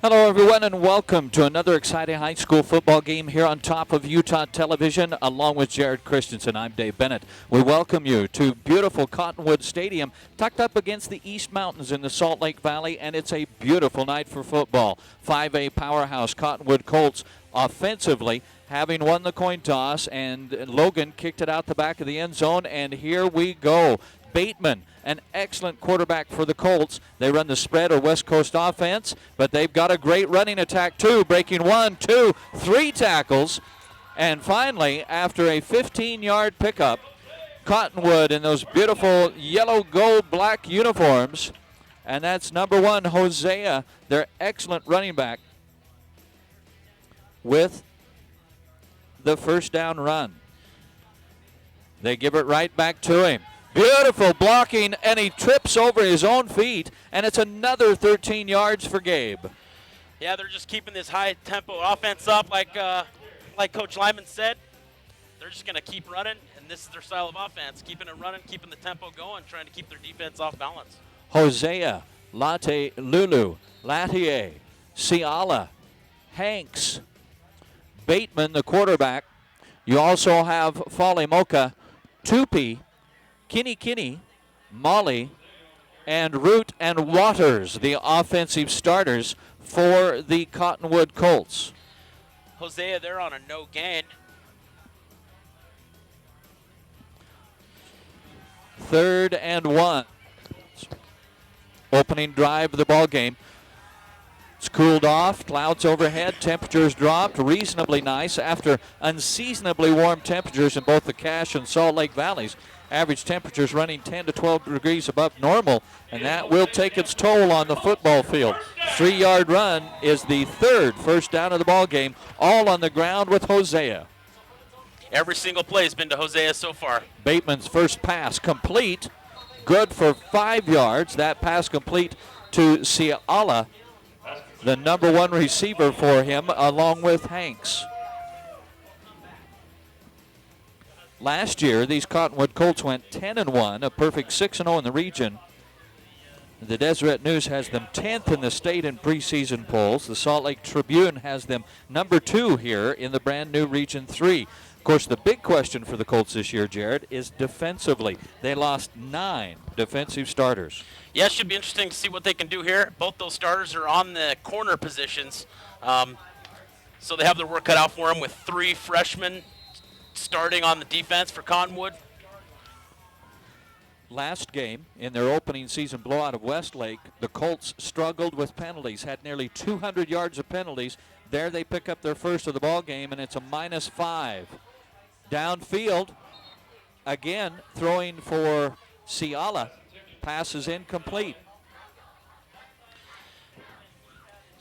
Hello, everyone, and welcome to another exciting high school football game here on top of Utah Television. Along with Jared Christensen, I'm Dave Bennett. We welcome you to beautiful Cottonwood Stadium, tucked up against the East Mountains in the Salt Lake Valley, and it's a beautiful night for football. 5A powerhouse Cottonwood Colts offensively, having won the coin toss, and Logan kicked it out the back of the end zone, and here we go. Bateman, an excellent quarterback for the Colts. They run the spread or West Coast offense, but they've got a great running attack too, breaking 1, 2, 3 tackles. And finally, after a 15-yard pickup, Cottonwood in those beautiful yellow, gold, black uniforms. And that's number 1, Hosea, their excellent running back, with the first down run. They give it right back to him. Beautiful blocking, and he trips over his own feet, and it's another 13 yards for Gabe. Yeah, they're just keeping this high-tempo offense up like Coach Lyman said. They're just going to keep running, and this is their style of offense, keeping it running, keeping the tempo going, trying to keep their defense off balance. Hosea, Latte, Lulu, Latier, Ciala, Hanks, Bateman, the quarterback. You also have Falimoka, Tupi, Kinney, Molly, and Root and Waters, the offensive starters for the Cottonwood Colts. Hosea, they're on a no gain. 3rd and 1. Opening drive of the ball game. It's cooled off, clouds overhead, temperatures dropped, reasonably nice after unseasonably warm temperatures in both the Cache and Salt Lake Valleys. Average temperatures running 10 to 12 degrees above normal, and that will take its toll on the football field. 3-yard run is the third first down of the ball game, all on the ground with Hosea. Every single play has been to Hosea so far. Bateman's first pass complete, good for 5 yards. That pass complete to Ciala, the number 1 receiver for him, along with Hanks. Last year, these Cottonwood Colts went 10-1, a perfect 6-0 in the region. The Deseret News has them 10th in the state in preseason polls. The Salt Lake Tribune has them number 2 here in the brand new Region 3. Of course, the big question for the Colts this year, Jared, is defensively. They lost 9 defensive starters. Yeah, it should be interesting to see what they can do here. Both those starters are on the corner positions, so they have their work cut out for them with 3 freshmen starting on the defense for Cottonwood. Last game, in their opening season blowout of Westlake, the Colts struggled with penalties, had nearly 200 yards of penalties. There they pick up their first of the ball game, and it's a -5. Downfield, again, throwing for Ciala. Pass is incomplete.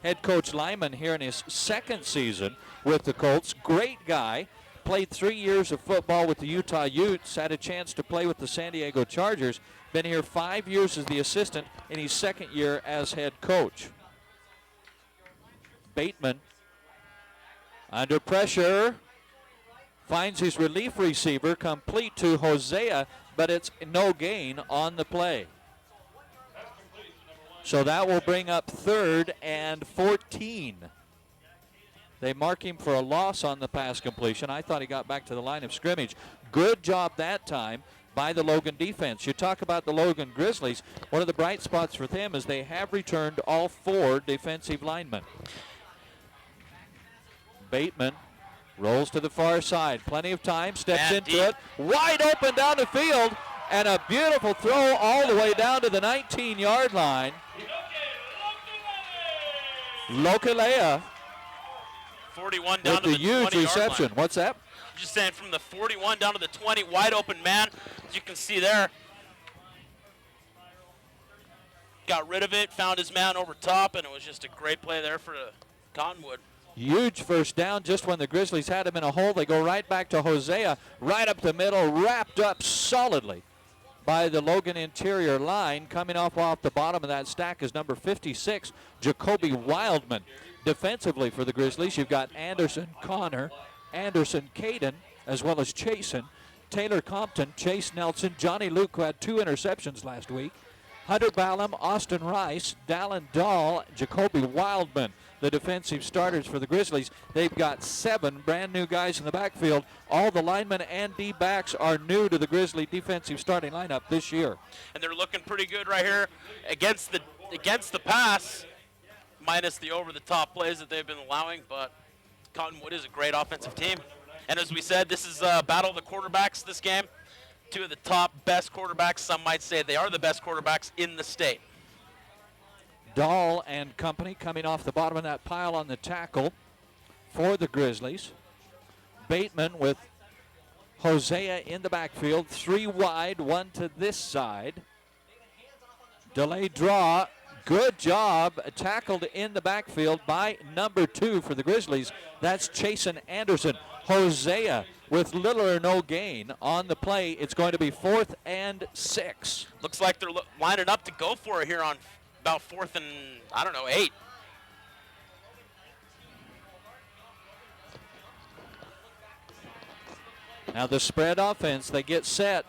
Head coach Lyman here in his second season with the Colts. Great guy. Played 3 years of football with the Utah Utes. Had a chance to play with the San Diego Chargers. Been here 5 years as the assistant in his second year as head coach. Bateman under pressure. Finds his relief receiver, complete to Hosea, but it's no gain on the play. So that will bring up 3rd and 14. They mark him for a loss on the pass completion. I thought he got back to the line of scrimmage. Good job that time by the Logan defense. You talk about the Logan Grizzlies. One of the bright spots for them is they have returned all 4 defensive linemen. Bateman rolls to the far side. Plenty of time. Steps into it. Wide open down the field. And a beautiful throw all the way down to the 19-yard line. Lokalea 41 down with to the the huge 20-yard reception. line. What's that? Just saying, from the 41 down to the 20, wide open man, as you can see there. Got rid of it, found his man over top, and it was just a great play there for Cottonwood. Huge first down. Just when the Grizzlies had him in a hole, they go right back to Hosea, right up the middle, wrapped up solidly by the Logan interior line. Coming off the bottom of that stack is number 56, Jacoby Wildman. Defensively for the Grizzlies, you've got Anderson Connor, Anderson Caden, as well as Chasen, Taylor Compton, Chase Nelson, Johnny Luke, who had 2 interceptions last week, Hunter Ballum, Austin Rice, Dallin Dahl, Jacoby Wildman, the defensive starters for the Grizzlies. They've got 7 brand new guys in the backfield. All the linemen and D-backs are new to the Grizzly defensive starting lineup this year. And they're looking pretty good right here against the pass, minus the over-the-top plays that they've been allowing, but Cottonwood is a great offensive team. And as we said, this is a battle of the quarterbacks this game. 2 of the top best quarterbacks. Some might say they are the best quarterbacks in the state. Dahl and company coming off the bottom of that pile on the tackle for the Grizzlies. Bateman with Hosea in the backfield. 3 wide, 1 to this side. Delayed draw. Good job. Tackled in the backfield by number 2 for the Grizzlies. That's Chasen Anderson. Hosea with little or no gain on the play. It's going to be 4th and 6. Looks like they're lining up to go for it here on about 4th and, 8. Now the spread offense, they get set.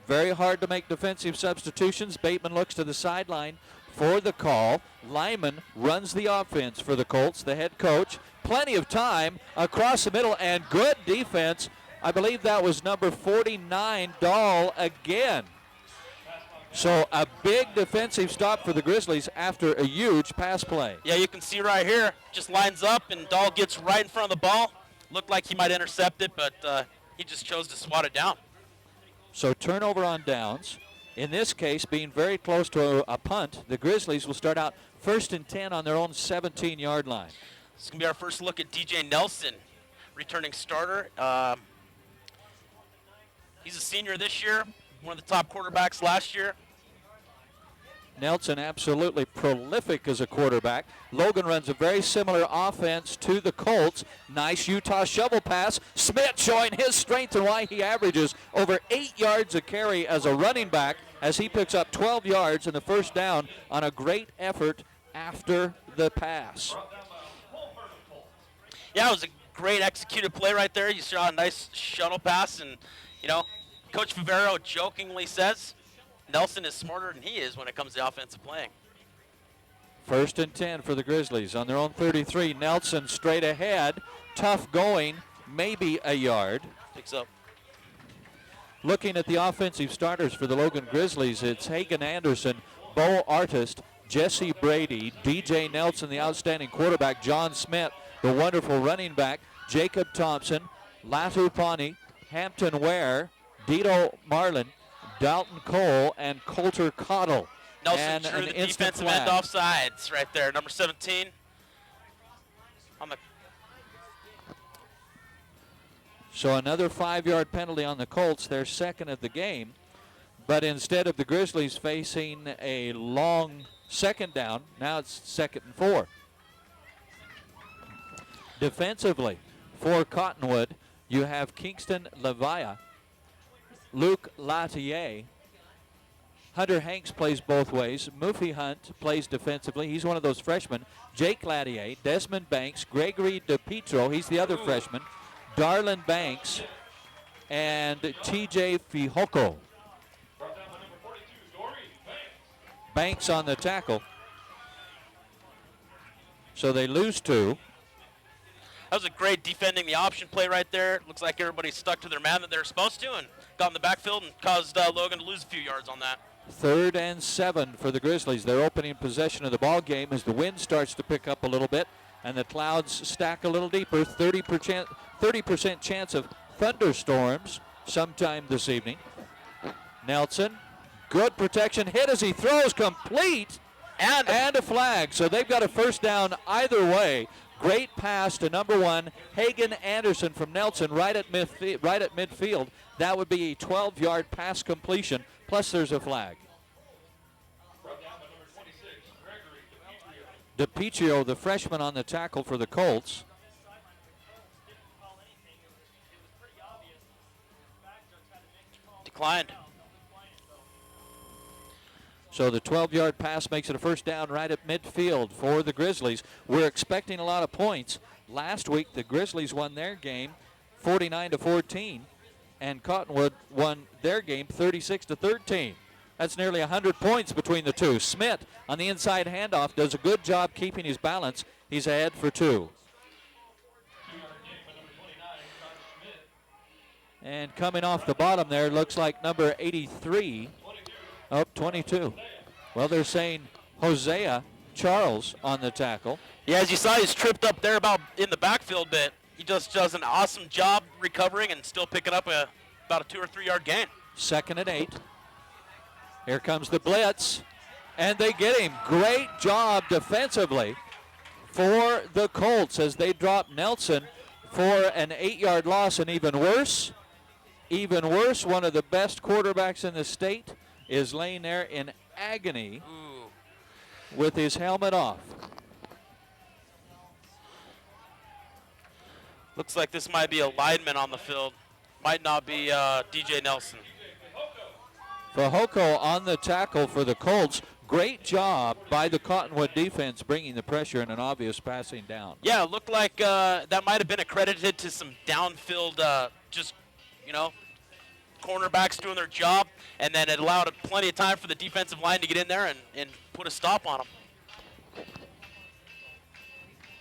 Very hard to make defensive substitutions. Bateman looks to the sideline for the call. Lyman runs the offense for the Colts, the head coach. Plenty of time across the middle and good defense. I believe that was number 49, Dahl, again. So a big defensive stop for the Grizzlies after a huge pass play. Yeah, you can see right here, just lines up and Dahl gets right in front of the ball. Looked like he might intercept it, but he just chose to swat it down. So turnover on downs. In this case, being very close to a punt, the Grizzlies will start out 1st and 10 on their own 17-yard line. This is going to be our first look at DJ Nelson, returning starter. He's a senior this year, one of the top quarterbacks last year. Nelson absolutely prolific as a quarterback. Logan runs a very similar offense to the Colts. Nice Utah shovel pass. Smith showing his strength and why he averages over 8 yards a carry as a running back as he picks up 12 yards in the first down on a great effort after the pass. Yeah, it was a great executed play right there. You saw a nice shuttle pass, and, Coach Favero jokingly says Nelson is smarter than he is when it comes to offensive playing. 1st and 10 for the Grizzlies on their own 33. Nelson straight ahead. Tough going, maybe a yard. Picks up. Looking at the offensive starters for the Logan Grizzlies, it's Hagan Anderson, Bo Artist, Jesse Brady, DJ Nelson, the outstanding quarterback, John Smith, the wonderful running back, Jacob Thompson, Latu Pani, Hampton Ware, Dito Marlin, Dalton Cole, and Coulter Cottle. Nelson drew the defensive end offsides right there, number 17. So another 5-yard penalty on the Colts, their second of the game. But instead of the Grizzlies facing a long second down, now it's 2nd and 4. Defensively, for Cottonwood, you have Kingston Levia, Luke Latier, Hunter Hanks plays both ways. Moofy Hunt plays defensively. He's one of those freshmen. Jake Latier, Desmond Banks, Gregory DePietro, he's the other freshman, Darlin Banks, and TJ Fihoko. Banks on the tackle. So they lose 2. That was a great defending the option play right there. Looks like everybody stuck to their man that they're supposed to and got in the backfield and caused Logan to lose a few yards on that. 3rd and 7 for the Grizzlies. They're opening possession of the ball game as the wind starts to pick up a little bit and the clouds stack a little deeper. 30% chance of thunderstorms sometime this evening. Nelson, good protection, hit as he throws, complete, and a flag. So they've got a first down either way. Great pass to number 1, Hagan Anderson from Nelson right at midfield. That would be a 12-yard pass completion, plus there's a flag. DePietro, the freshman on the tackle for the Colts. Declined. So the 12-yard pass makes it a first down right at midfield for the Grizzlies. We're expecting a lot of points. Last week, the Grizzlies won their game 49-14, and Cottonwood won their game 36-13. That's nearly 100 points between the two. Smith on the inside handoff does a good job keeping his balance. He's ahead for 2. And coming off the bottom there, looks like number 83, 22. Well, they're saying Hosea Charles on the tackle. Yeah, as you saw, he's tripped up there about in the backfield, but he just does an awesome job recovering and still picking up about a 2 or 3 yard gain. 2nd and 8. Here comes the blitz, and they get him. Great job defensively for the Colts as they drop Nelson for an 8-yard loss. And even worse, one of the best quarterbacks in the state is laying there in agony with his helmet off. Looks like this might be a lineman on the field. Might not be DJ Nelson. Fahoko on the tackle for the Colts. Great job by the Cottonwood defense bringing the pressure and an obvious passing down. Yeah, it looked like that might have been accredited to some downfield, cornerbacks doing their job, and then it allowed plenty of time for the defensive line to get in there and put a stop on them.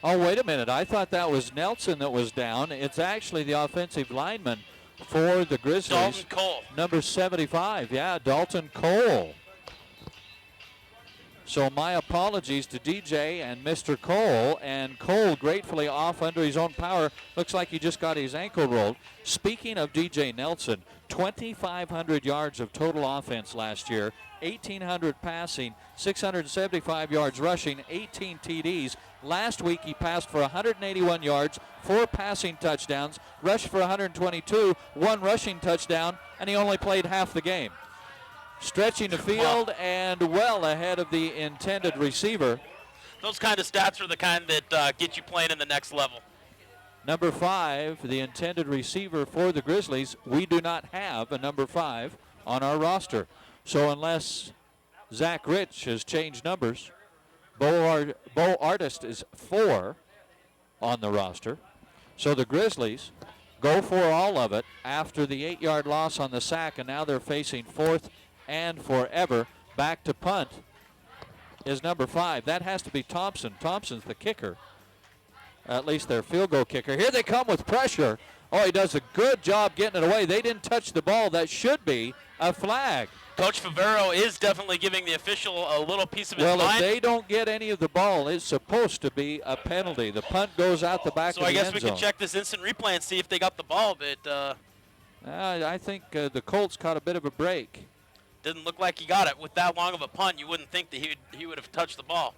Oh, wait a minute. I thought that was Nelson that was down. It's actually the offensive lineman for the Grizzlies. Dalton Cole. Number 75. Yeah, Dalton Cole. So my apologies to DJ and Mr. Cole. And Cole gratefully off under his own power. Looks like he just got his ankle rolled. Speaking of DJ Nelson, 2,500 yards of total offense last year. 1,800 passing, 675 yards rushing, 18 TDs. Last week he passed for 181 yards, 4 passing touchdowns, rushed for 122, 1 rushing touchdown, and he only played half the game. Stretching the field and well ahead of the intended receiver. Those kind of stats are the kind that get you playing in the next level. Number 5, the intended receiver for the Grizzlies. We do not have a number 5 on our roster. So unless Zach Rich has changed numbers, Bo Artist is 4 on the roster. So the Grizzlies go for all of it after the 8-yard loss on the sack, and now they're facing 4th and forever. Back to punt is number 5. That has to be Thompson. Thompson's the kicker, at least their field goal kicker. Here they come with pressure. Oh, he does a good job getting it away. They didn't touch the ball. That should be a flag. Coach Favero is definitely giving the official a little piece of his mind. Well, if they don't get any of the ball, it's supposed to be a penalty. The punt goes out the back of the end zone. So I guess we can check this instant replay and see if they got the ball, but I think the Colts caught a bit of a break. Didn't look like he got it. With that long of a punt, you wouldn't think that he would have touched the ball.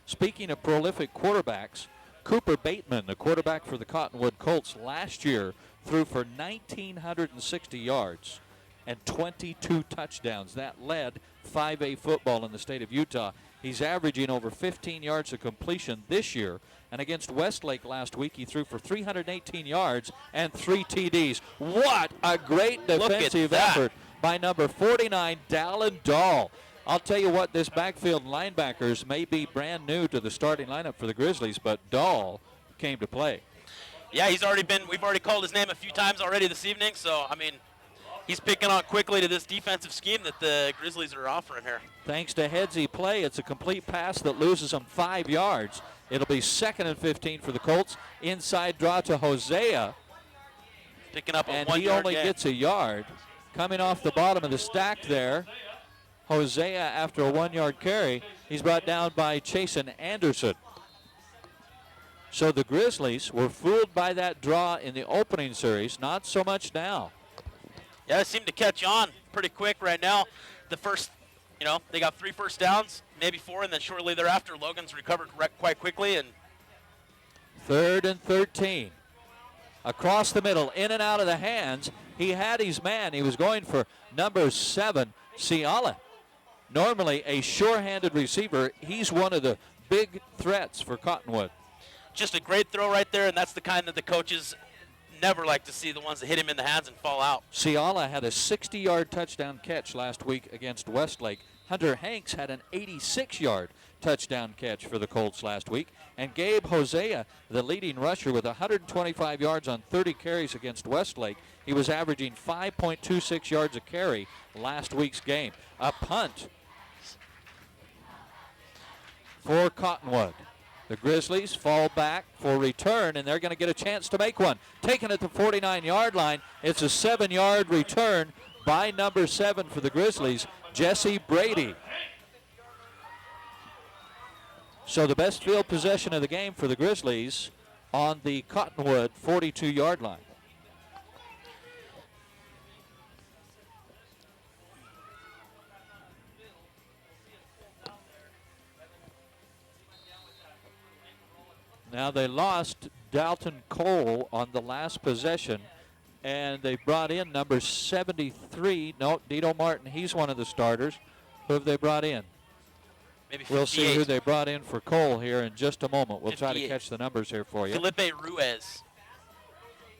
Speaking of prolific quarterbacks, Cooper Bateman, the quarterback for the Cottonwood Colts last year, threw for 1,960 yards and 22 touchdowns. That led 5A football in the state of Utah. He's averaging over 15 yards of completion this year. And against Westlake last week, he threw for 318 yards and 3 TDs. What a great defensive effort by number 49, Dallin Dahl. I'll tell you what, this backfield linebackers may be brand new to the starting lineup for the Grizzlies, but Dahl came to play. Yeah, we've already called his name a few times already this evening, so, I mean, he's picking on quickly to this defensive scheme that the Grizzlies are offering here. Thanks to Headsy play, it's a complete pass that loses him 5 yards. It'll be 2nd and 15 for the Colts. Inside draw to Hosea. Picking up a 1 yard and he only gain. gets a yard. Coming off the bottom of the stack there, Hosea, after a 1 yard carry, he's brought down by Chasen Anderson. So the Grizzlies were fooled by that draw in the opening series, not so much now. Yeah, it seemed to catch on pretty quick right now. The first, they got 3 first downs, maybe 4, and then shortly thereafter, Logan's recovered quite quickly. And 3rd and 13. Across the middle, in and out of the hands. He had his man. He was going for number 7, Ciala. Normally a sure-handed receiver. He's one of the big threats for Cottonwood. Just a great throw right there, and that's the kind that the coaches never like to see, the ones that hit him in the hands and fall out. Ciala had a 60-yard touchdown catch last week against Westlake. Hunter Hanks had an 86-yard touchdown catch for the Colts last week. And Gabe Hosea, the leading rusher with 125 yards on 30 carries against Westlake. He was averaging 5.26 yards a carry last week's game. A punt for Cottonwood. The Grizzlies fall back for return, and they're going to get a chance to make one. Taken at the 49-yard line. It's a 7-yard return by number 7 for the Grizzlies, Jesse Brady. So the best field possession of the game for the Grizzlies on the Cottonwood 42-yard line. Now they lost Dalton Cole on the last possession, and they brought in number 73. No, Dito Martin, he's one of the starters. Who have they brought in? Maybe 58. We'll see who they brought in for Cole here in just a moment. We'll 58. try to catch the numbers here for you. Felipe Ruiz.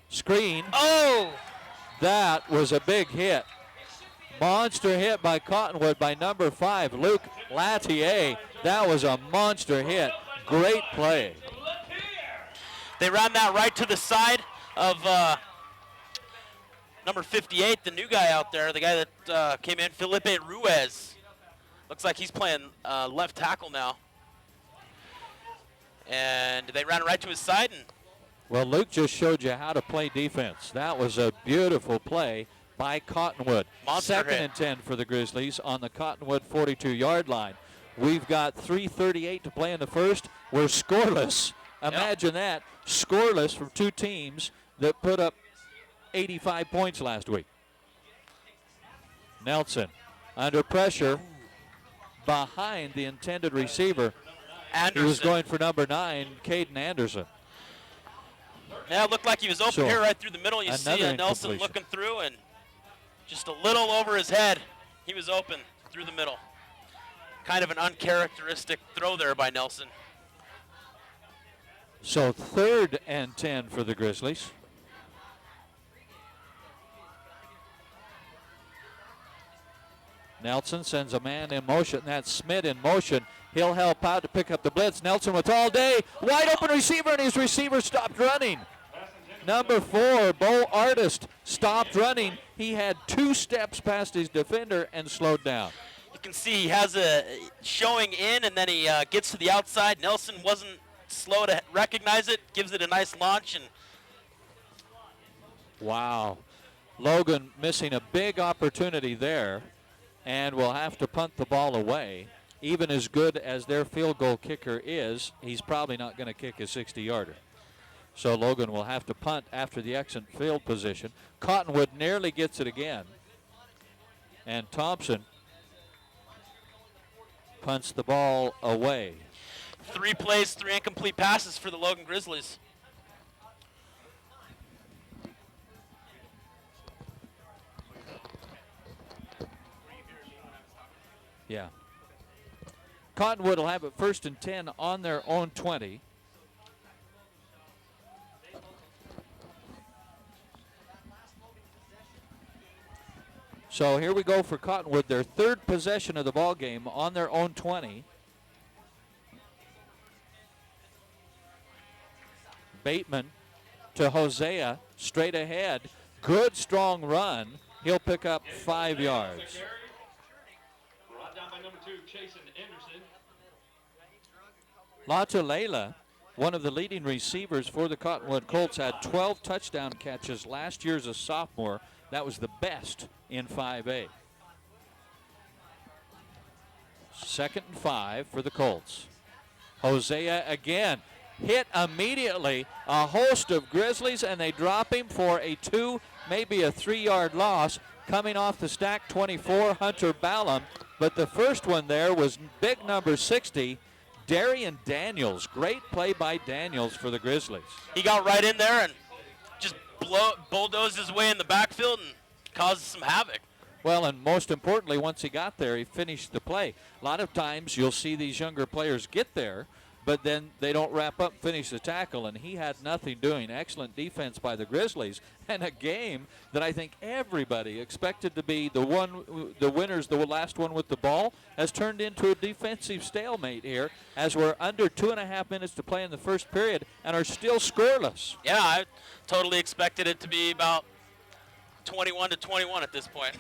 Screen. Oh! That was a big hit. Monster hit by Cottonwood by number 5, Luke Latier. That was a monster hit. Great play. They ran that right to the side of number 58, the new guy out there, the guy that came in, Felipe Ruiz. Looks like he's playing left tackle now. And they ran right to his side. And well, Luke just showed you how to play defense. That was a beautiful play by Cottonwood. Monster Second hit. and 10 for the Grizzlies on the Cottonwood 42-yard line. We've got 3:38 to play in the first. We're scoreless. Imagine that, scoreless from two teams that put up 85 points last week. Nelson under pressure behind the intended receiver. Anderson. He was going for number 9, Caden Anderson. Yeah, it looked like he was open here right through the middle. You see Nelson incompletion. looking through, and just a little over his head, he was open through the middle. Kind of an uncharacteristic throw there by Nelson. So 3rd and 10 for the Grizzlies. Nelson sends a man in motion. That's Smith in motion. He'll help out to pick up the blitz. Nelson with all day. Wide open receiver, and his receiver stopped running. Number 4, Bo Artist, stopped running. He had 2 steps past his defender and slowed down. You can see he has a showing in, and then he gets to the outside. Nelson wasn't slow to recognize it, gives it a nice launch. And wow. Logan missing a big opportunity there, and will have to punt the ball away. Even as good as their field goal kicker is, he's probably not going to kick a 60-yarder. So Logan will have to punt after the excellent field position. Cottonwood nearly gets it again. And Thompson punts the ball away. 3 plays, 3 incomplete passes for the Logan Grizzlies. Yeah. Cottonwood will have it 1st and 10 on their own 20. So here we go for Cottonwood, their 3rd possession of the ball game on their own 20. Bateman to Hosea, straight ahead. Good, strong run. He'll pick up 5 yards. Brought down by number 2, Chasen Anderson. Latulela, one of the leading receivers for the Cottonwood Colts, had 12 touchdown catches last year as a sophomore. That was the best in 5A. 2nd and 5 for the Colts. Hosea again. Hit immediately. A host of Grizzlies, and they drop him for a 2, maybe a 3-yard loss. Coming off the stack, 24, Hunter Ballum. But the first one there was big number 60, Darian Daniels. Great play by Daniels for the Grizzlies. He got right in there and just bulldozed his way in the backfield and caused some havoc. Well, and most importantly, once he got there, he finished the play. A lot of times you'll see these younger players get there, but then they don't wrap up, finish the tackle, and he had nothing doing. Excellent defense by the Grizzlies, and a game that I think everybody expected to be the winners, the last one with the ball, has turned into a defensive stalemate here as we're under 2.5 minutes to play in the first period and are still scoreless. Yeah, I totally expected it to be about 21-21 at this point.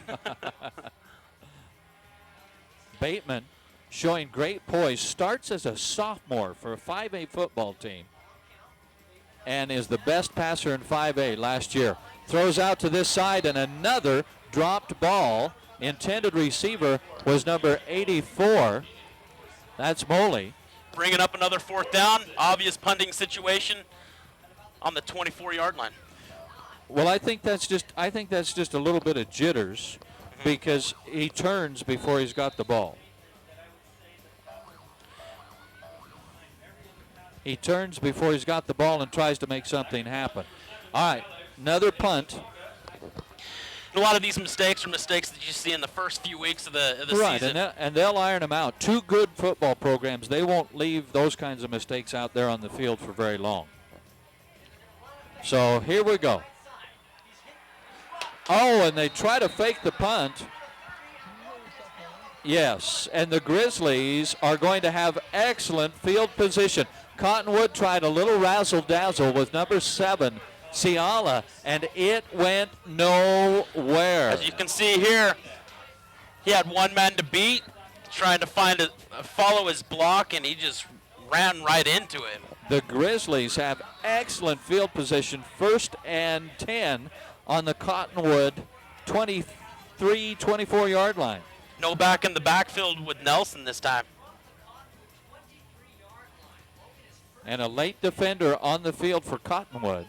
Bateman showing great poise, starts as a sophomore for a 5A football team and is the best passer in 5A last year. Throws out to this side, and another dropped ball. Intended receiver was number 84. That's Moley. Bringing up another 4th down. Obvious punting situation on the 24-yard line. Well, I think that's just a little bit of jitters because he turns before he's got the ball. He turns before he's got the ball and tries to make something happen. All right, another punt. A lot of these mistakes are mistakes that you see in the first few weeks of the season. Right, and they'll iron them out. Two good football programs, they won't leave those kinds of mistakes out there on the field for very long. So here we go. Oh, and they try to fake the punt. Yes, and the Grizzlies are going to have excellent field position. Cottonwood tried a little razzle-dazzle with number 7, Ciala, and it went nowhere. As you can see here, he had one man to beat, trying to follow his block, and he just ran right into it. The Grizzlies have excellent field position, 1st and 10 on the Cottonwood 23, 24-yard line. No back in the backfield with Nelson this time. And a late defender on the field for Cottonwood.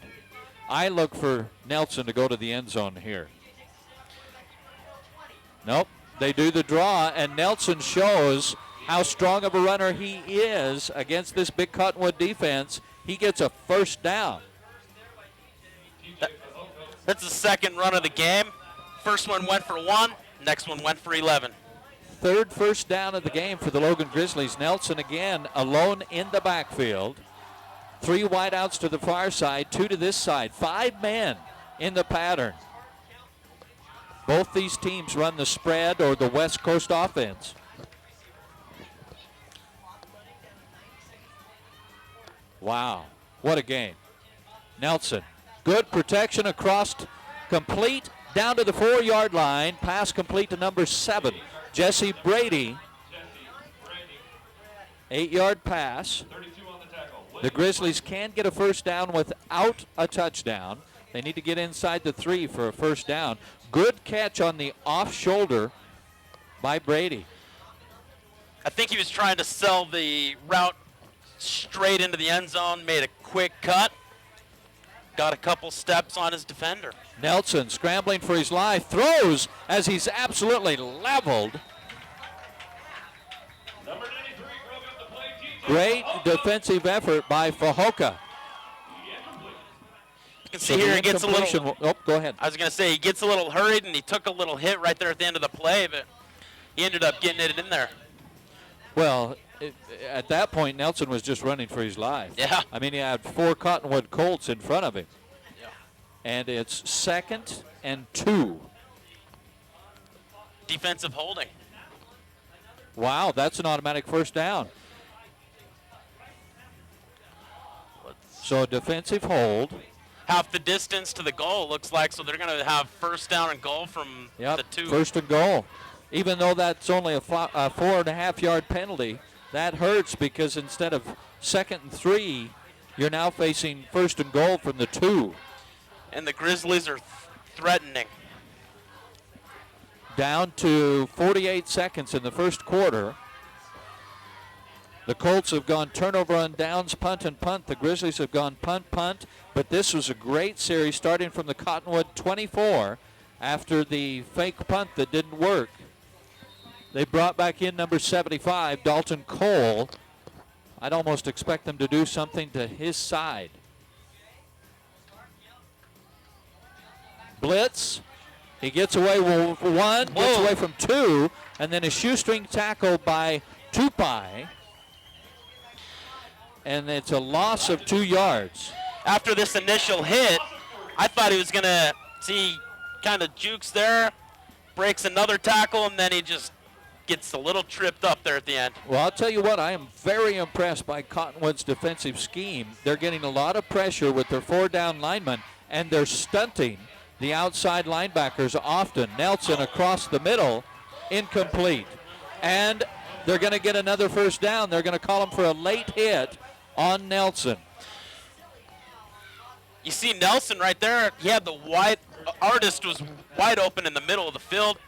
I look for Nelson to go to the end zone here. Nope, they do the draw, and Nelson shows how strong of a runner he is against this big Cottonwood defense. He gets a 1st down. That's the 2nd run of the game. First one went for 1, next one went for 11. 3rd 1st down of the game for the Logan Grizzlies. Nelson again alone in the backfield. 3 wideouts to the far side, 2 to this side. 5 men in the pattern. Both these teams run the spread or the West Coast offense. Wow, what a game. Nelson, good protection across, complete down to the 4-yard line. Pass complete to number 7, Jesse Brady. 8-yard pass. The Grizzlies can get a 1st down without a touchdown. They need to get inside the 3 for a 1st down. Good catch on the off shoulder by Brady. I think he was trying to sell the route straight into the end zone, made a quick cut, got a couple steps on his defender. Nelson scrambling for his life, throws as he's absolutely leveled. Number 93 broke up the play. Great defensive effort by Fajoka. You can see here he gets a little. Oh, go ahead. I was going to say he gets a little hurried and he took a little hit right there at the end of the play, but he ended up getting it in there. Well, at that point, Nelson was just running for his life. Yeah. I mean, he had 4 Cottonwood Colts in front of him. Yeah. And it's 2nd and 2. Defensive holding. Wow, that's an automatic 1st down. So a defensive hold. Half the distance to the goal, looks like, so they're going to have 1st down and goal from the 2. 1st and goal. Even though that's only a 4.5-yard penalty, that hurts because instead of 2nd and 3, you're now facing 1st and goal from the 2. And the Grizzlies are threatening. Down to 48 seconds in the 1st quarter. The Colts have gone turnover on downs, punt and punt. The Grizzlies have gone punt, punt. But this was a great series starting from the Cottonwood 24 after the fake punt that didn't work. They brought back in number 75, Dalton Cole. I'd almost expect them to do something to his side. Blitz. He gets away with 1, gets away from 2, and then a shoestring tackle by Tupai. and it's a loss of 2 yards. After this initial hit, I thought he was going to see kind of jukes there, breaks another tackle, and then he just gets a little tripped up there at the end. Well, I'll tell you what, I am very impressed by Cottonwood's defensive scheme. They're getting a lot of pressure with their 4-down linemen, and they're stunting the outside linebackers often. Nelson across the middle, incomplete. And they're going to get another first down. They're going to call him for a late hit on Nelson. You see Nelson right there. He had the artist was wide open in the middle of the field.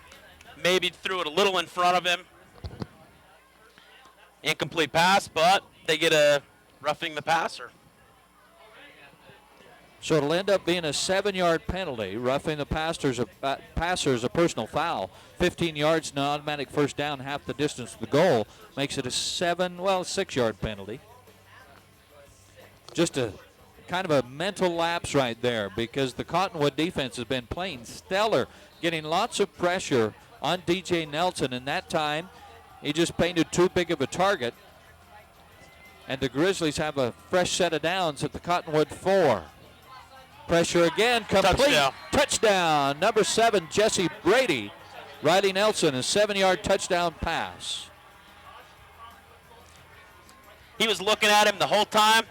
Maybe threw it a little in front of him. Incomplete pass, but they get a roughing the passer. So it'll end up being a 7-yard penalty. Roughing the passer is a personal foul. 15 yards, an automatic first down, half the distance to the goal. Makes it a 6-yard penalty. Just a kind of a mental lapse right there because the Cottonwood defense has been playing stellar, getting lots of pressure on DJ Nelson, and that time he just painted too big of a target. And the Grizzlies have a fresh set of downs at the Cottonwood 4. Pressure again, complete. Touchdown. Number 7, Jesse Brady. Riley Nelson, a 7-yard touchdown pass. He was looking at him the whole time.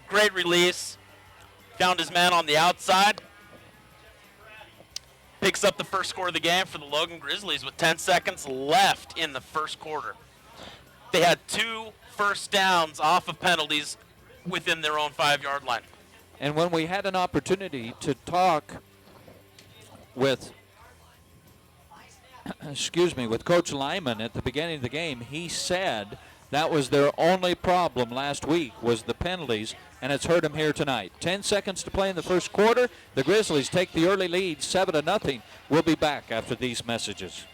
Great release. Found his man on the outside. Picks up the first score of the game for the Logan Grizzlies with 10 seconds left in the first quarter. They had 2 first downs off of penalties within their own 5-yard line. And when we had an opportunity to talk with, with Coach Lyman at the beginning of the game, he said that was their only problem last week was the penalties, and it's hurt him here tonight. 10 seconds to play in the first quarter. The Grizzlies take the early lead, 7-0. We'll be back after these messages.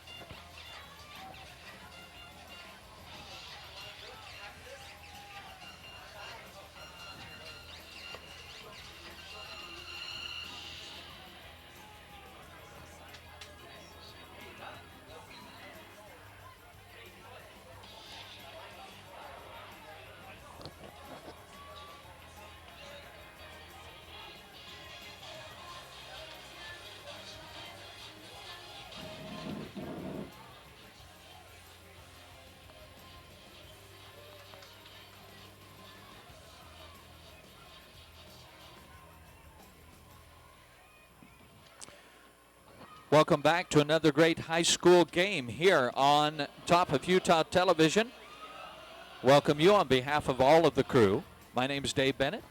Welcome back to another great high school game here on Top of Utah Television. Welcome you on behalf of all of the crew. My name is Dave Bennett.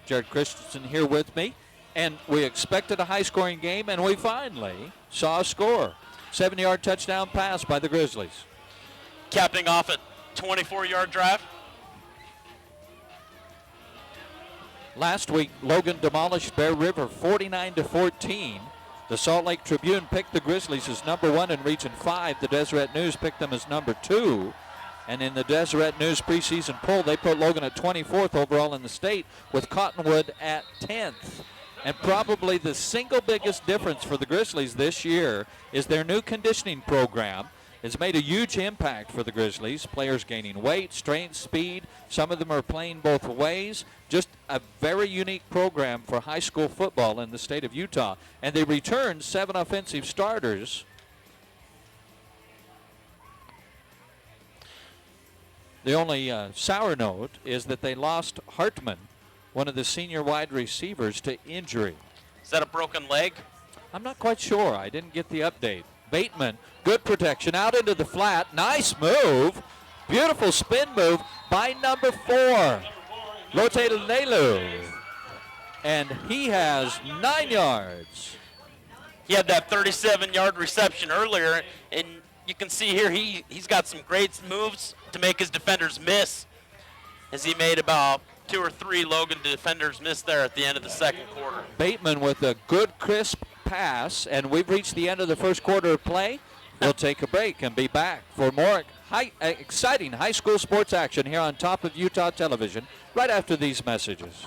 Jared Christensen here with me. And we expected a high-scoring game, and we finally saw a score. 7-yard touchdown pass by the Grizzlies. Capping off a 24-yard drive. Last week, Logan demolished Bear River 49-14. The Salt Lake Tribune picked the Grizzlies as number 1 in Region 5. The Deseret News picked them as number 2. And in the Deseret News preseason poll, they put Logan at 24th overall in the state, with Cottonwood at 10th. And probably the single biggest difference for the Grizzlies this year is their new conditioning program. It's made a huge impact for the Grizzlies. Players gaining weight, strength, speed. Some of them are playing both ways. Just a very unique program for high school football in the state of Utah. And they returned 7 offensive starters. The only sour note is that they lost Hartman, one of the senior wide receivers, to injury. Is that a broken leg? I'm not quite sure. I didn't get the update. Bateman, good protection, out into the flat. Nice move. Beautiful spin move by number 4, Lote Lelu. And he has 9 yards. He had that 37-yard reception earlier, and you can see here he's got some great moves to make his defenders miss, as he made about 2 or 3 Logan defenders miss there at the end of the second quarter. Bateman with a good, crisp pass, and we've reached the end of the first quarter of play. We'll take a break and be back for more exciting high school sports action here on Top of Utah Television right after these messages.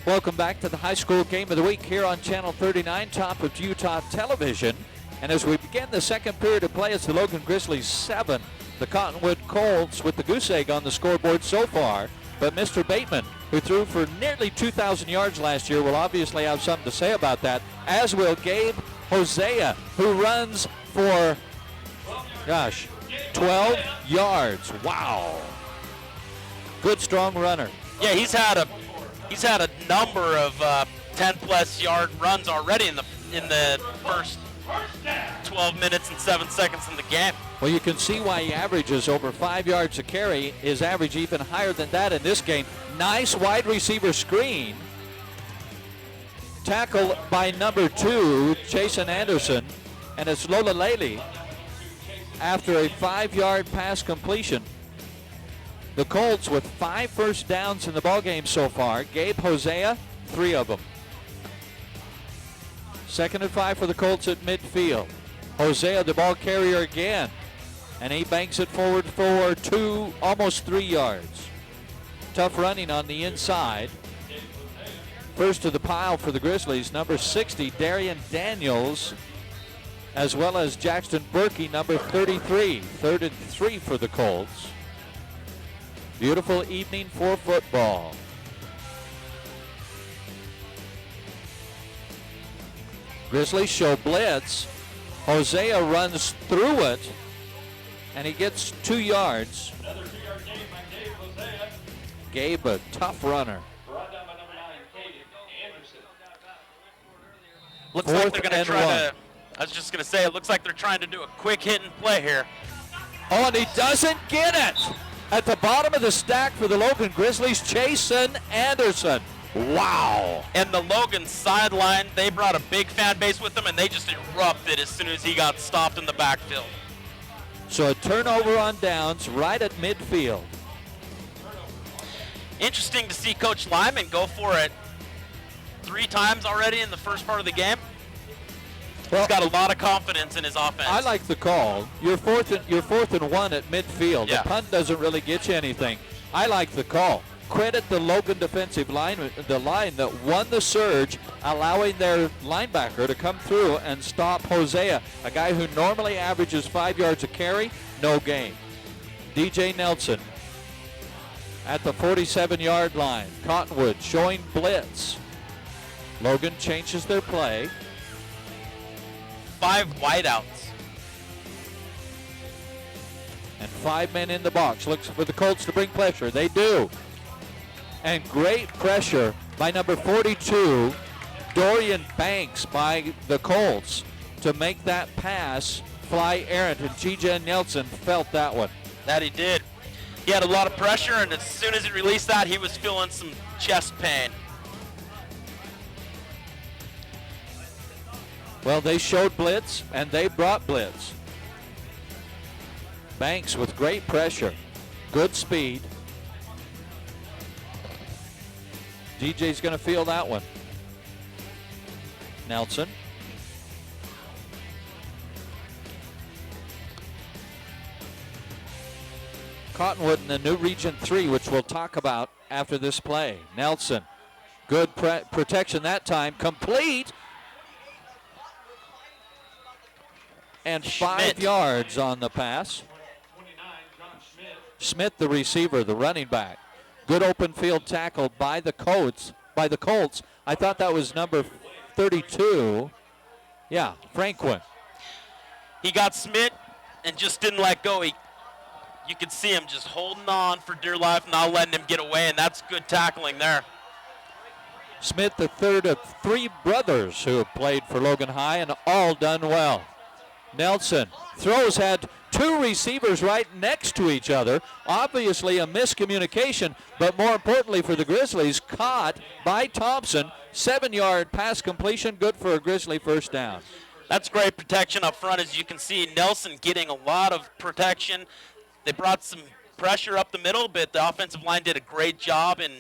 Welcome back to the high school game of the week here on Channel 39, top of Utah Television. And as we begin the second period of play, it's the Logan Grizzlies 7, the Cottonwood Colts with the goose egg on the scoreboard so far. But Mr. Bateman, who threw for nearly 2,000 yards last year, will obviously have something to say about that, as will Gabe Hosea, who runs for, 12 yards. Wow. Good, strong runner. Yeah, he's had a number of 10-plus yard runs already in the first 12 minutes and 7 seconds in the game. Well, you can see why he averages over 5 yards a carry. His average even higher than that in this game. Nice wide receiver screen. Tackle by number 2, Jason Anderson. And it's Lola Lely after a 5-yard pass completion. The Colts with 5 first downs in the ballgame so far. Gabe Hosea, 3 of them. 2nd and 5 for the Colts at midfield. Hosea, the ball carrier again. And he banks it forward for almost 3 yards. Tough running on the inside. First to the pile for the Grizzlies, number 60, Darian Daniels, as well as Jackson Berkey, number 33. 3rd and 3 for the Colts. Beautiful evening for football. Grizzlies show blitz. Hosea runs through it, and he gets 2 yards. Another 2-yard gain by Gabe Hosea. Gabe, a tough runner. Brought down by number 9, Caden Anderson. Looks like they're 4th going to and try 1. to, I was just going to say, it looks like they're trying to do a quick hit and play here. Oh, and he doesn't get it. At the bottom of the stack for the Logan Grizzlies, Jason Anderson. Wow. And the Logan sideline, they brought a big fan base with them, and they just erupted as soon as he got stopped in the backfield. So a turnover on downs right at midfield. Interesting to see Coach Lyman go for it 3 times already in the first part of the game. Well, He's got a lot of confidence in his offense. I like the call. You're fourth and 1 at midfield. Yeah. The punt doesn't really get you anything. I like the call. Credit the Logan defensive line, the line that won the surge, allowing their linebacker to come through and stop Hosea, a guy who normally averages 5 yards a carry, no gain. DJ Nelson at the 47-yard line. Cottonwood showing blitz. Logan changes their play. 5 wideouts. And 5 men in the box. Looks for the Colts to bring pressure. They do. And great pressure by number 42, Dorian Banks, by the Colts to make that pass fly errant. And G.J. Nelson felt that one. That he did. He had a lot of pressure, and as soon as he released that, he was feeling some chest pain. Well, they showed blitz, and they brought blitz. Banks with great pressure, good speed. DJ's going to feel that one. Nelson. Cottonwood in the new Region 3, which we'll talk about after this play. Nelson, good protection that time, complete. And 5 yards on the pass. 29, John Schmidt. Smith, the receiver, the running back. Good open field tackle by the Colts. I thought that was number 32. Yeah, Franklin. He got Smith and just didn't let go. You could see him just holding on for dear life, not letting him get away, and that's good tackling there. Smith, the third of 3 brothers who have played for Logan High, and all done well. Nelson throws, had 2 receivers right next to each other. Obviously a miscommunication, but more importantly for the Grizzlies, caught by Thompson. 7-yard pass completion, good for a Grizzly first down. That's great protection up front. As you can see, Nelson getting a lot of protection. They brought some pressure up the middle, but the offensive line did a great job in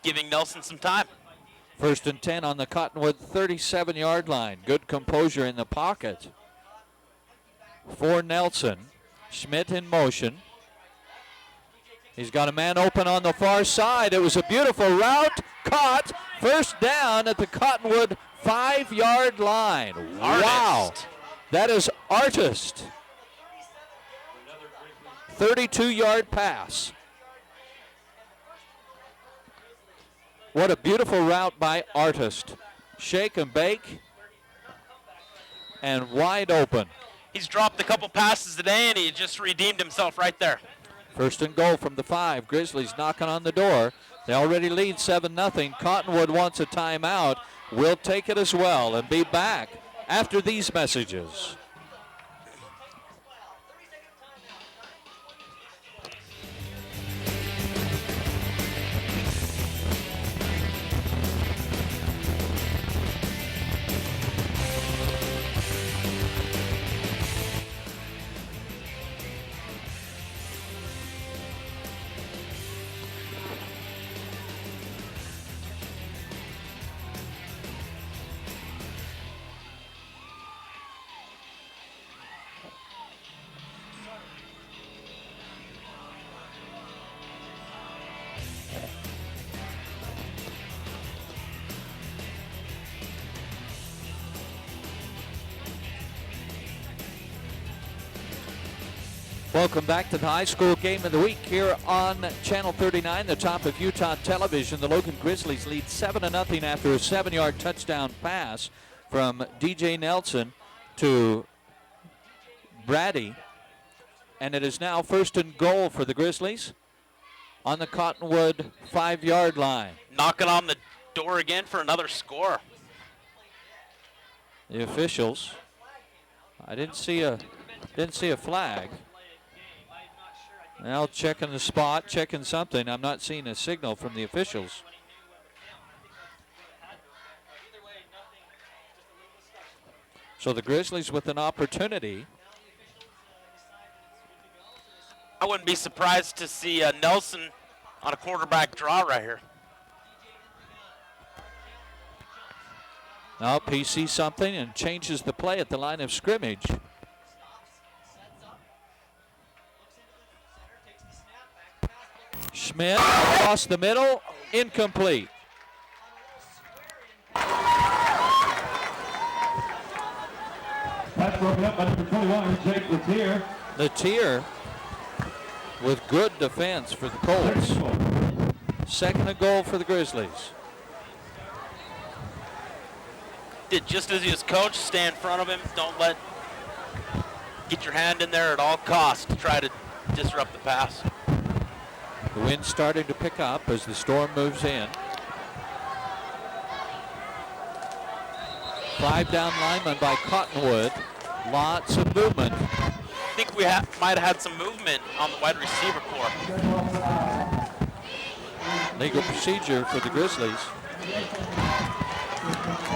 giving Nelson some time. 1st and 10 on the Cottonwood 37-yard line. Good composure in the pocket for Nelson. Schmidt in motion. He's got a man open on the far side. It was a beautiful route, Caught. First down at the Cottonwood 5-yard line. Wow. Artist. That is Artist. 32-yard pass. What a beautiful route by Artist. Shake and bake. And wide open. He's dropped a couple passes today, and he just redeemed himself right there. First and goal from the 5. Grizzlies knocking on the door. They already lead 7-0. Cottonwood wants a timeout. We'll take it as well and be back after these messages. Welcome back to the high school game of the week here on Channel 39, the top of Utah Television. The Logan Grizzlies lead 7-0 after a 7-yard touchdown pass from DJ Nelson to Brady. And it is now first and goal for the Grizzlies on the Cottonwood 5-yard line. Knocking on the door again for another score. The officials, I didn't see a flag. Now checking the spot, checking something. I'm not seeing a signal from the officials. So the Grizzlies with an opportunity. I wouldn't be surprised to see Nelson on a quarterback draw right here. Now he sees something and changes the play at the line of scrimmage. Schmidt across the middle, incomplete. Pass broken up by number 21, Jake Latier. Latier with good defense for the Colts. Second and goal for the Grizzlies. Did just as he was coached, stay in front of him. Don't get your hand in there at all costs to try to disrupt the pass. The wind's starting to pick up as the storm moves in. 5 down linemen by Cottonwood. Lots of movement. I think we might have had some movement on the wide receiver corps. Legal procedure for the Grizzlies.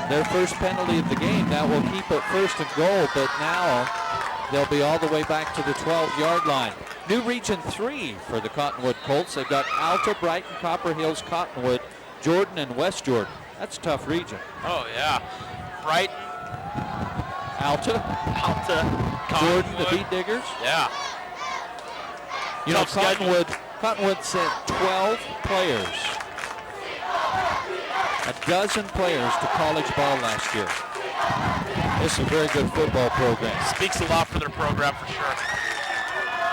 Their first penalty of the game. That will keep it first and goal, but now they'll be all the way back to the 12-yard line. New Region 3 for the Cottonwood Colts. They've got Alta, Brighton, Copper Hills, Cottonwood, Jordan, and West Jordan. That's a tough region. Oh, yeah. Brighton. Alta, Jordan, the Beat Diggers. Yeah. You know, Cottonwood sent 12 players, a dozen players to college ball last year. This is a very good football program. Speaks a lot for their program for sure.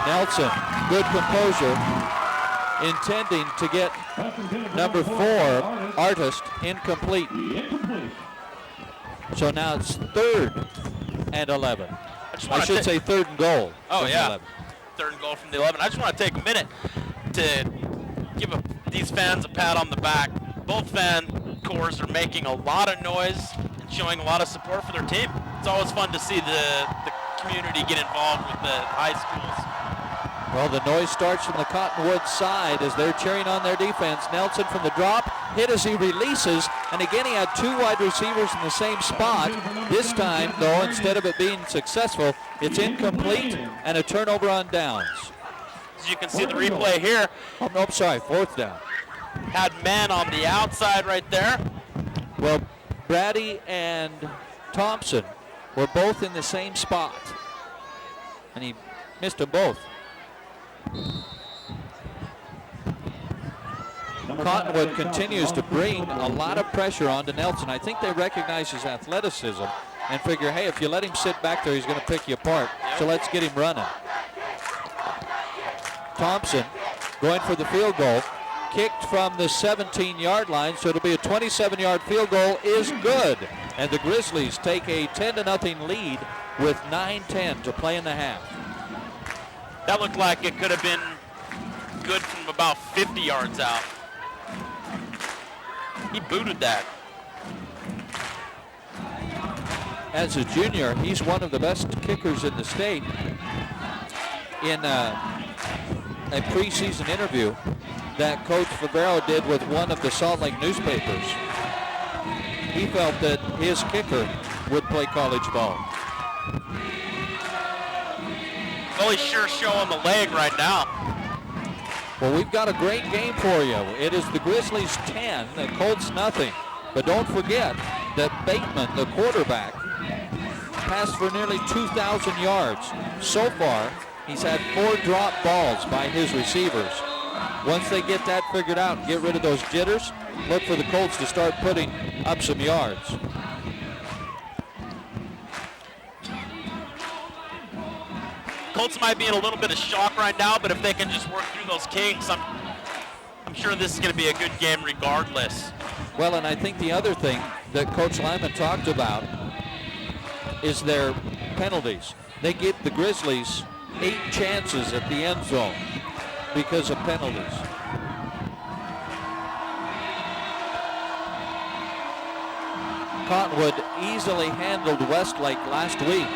Nelson, good composure, intending to get number 4, Artist, incomplete. So now it's 3rd and 11. I should say 3rd and goal. Oh, yeah. 11. 3rd and goal from the 11. I just want to take a minute to give these fans a pat on the back. Both fan corps are making a lot of noise and showing a lot of support for their team. It's always fun to see the community get involved with the high schools. Well, the noise starts from the Cottonwood side as they're cheering on their defense. Nelson from the drop, hit as he releases, and again he had 2 wide receivers in the same spot. This time, though, instead of it being successful, it's incomplete and a turnover on downs. As you can see the replay here. Oh, no, sorry, 4th down. Had men on the outside right there. Well, Brady and Thompson were both in the same spot, and he missed them both. Number Cottonwood continues to bring a lot of pressure onto Nelson. I think they recognize his athleticism and figure, hey, if you let him sit back there, he's going to pick you apart. So let's get him running. Thompson going for the field goal. Kicked from the 17-yard line, so it'll be a 27-yard field goal is good. And the Grizzlies take a 10-0 lead with 9:10 to play in the half. That looked like it could have been good from about 50 yards out. He booted that. As a junior, he's one of the best kickers in the state. In a preseason interview that Coach Favero did with one of the Salt Lake newspapers, he felt that his kicker would play college ball. Well, he's sure showing the leg right now. Well, we've got a great game for you. It is the Grizzlies 10, the Colts nothing. But don't forget that Bateman, the quarterback, passed for nearly 2,000 yards. So far, he's had 4 drop balls by his receivers. Once they get that figured out and get rid of those jitters, look for the Colts to start putting up some yards. Colts might be in a little bit of shock right now, but if they can just work through those kinks, I'm sure this is going to be a good game regardless. Well, and I think the other thing that Coach Lyman talked about is their penalties. They give the Grizzlies 8 chances at the end zone because of penalties. Cottonwood easily handled Westlake last week.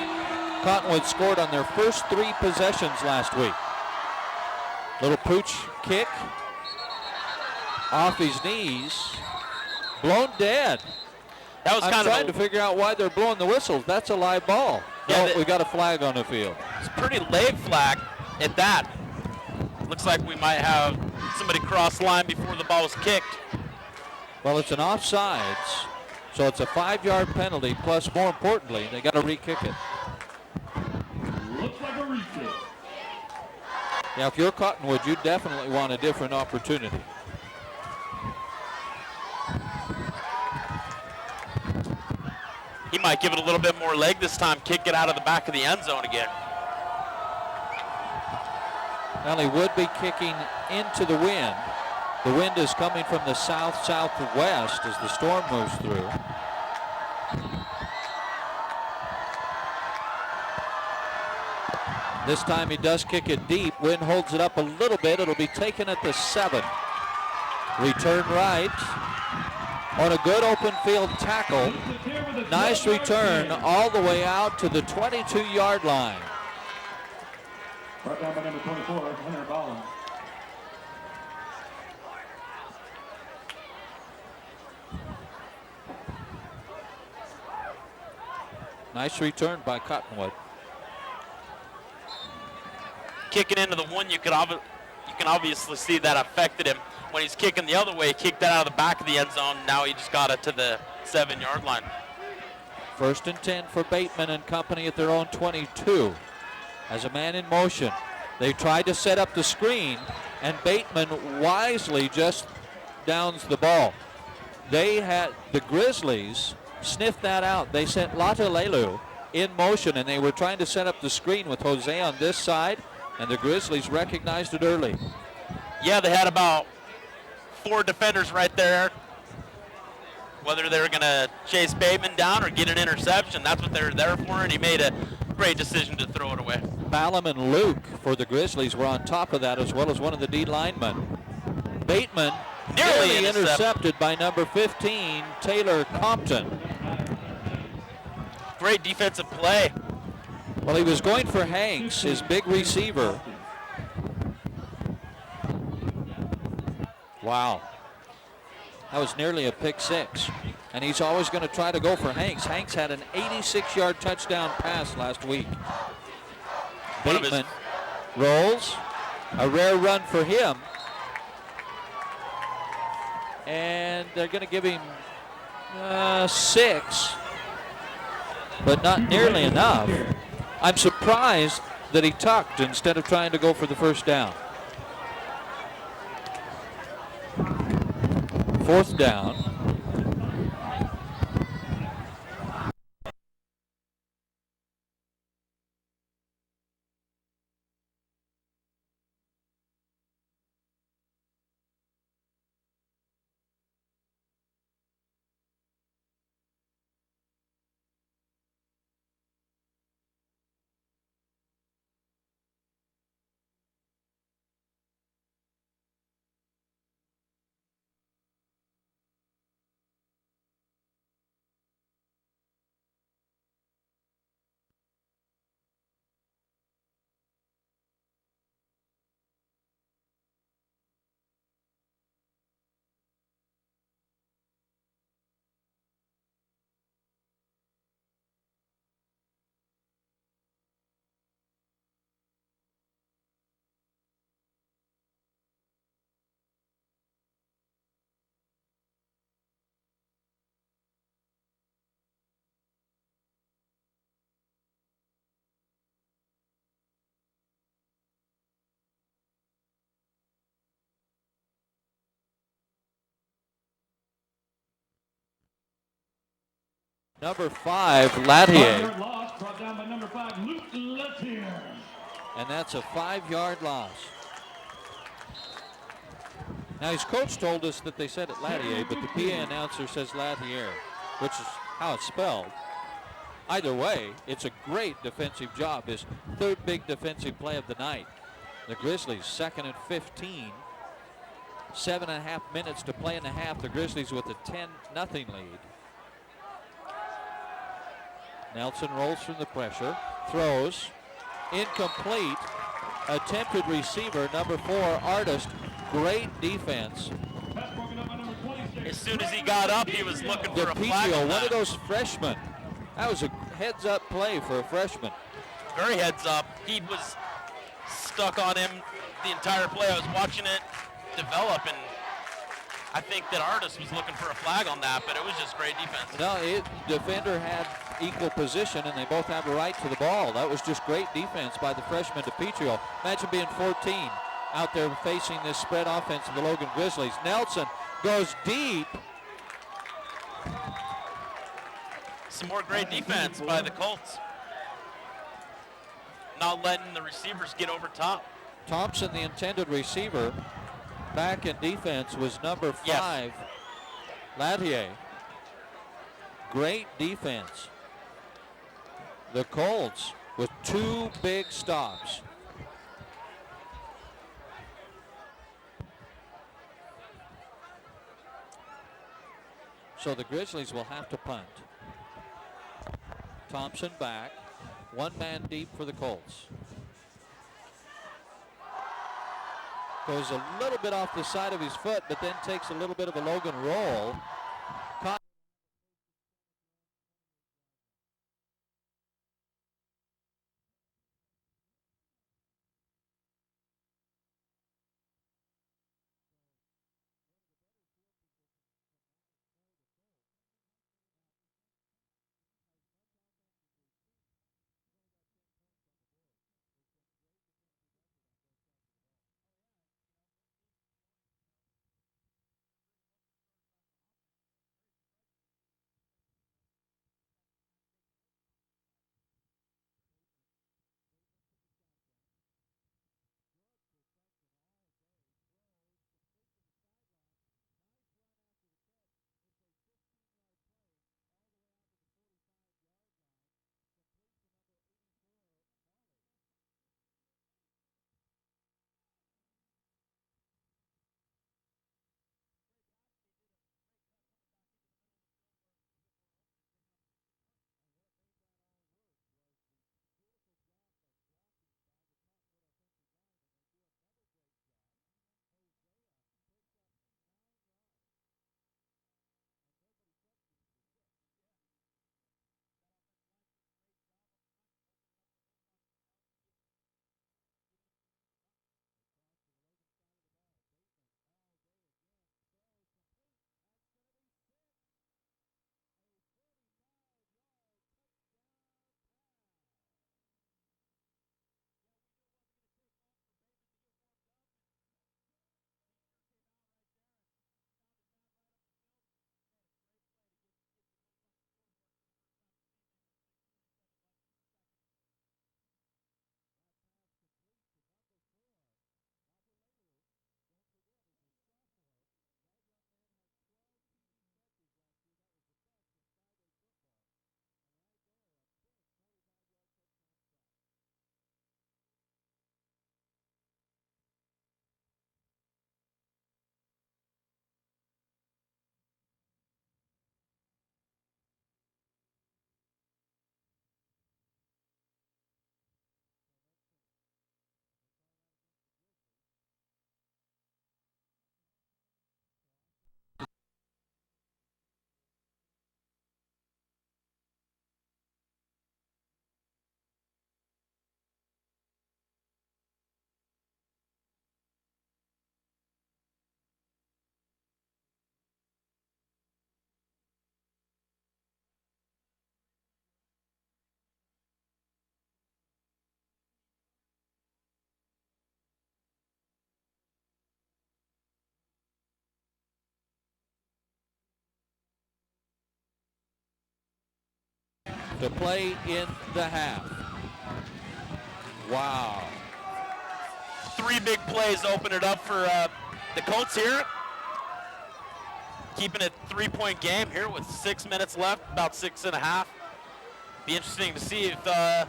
Cottonwood scored on their first 3 possessions last week. Little pooch kick off his knees, blown dead. That was I'm kind trying of to figure out why they're blowing the whistles. That's a live ball. Yeah, we got a flag on the field. It's a pretty late flag at that. Looks like we might have somebody cross line before the ball was kicked. Well, it's an offsides, so it's a 5-yard penalty, plus more importantly, they got to re-kick it. Looks like a re-kick. Yeah, if you're Cottonwood, you definitely want a different opportunity. He might give it a little bit more leg this time, kick it out of the back of the end zone again. Well, he would be kicking into the wind. The wind is coming from the south-southwest as the storm moves through. This time he does kick it deep. Wind holds it up a little bit. It'll be taken at the 7. Return right on a good open field tackle. Nice return all the way out to the 22-yard line. Brought down by number 24, Hunter Ballin. Nice return by Cottonwood. Kicking into the one, you can obviously see that affected him. When he's kicking the other way, he kicked that out of the back of the end zone. Now he just got it to the 7-yard line. 1st and 10 for Bateman and company at their own 22. As a man in motion, they tried to set up the screen, and Bateman wisely just downs the ball. They had the Grizzlies sniffed that out. They sent Latalelu in motion, and they were trying to set up the screen with Jose on this side, and the Grizzlies recognized it early. Yeah, they had about 4 defenders right there. Whether they were going to chase Bateman down or get an interception, that's what they were there for, and he made a great decision to throw it away. Ballum and Luke for the Grizzlies were on top of that, as well as one of the D linemen. Bateman nearly intercepted by number 15, Taylor Compton. Great defensive play. Well, he was going for Hanks, his big receiver. Wow. That was nearly a pick 6. And he's always going to try to go for Hanks. Hanks had an 86-yard touchdown pass last week. Bateman rolls. A rare run for him. And they're going to give him 6. But not nearly enough. I'm surprised that he tucked instead of trying to go for the first down. 4th down. Number 5, Latier. 5-yard loss brought down by number 5, Luke Latier. And that's a 5-yard loss. Now, his coach told us that they said it Latier, but the PA announcer says Latier, which is how it's spelled. Either way, it's a great defensive job. His 3rd big defensive play of the night. The Grizzlies 2nd and 15. 7.5 minutes to play in the half. The Grizzlies with a 10-0 lead. Nelson rolls from the pressure, throws, incomplete, attempted receiver, number 4, Artist. Great defense. Pass broken up by number 26. As soon as he got up, he was looking for a flag. DePietro, on one that. of those freshmen. That was a heads-up play for a freshman. Very heads up. He was stuck on him the entire play. I was watching it develop, and I think that Artist was looking for a flag on that, but it was just great defense. No, defender had equal position, and they both have a right to the ball. That was just great defense by the freshman DePietro. Imagine being 14 out there facing this spread offense of the Logan Grizzlies. Nelson goes deep. Some more great defense by the Colts. Not letting the receivers get over top. Thompson, the intended receiver, back in defense was number 5, Yes. Latier. Great defense. The Colts with 2 big stops. So the Grizzlies will have to punt. Thompson back. 1 man deep for the Colts. Goes a little bit off the side of his foot, but then takes a little bit of a Logan roll. to play in the half. Wow. 3 big plays open it up for the Colts here. Keeping it 3-point game here with 6 minutes left, about 6.5. Be interesting to see if the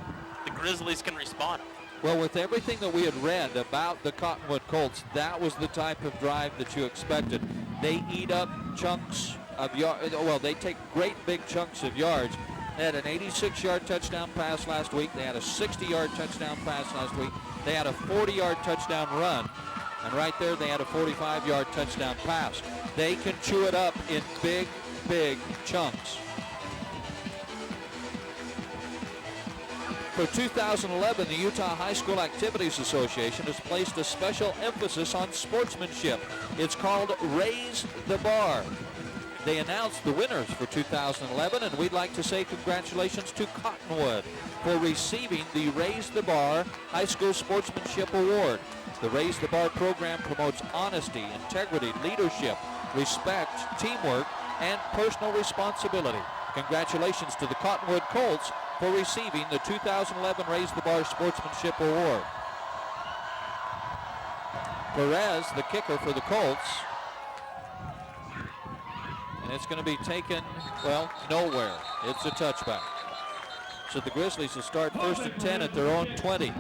Grizzlies can respond. Well, with everything that we had read about the Cottonwood Colts, that was the type of drive that you expected. They eat up chunks of yards. Well, they take great big chunks of yards. They had an 86-yard touchdown pass last week. They had a 60-yard touchdown pass last week. They had a 40-yard touchdown run. And right there, they had a 45-yard touchdown pass. They can chew it up in big, big chunks. For 2011, the Utah High School Activities Association has placed a special emphasis on sportsmanship. It's called Raise the Bar. They announced the winners for 2011, and we'd like to say congratulations to Cottonwood for receiving the Raise the Bar High School Sportsmanship Award. The Raise the Bar program promotes honesty, integrity, leadership, respect, teamwork, and personal responsibility. Congratulations to the Cottonwood Colts for receiving the 2011 Raise the Bar Sportsmanship Award. Perez, the kicker for the Colts. And it's going to be taken, well, nowhere. It's a touchback. So the Grizzlies will start 1st and 10 at their own 20.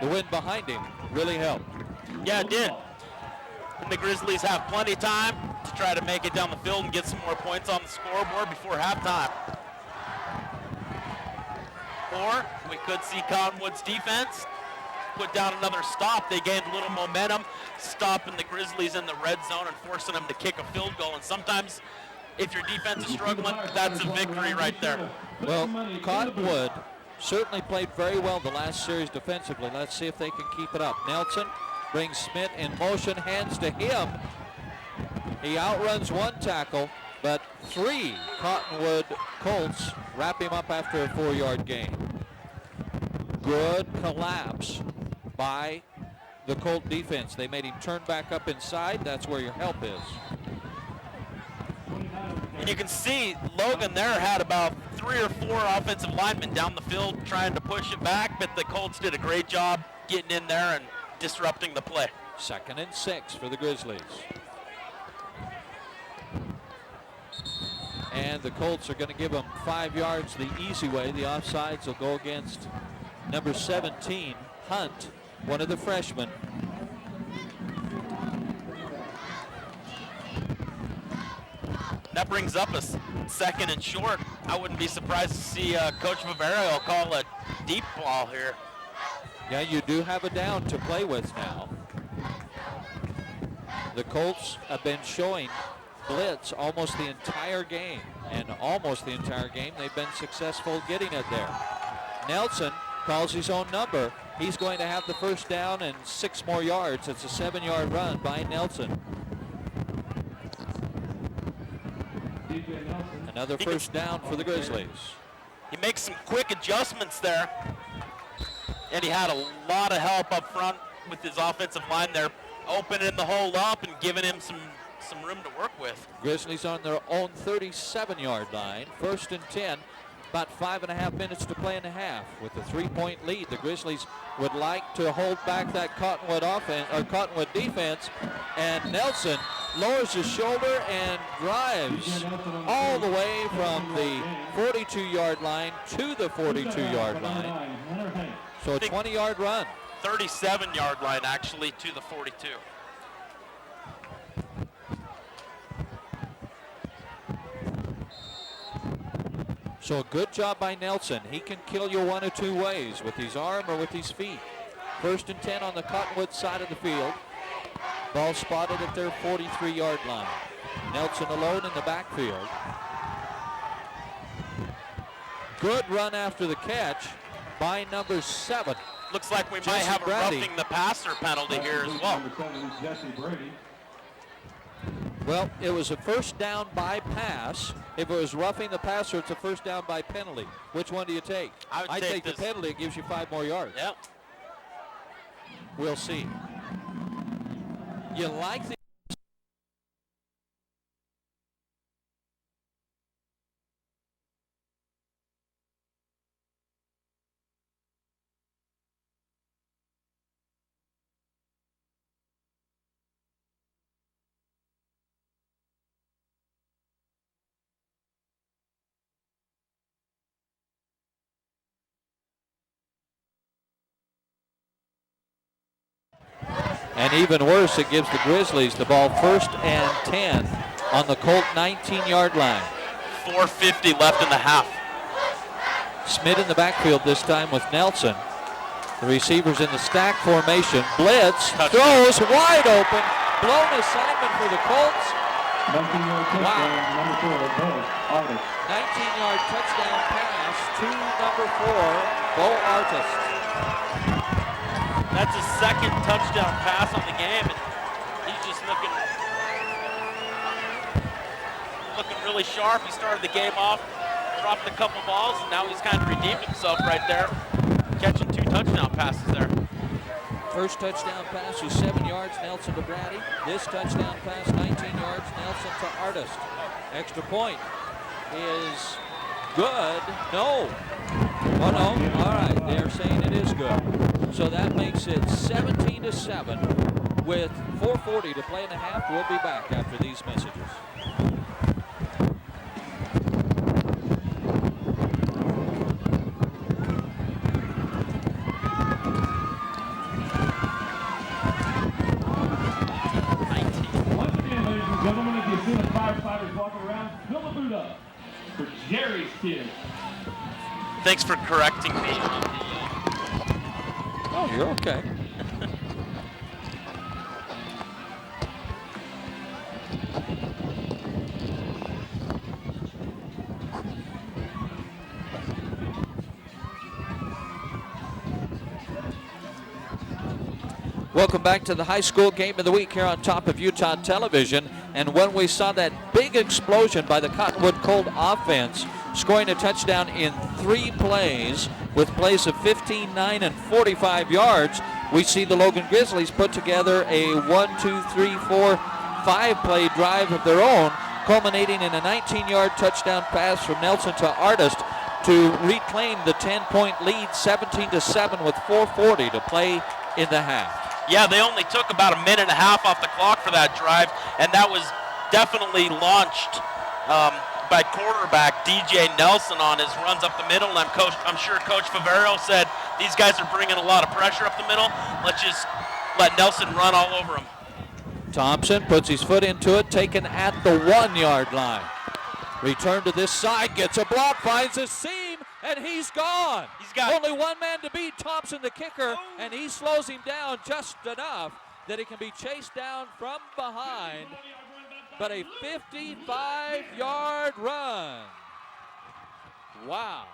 The wind behind him really helped. Yeah, it did. And the Grizzlies have plenty of time to try to make it down the field and get some more points on the scoreboard before halftime. Or we could see Cottonwood's defense put down another stop. They gained a little momentum, stopping the Grizzlies in the red zone and forcing them to kick a field goal. And sometimes if your defense is struggling, that's a victory right there. Well, Cottonwood certainly played very well the last series defensively. Let's see if they can keep it up. Nelson brings Smith in motion, hands to him. He outruns one tackle, but 3 Cottonwood Colts wrap him up after a 4-yard gain. Good collapse by the Colt defense. They made him turn back up inside. That's where your help is. And you can see Logan there had about 3 or 4 offensive linemen down the field trying to push it back, but the Colts did a great job getting in there and disrupting the play. 2nd and 6 for the Grizzlies. And the Colts are going to give them 5 yards the easy way. The offsides will go against number 17, Hunt, one of the freshmen. That brings up a 2nd and short. I wouldn't be surprised to see Coach Viverio call a deep ball here. Yeah, you do have a down to play with now. The Colts have been showing blitz almost the entire game, and almost the entire game they've been successful getting it there. Nelson calls his own number. He's going to have the first down and 6 more yards. It's a 7-yard run by Nelson. Another first down for the Grizzlies. He makes some quick adjustments there, and he had a lot of help up front with his offensive line there, opening the hole up and giving him some room to work with. Grizzlies on their own 37-yard line. 1st and 10. About 5.5 minutes to play in the half. With a 3-point lead, the Grizzlies would like to hold back that Cottonwood offense or Cottonwood defense. And Nelson lowers his shoulder and drives all the way from the 42-yard line to the 42-yard line. So a 20-yard run. 37-yard line actually to the 42. So a good job by Nelson. He can kill you one of 2 ways, with his arm or with his feet. 1st and 10 on the Cottonwood side of the field. Ball spotted at their 43-yard line. Nelson alone in the backfield. Good run after the catch by number 7. Looks like we Jesse might have Brady. a roughing the passer penalty here as well. Well, it was a first down by pass. If it was roughing the passer, it's a first down by penalty. Which one do you take? I take this. the penalty. It gives you 5 more yards. Yep. We'll see. You like the And even worse, it gives the Grizzlies the ball 1st and 10 on the Colt 19-yard line. 4:50 left in the half. Smith in the backfield this time with Nelson. The receivers in the stack formation. Blitz, throws wide open. Blown assignment for the Colts. 19-yard touchdown, number 4, Artist. 19-yard touchdown pass to number 4, Bo Artist. That's his second touchdown pass on the game, and he's just looking really sharp. He started the game off, dropped a couple balls, and now he's kind of redeemed himself right there, catching 2 touchdown passes there. First touchdown pass was 7 yards, Nelson to Brady. This touchdown pass, 19 yards, Nelson to Artist. Extra point is good. No. Oh, no. All right. They're saying it is good. So that makes it 17-7 with 4:40 to play in the half. We'll be back after these messages. Once again, ladies and gentlemen, if you see the firefighters walking around, fill the boot up for Jerry's kids. Thanks for correcting me. Oh, you're okay. Welcome back to the high school game of the week here on top of Utah Television. And when we saw that big explosion by the Cottonwood Colt offense, scoring a touchdown in 3 plays with plays of 15, 9, and 45 yards, we see the Logan Grizzlies put together a 5-play drive of their own, culminating in a 19-yard touchdown pass from Nelson to Artist to reclaim the 10-point lead, 17-7 with 4:40 to play in the half. Yeah, they only took about a minute and a half off the clock for that drive, and that was definitely launched by quarterback DJ Nelson on his runs up the middle. And I'm sure Coach Favero said these guys are bringing a lot of pressure up the middle. Let's just let Nelson run all over them. Thompson puts his foot into it, taken at the 1-yard line. Return to this side, gets a block, finds a seam, and he's gone. He's got only one man to beat, Thompson the kicker, and he slows him down just enough that he can be chased down from behind. But a 55-yard run. Wow.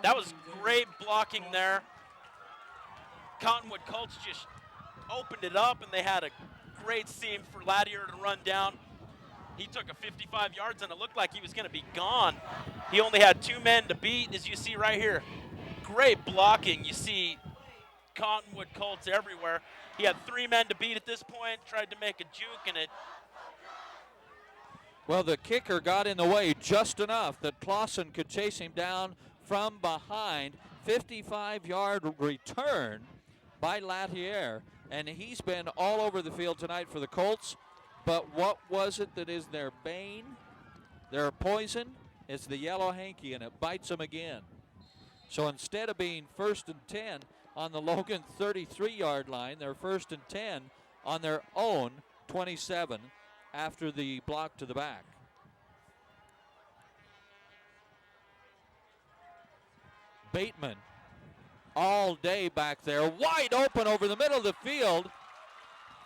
That was great blocking there. Cottonwood Colts just opened it up, and they had a great seam for Latier to run down. He took a 55 yards, and it looked like he was going to be gone. He only had 2 men to beat, as you see right here. Great blocking. You see Cottonwood Colts everywhere. He had 3 men to beat at this point, tried to make a juke, and it. Well, the kicker got in the way just enough that Clausen could chase him down from behind. 55-yard return by Latier, and he's been all over the field tonight for the Colts. But what was it that is their bane, their poison? It's the yellow hanky, and it bites them again. So instead of being 1st and 10 on the Logan 33-yard line, they're 1st and 10 on their own 27 after the block to the back. Bateman all day back there, wide open over the middle of the field.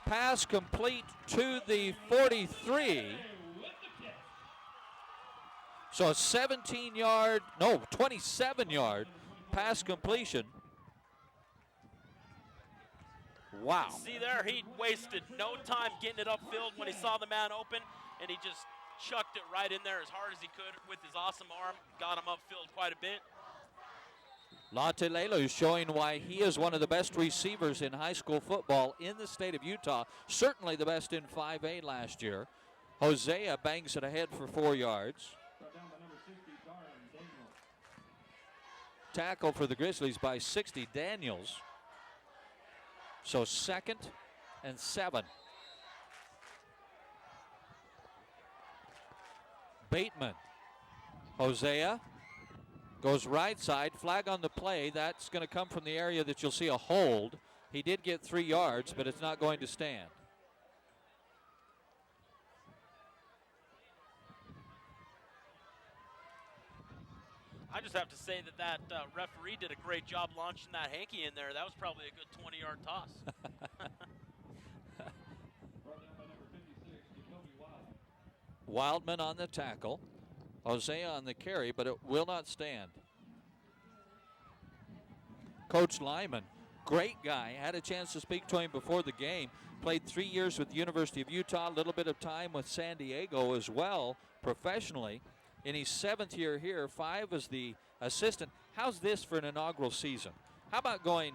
Pass complete to the 43. So a 27-yard pass completion. Wow. See there, he wasted no time getting it upfield when he saw the man open, and he just chucked it right in there as hard as he could with his awesome arm. Got him upfield quite a bit. Latelelu showing why he is one of the best receivers in high school football in the state of Utah. Certainly the best in 5A last year. Hosea bangs it ahead for 4 yards. Tackle for the Grizzlies by 60, Daniels. So 2nd and 7. Bateman. Hosea goes right side, flag on the play. That's going to come from the area that you'll see a hold He did get 3 yards, but it's not going to stand. I just have to say that referee did a great job launching that hanky in there. That was probably a good 20-yard toss. Wildman on the tackle. Hosea on the carry, but it will not stand. Coach Lyman, great guy. Had a chance to speak to him before the game. Played 3 years with the University of Utah, a little bit of time with San Diego as well, professionally. In his 7th year here, 5 as the assistant. How's this for an inaugural season? How about going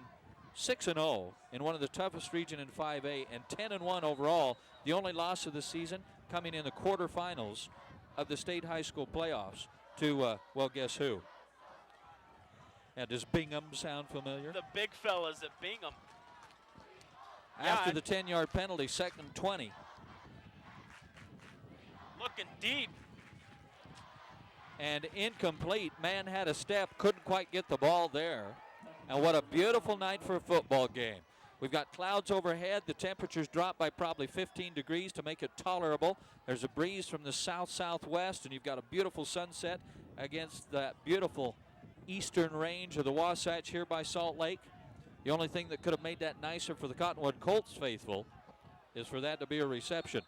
6-0 in one of the toughest regions in 5A and 10-1 overall? The only loss of the season coming in the quarterfinals of the state high school playoffs to, well, guess who? Yeah, does Bingham sound familiar? The big fellas at Bingham. After the 10-yard penalty, 2nd and 20. Looking deep. And incomplete. Man had a step, couldn't quite get the ball there. And what a beautiful night for a football game. We've got clouds overhead. The temperatures drop by probably 15 degrees to make it tolerable. There's a breeze from the south-southwest, and you've got a beautiful sunset against that beautiful eastern range of the Wasatch here by Salt Lake. The only thing that could have made that nicer for the Cottonwood Colts faithful is for that to be a reception.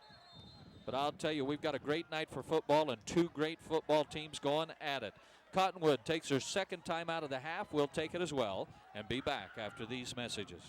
But I'll tell you, we've got a great night for football and 2 great football teams going at it. Cottonwood takes their 2nd time out of the half. We'll take it as well and be back after these messages.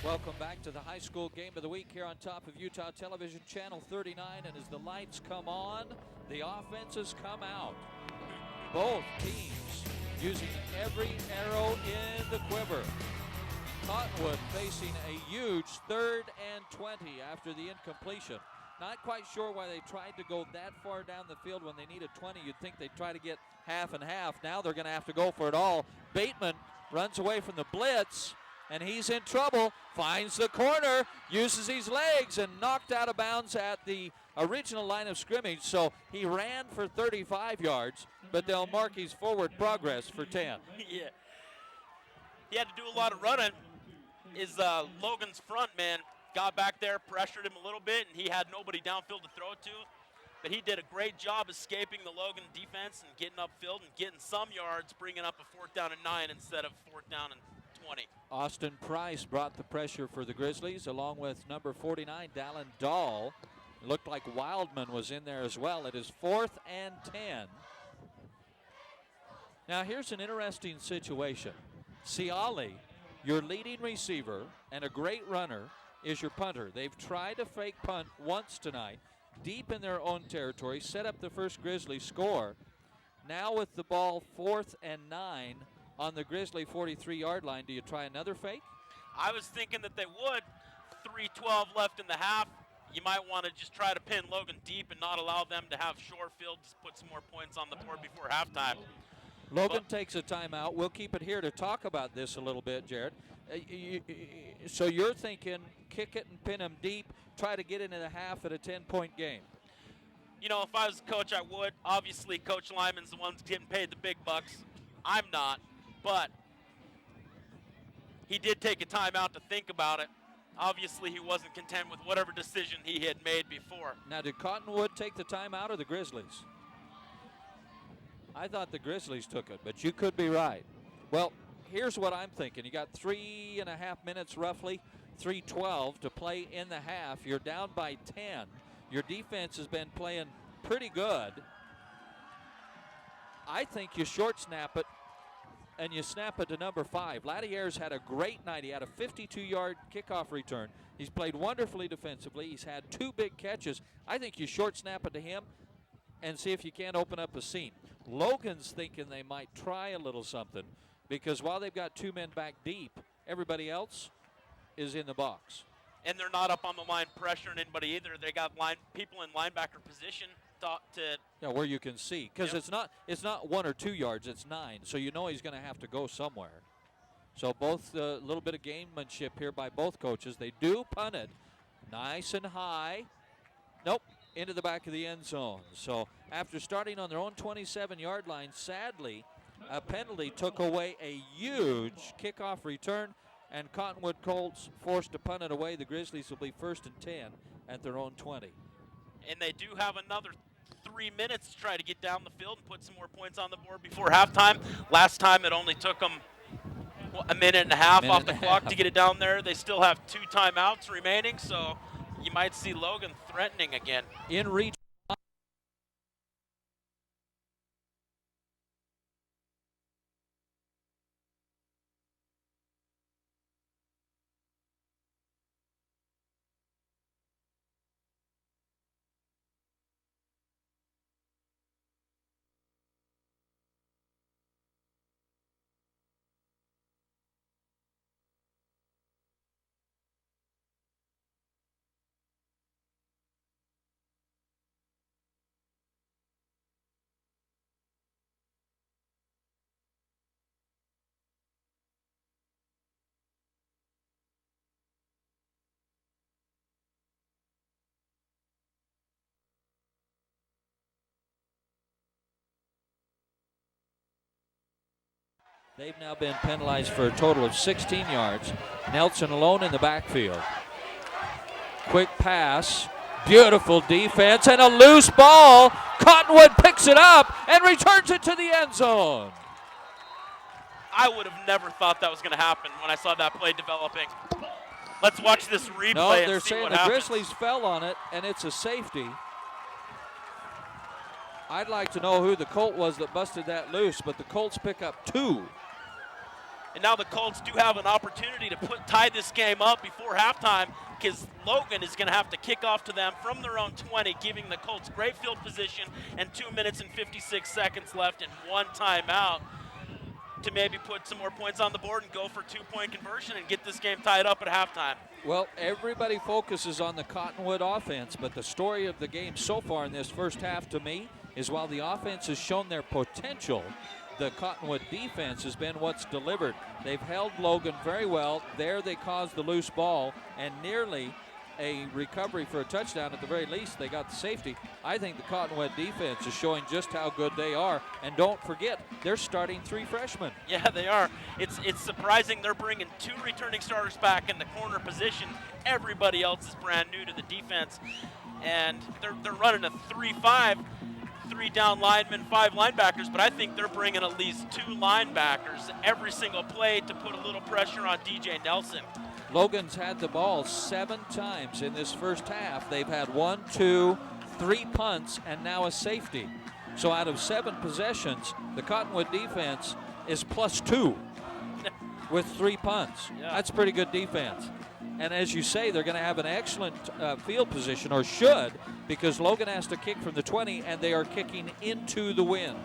Welcome back to the high school game of the week here on top of Utah Television, Channel 39. And as the lights come on, the offenses come out. Both teams using every arrow in the quiver. Cottonwood facing a huge 3rd and 20 after the incompletion. Not quite sure why they tried to go that far down the field when they needed 20. You'd think they'd try to get half and half. Now they're going to have to go for it all. Bateman runs away from the blitz, and he's in trouble. Finds the corner, uses his legs, and knocked out of bounds at the original line of scrimmage. So he ran for 35 yards, but they'll mark his forward progress for 10. Yeah. He had to do a lot of running. Logan's front man got back there, pressured him a little bit, and he had nobody downfield to throw it to. But he did a great job escaping the Logan defense and getting upfield and getting some yards, bringing up a 4th down and 9 instead of 4th down and 20. Austin Price brought the pressure for the Grizzlies, along with number 49, Dallin Dahl. It looked like Wildman was in there as well. It is 4th and 10. Now here's an interesting situation. Ciali, your leading receiver and a great runner, is your punter. They've tried a fake punt once tonight, deep in their own territory, set up the first Grizzly score. Now with the ball 4th and 9 on the Grizzly 43-yard line, do you try another fake? I was thinking that they would. 3:12 left in the half. You might want to just try to pin Logan deep and not allow them to have short field to put some more points on the board before halftime. Logan takes a timeout. We'll keep it here to talk about this a little bit, Jared. So you're thinking kick it and pin them deep, try to get into the half at a 10-point game. You know, if I was a coach, I would. Obviously, Coach Lyman's the one getting paid the big bucks. I'm not. But he did take a timeout to think about it. Obviously, he wasn't content with whatever decision he had made before. Now, did Cottonwood take the timeout or the Grizzlies? I thought the Grizzlies took it, but you could be right. Well, here's what I'm thinking. You got 3.5 minutes roughly, 3:12 to play in the half. You're down by 10. Your defense has been playing pretty good. I think you short snap it and you snap it to number 5. Laddie Ayers had a great night. He had a 52-yard kickoff return. He's played wonderfully defensively. He's had 2 big catches. I think you short snap it to him and see if you can't open up a seam. Logan's thinking they might try a little something because while they've got 2 men back deep, everybody else is in the box. And they're not up on the line pressuring anybody either. They got people in linebacker position where you can see, because Yep. it's not 1 or 2 yards, it's 9, so you know he's going to have to go somewhere. So both a little bit of gamemanship here by both coaches. They do punt it nice and high. Nope, into the back of the end zone. So after starting on their own 27-yard line, sadly, a penalty took away a huge kickoff return, and Cottonwood Colts forced to punt it away. The Grizzlies will be 1st and 10 at their own 20. And they do have another 3 minutes to try to get down the field and put some more points on the board before halftime. Last time it only took them a minute and a half off the clock to get it down there. They still have 2 timeouts remaining, so you might see Logan threatening again. In reach. They've now been penalized for a total of 16 yards. Nelson alone in the backfield. Quick pass, beautiful defense, and a loose ball. Cottonwood picks it up and returns it to the end zone. I would have never thought that was going to happen when I saw that play developing. Let's watch this replay No, they're and see saying what the happens. Grizzlies fell on it, and it's a safety. I'd like to know who the Colt was that busted that loose, but the Colts pick up 2. And now the Colts do have an opportunity to tie this game up before halftime because Logan is going to have to kick off to them from their own 20, giving the Colts great field position and 2 minutes and 56 seconds left and 1 timeout to maybe put some more points on the board and go for 2-point conversion and get this game tied up at halftime. Well, everybody focuses on the Cottonwood offense, but the story of the game so far in this first half to me is while the offense has shown their potential, the Cottonwood defense has been what's delivered. They've held Logan very well. There they caused the loose ball and nearly a recovery for a touchdown. At the very least, they got the safety. I think the Cottonwood defense is showing just how good they are. And don't forget, they're starting 3 freshmen. Yeah, they are. It's surprising they're bringing 2 returning starters back in the corner position. Everybody else is brand new to the defense. And they're running a 3-5. 3 down linemen, 5 linebackers, but I think they're bringing at least 2 linebackers every single play to put a little pressure on DJ Nelson. Logan's had the ball 7 times in this first half. They've had 1, 2, 3 punts, and now a safety. So out of 7 possessions, the Cottonwood defense is +2 with 3 punts. Yeah. That's pretty good defense. And as you say, they're going to have an excellent field position, or should, because Logan has to kick from the 20, and they are kicking into the wind.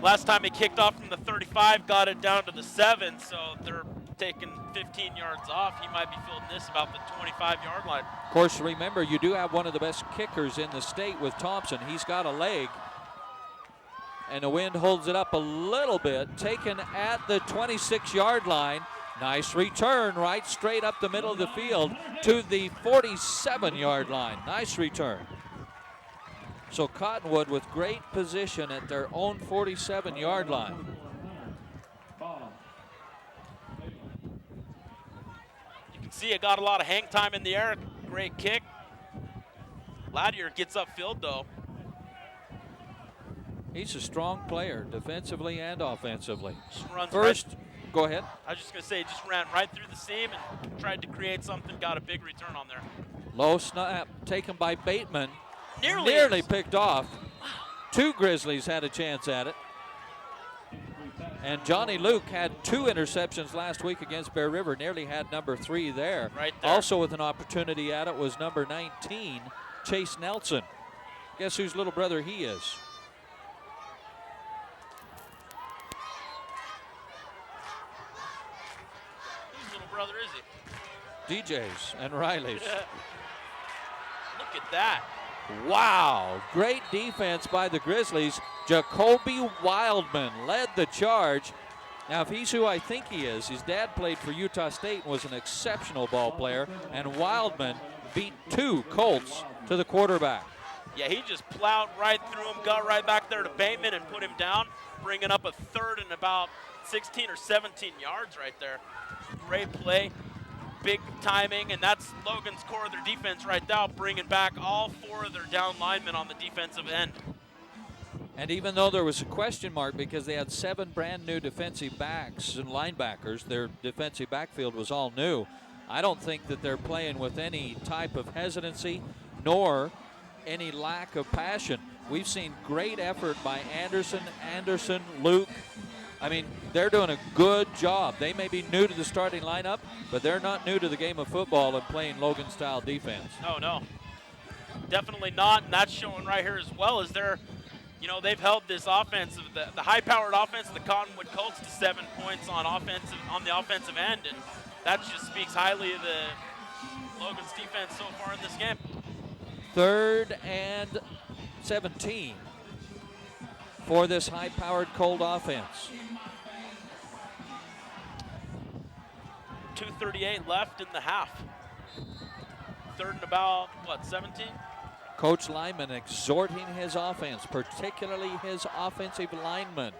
Last time he kicked off from the 35, got it down to the 7, so they're taking 15 yards off. He might be fielding this about the 25-yard line. Of course, remember, you do have one of the best kickers in the state with Thompson. He's got a leg, and the wind holds it up a little bit, taken at the 26-yard line. Nice return right straight up the middle of the field to the 47-yard line. Nice return. So Cottonwood with great position at their own 47-yard line. You can see it got a lot of hang time in the air. Great kick. Laddier gets upfield, though. He's a strong player, defensively and offensively. Just runs First, right. Go ahead. I was just going to say, just ran right through the seam and tried to create something, got a big return on there. Low snap taken by Bateman. Nearly Picked off. 2 Grizzlies had a chance at it. And Johnny Luke had 2 interceptions last week against Bear River, nearly had number 3 there. Right there. Also with an opportunity at it was number 19, Chase Nelson. Guess whose little brother he is? Whose little brother is he? DJ's and Riley's. Look at that. Wow, great defense by the Grizzlies. Jacoby Wildman led the charge. Now, if he's who I think he is, his dad played for Utah State and was an exceptional ball player, and Wildman beat 2 Colts to the quarterback. Yeah, he just plowed right through him, got right back there to Bateman and put him down, bringing up a third and about 16 or 17 yards right there. Great play. Big timing, and that's Logan's core of their defense right now, bringing back all 4 of their down linemen on the defensive end. And even though there was a question mark because they had 7 brand new defensive backs and linebackers, their defensive backfield was all new. I don't think that they're playing with any type of hesitancy nor any lack of passion. We've seen great effort by Anderson, Luke. I mean, they're doing a good job. They may be new to the starting lineup, but they're not new to the game of football and playing Logan-style defense. Oh, no. Definitely not, and that's showing right here as well as they've held this offensive, the high-powered offense of the Cottonwood Colts to 7 points on the offensive end, and that just speaks highly of the Logan's defense so far in this game. 3rd and 17 for this high-powered Colt offense. 2:38 left in the half. 3rd and about, 17? Coach Lyman exhorting his offense, particularly his offensive linemen.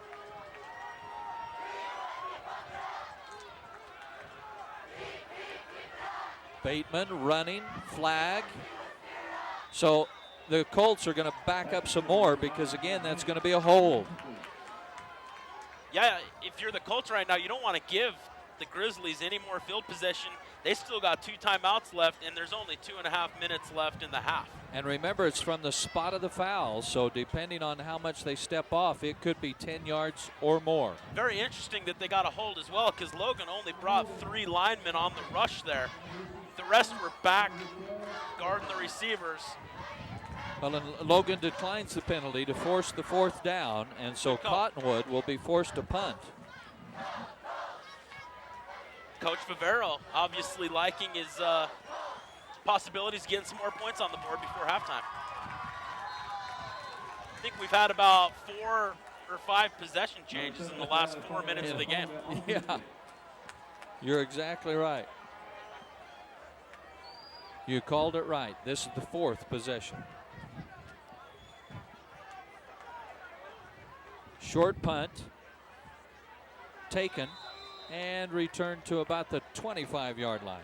Bateman running, flag. So the Colts are going to back up some more because, again, that's going to be a hold. Yeah, if you're the Colts right now, you don't want to give the Grizzlies any more field possession. They still got 2 timeouts left, and there's only 2.5 minutes left in the half. And remember, it's from the spot of the foul, so depending on how much they step off, it could be 10 yards or more. Very interesting that they got a hold as well, because Logan only brought 3 linemen on the rush there. The rest were back guarding the receivers. Well, and Logan declines the penalty to force the 4th down, and so Cottonwood will be forced to punt. Coach Favero obviously liking his possibilities of getting some more points on the board before halftime. I think we've had about 4 or 5 possession changes in the last 4 minutes of the game. Yeah, you're exactly right. You called it right. This is the 4th possession. Short punt, taken, and returned to about the 25-yard line.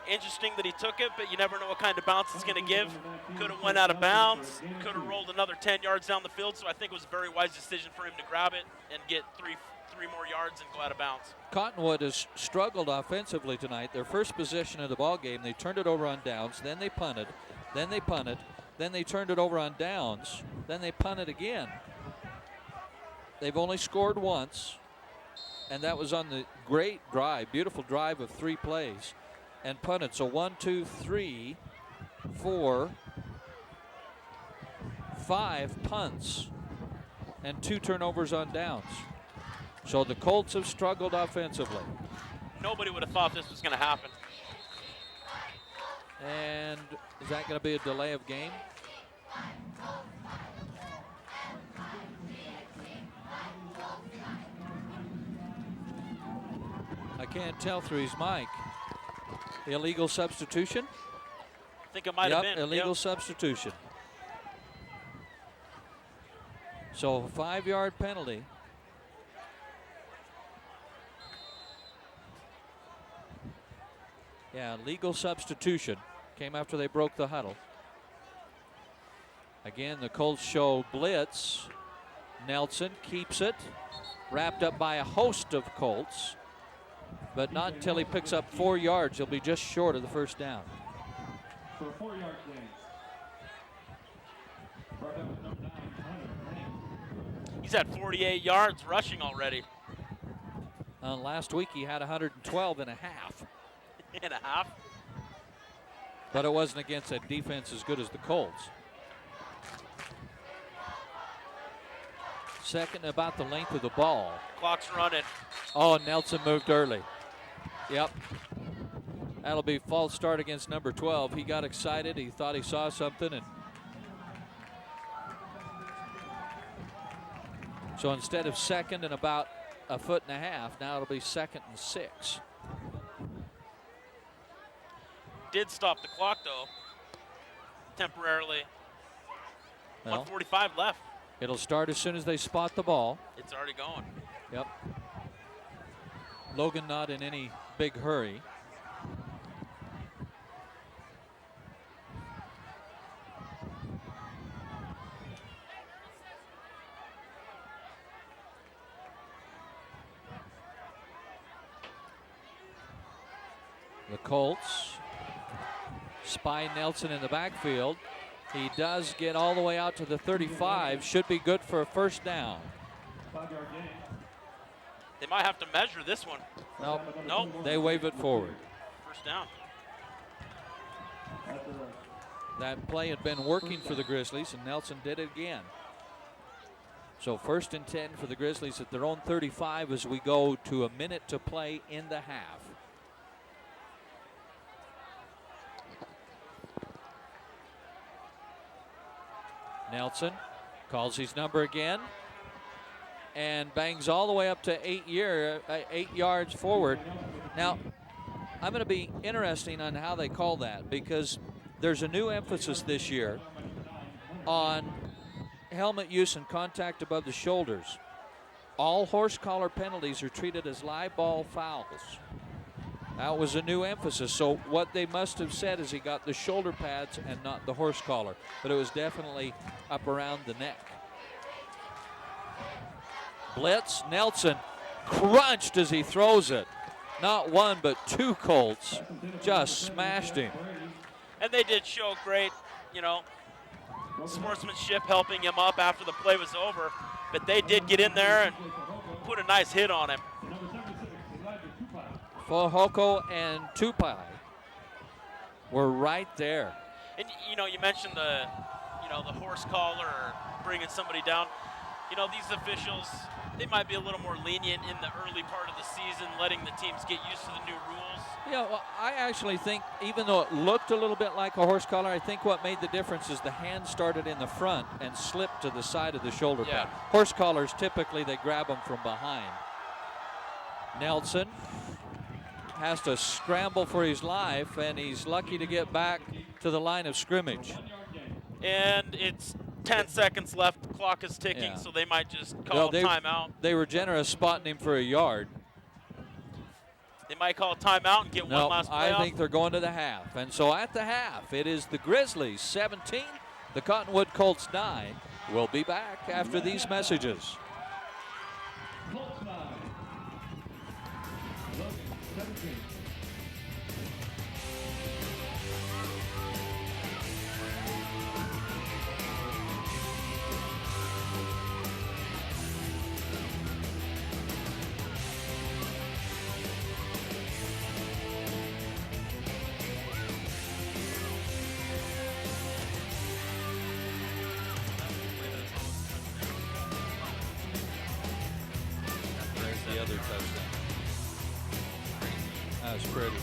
Interesting that he took it, but you never know what kind of bounce it's going to give. Could have went out of bounds, could have rolled another 10 yards down the field, so I think it was a very wise decision for him to grab it and get three more yards and go out of bounds. Cottonwood has struggled offensively tonight. Their first possession of the ball game, they turned it over on downs, then they punted, then they punted, then they turned it over on downs, then they punted again. They've only scored once, and that was on the great drive, beautiful drive of 3 plays, and punted. So 1, 2, 3, 4, 5 punts and 2 turnovers on downs. So the Colts have struggled offensively. Nobody would have thought this was going to happen. And is that going to be a delay of game? I can't tell through his mic. Illegal substitution? I think it might have been. Illegal substitution. So 5-yard penalty. Yeah, legal substitution. Came after they broke the huddle. Again, the Colts show blitz. Nelson keeps it. Wrapped up by a host of Colts. But not until he picks up 4 yards. He'll be just short of the first down. For a 4-yard gain. Brought up with number 9, Hunter. He's had 48 yards rushing already. Last week he had 112 and a half. And a half. But it wasn't against a defense as good as the Colts. Second, about the length of the ball. Clock's running. Oh, Nelson moved early. Yep. That'll be false start against number 12. He got excited. He thought he saw something. And so instead of second and about a foot and a half, now it'll be 2nd and 6. Did stop the clock, though, temporarily. Well, 1:45 left. It'll start as soon as they spot the ball. It's already going. Yep. Logan not in any big hurry. The Colts spy Nelson in the backfield. He does get all the way out to the 35. Should be good for a first down. 5-yard gain. They might have to measure this one. Nope. Nope. They wave it forward. First down. That play had been working for the Grizzlies, and Nelson did it again. So 1st and 10 for the Grizzlies at their own 35 as we go to a minute to play in the half. Nelson calls his number again and bangs all the way up to 8 yards forward. Now, I'm going to be interesting on how they call that, because there's a new emphasis this year on helmet use and contact above the shoulders. All horse collar penalties are treated as live ball fouls. That was a new emphasis. So what they must have said is he got the shoulder pads and not the horse collar, but it was definitely up around the neck. Blitz, Nelson crunched as he throws it. Not one, but 2 Colts just smashed him. And they did show great, sportsmanship, helping him up after the play was over. But they did get in there and put a nice hit on him. Fojoko and Tupai were right there. And you mentioned the horse collar or bringing somebody down. These officials, they might be a little more lenient in the early part of the season, letting the teams get used to the new rules. Yeah, well, I actually think, even though it looked a little bit like a horse collar, I think what made the difference is the hand started in the front and slipped to the side of the shoulder pad. Horse collars, typically they grab them from behind. Nelson has to scramble for his life, and he's lucky to get back to the line of scrimmage. And it's 10 seconds left. The clock is ticking, so they might just call a timeout. They were generous spotting him for a yard. They might call a timeout and get one last play I think they're going to the half. And so at the half, it is the Grizzlies 17, the Cottonwood Colts 9. We'll be back after these messages. Colts 9. Logan 17. The other touchdown. That was pretty.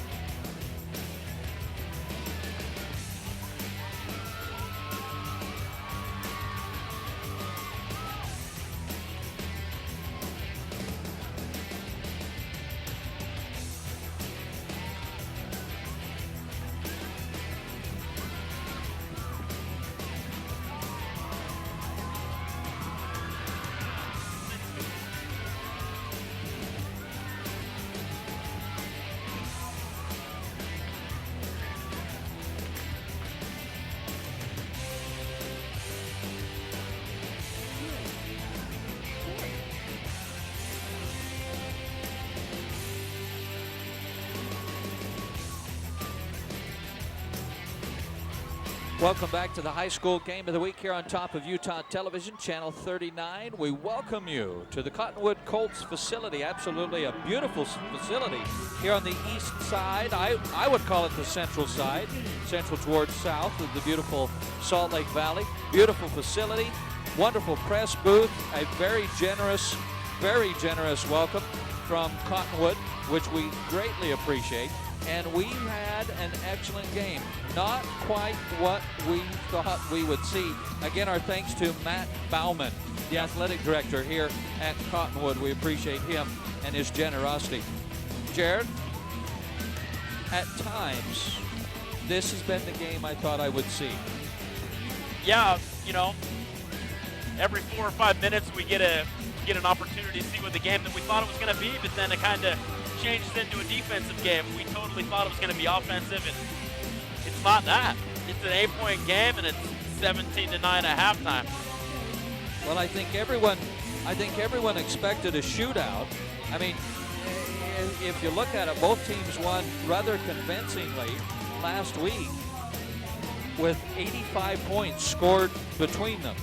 Welcome back to the high school game of the week here on top of Utah Television, Channel 39. We welcome you to the Cottonwood Colts facility. Absolutely a beautiful facility here on the east side. I would call it the central side, central towards south of the beautiful Salt Lake Valley. Beautiful facility, wonderful press booth, a very generous welcome from Cottonwood, which we greatly appreciate. And we had an excellent game. Not quite what we thought we would see. Again, our thanks to Matt Bauman, the athletic director here at Cottonwood. We appreciate him and his generosity. Jared, at times, this has been the game I thought I would see. Yeah, you know, every 4 or 5 minutes we get an opportunity to see what the game that we thought it was going to be, but then it kind of changed into a defensive game. We totally thought it was going to be offensive, and it's not that. It's an 8-point game, and it's 17-9 at halftime. Well, I think everyone expected a shootout. I mean, if you look at it, both teams won rather convincingly last week with 85 points scored between them.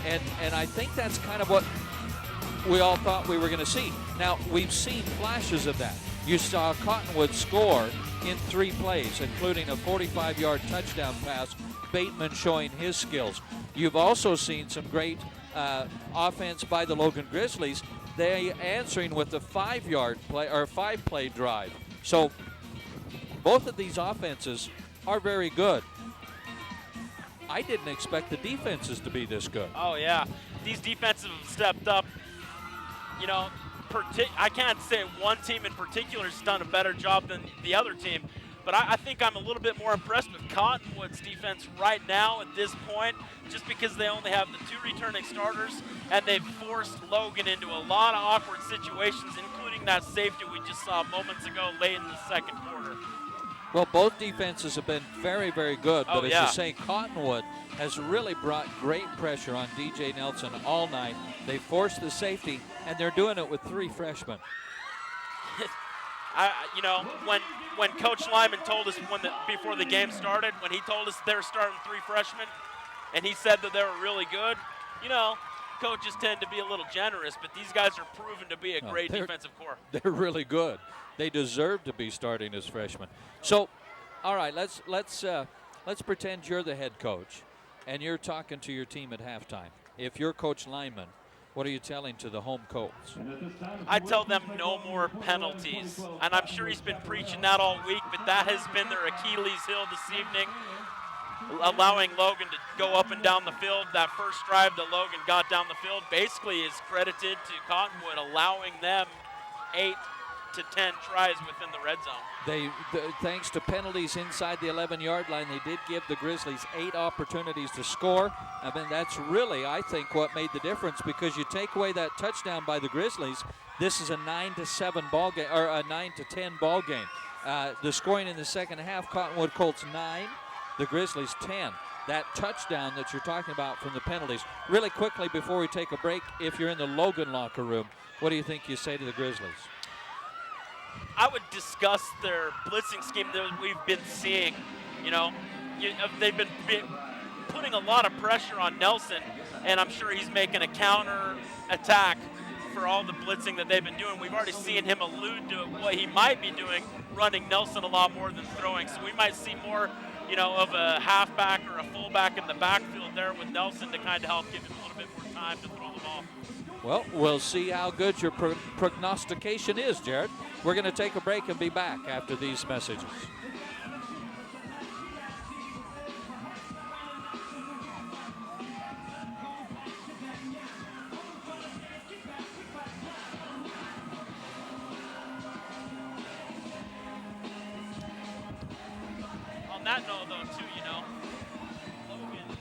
And I think that's kind of what we all thought we were going to see. Now, we've seen flashes of that. You saw Cottonwood score in 3 plays, including a 45-yard touchdown pass, Bateman showing his skills. You've also seen some great offense by the Logan Grizzlies. They answering with a 5-play drive. So both of these offenses are very good. I didn't expect the defenses to be this good. Oh, yeah. These defenses have stepped up. You know, I can't say one team in particular has done a better job than the other team, but I think I'm a little bit more impressed with Cottonwood's defense right now at this point, just because they only have the 2 returning starters, and they've forced Logan into a lot of awkward situations, including that safety we just saw moments ago late in the second quarter. Well, both defenses have been very, very good, but as yeah. you say, Cottonwood has really brought great pressure on DJ Nelson all night. They forced the safety, and they're doing it with 3 freshmen. You know, when Coach Lyman told us before the game started, when he told us they were starting 3 freshmen, and he said that they were really good, you know, coaches tend to be a little generous, but these guys are proven to be a great defensive core. They're really good. They deserve to be starting as freshmen. So, all right, let's pretend you're the head coach, and you're talking to your team at halftime. If you're Coach Lyman, what are you telling to the home Colts? I tell them no more penalties, and I'm sure he's been preaching that all week, but that has been their Achilles heel this evening, allowing Logan to go up and down the field. That first drive that Logan got down the field basically is credited to Cottonwood, allowing them 8 to 10 tries within the red zone. Thanks to penalties inside the 11-yard line, they did give the Grizzlies 8 opportunities to score. I mean, that's really, I think, what made the difference, because you take away that touchdown by the Grizzlies, this is a 9-7 ball game, or a 9-10 ball game. The scoring in the second half, Cottonwood Colts 9, the Grizzlies 10. That touchdown that you're talking about from the penalties. Really quickly before we take a break, if you're in the Logan locker room, what do you think you say to the Grizzlies? I would discuss their blitzing scheme that we've been seeing. You know, they've been putting a lot of pressure on Nelson, and I'm sure he's making a counter attack for all the blitzing that they've been doing. We've already seen him allude to what he might be doing, running Nelson a lot more than throwing. So we might see more, you know, of a halfback or a fullback in the backfield there with Nelson to kind of help give him a little bit more time to throw the ball. Well, we'll see how good your prognostication is, Jared. We're going to take a break and be back after these messages. On that note, though, too, you know, Logan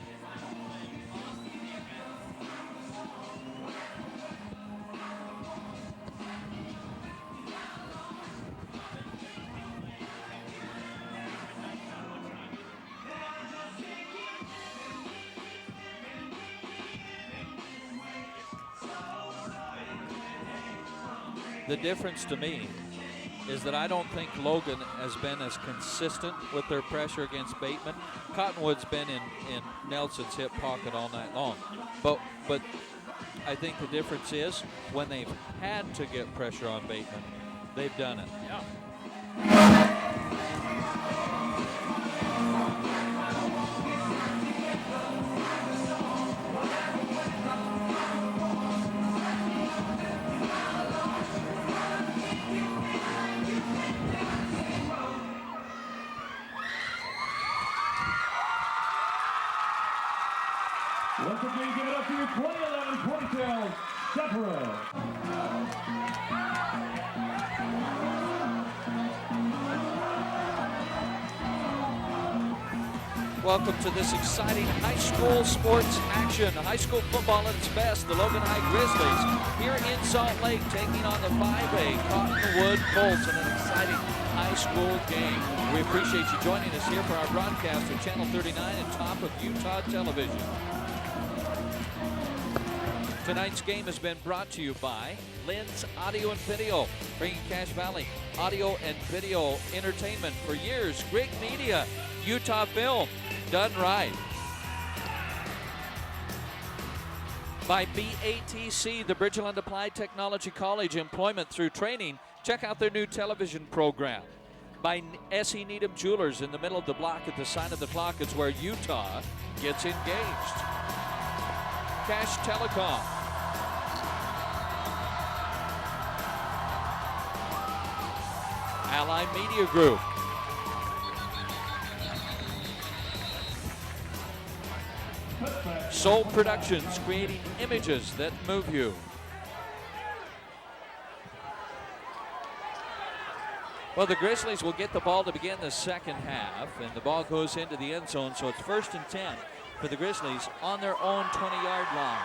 The difference to me is that I don't think Logan has been as consistent with their pressure against Bateman. Cottonwood's been in Nelson's hip pocket all night long. But I think the difference is when they've had to get pressure on Bateman, they've done it. Yeah. Once again, give it up to your 2011 ponytail, Deborah. Welcome to this exciting high school sports action. High school football at its best. The Logan High Grizzlies here in Salt Lake taking on the 5A Cottonwood Colts in an exciting high school game. We appreciate you joining us here for our broadcast at Channel 39 and top of Utah Television. Tonight's game has been brought to you by Lynn's Audio and Video, bringing Cache Valley audio and video entertainment for years. Great media, Utah Film, done right. By BATC, the Bridgeland Applied Technology College, employment through training. Check out their new television program. By S.E. Needham Jewelers, in the middle of the block at the sign of the clock is where Utah gets engaged. Cache Telecom. Ally Media Group. Soul Productions, creating images that move you. Well, the Grizzlies will get the ball to begin the second half, and the ball goes into the end zone, so it's 1st and 10 for the Grizzlies on their own 20-yard line.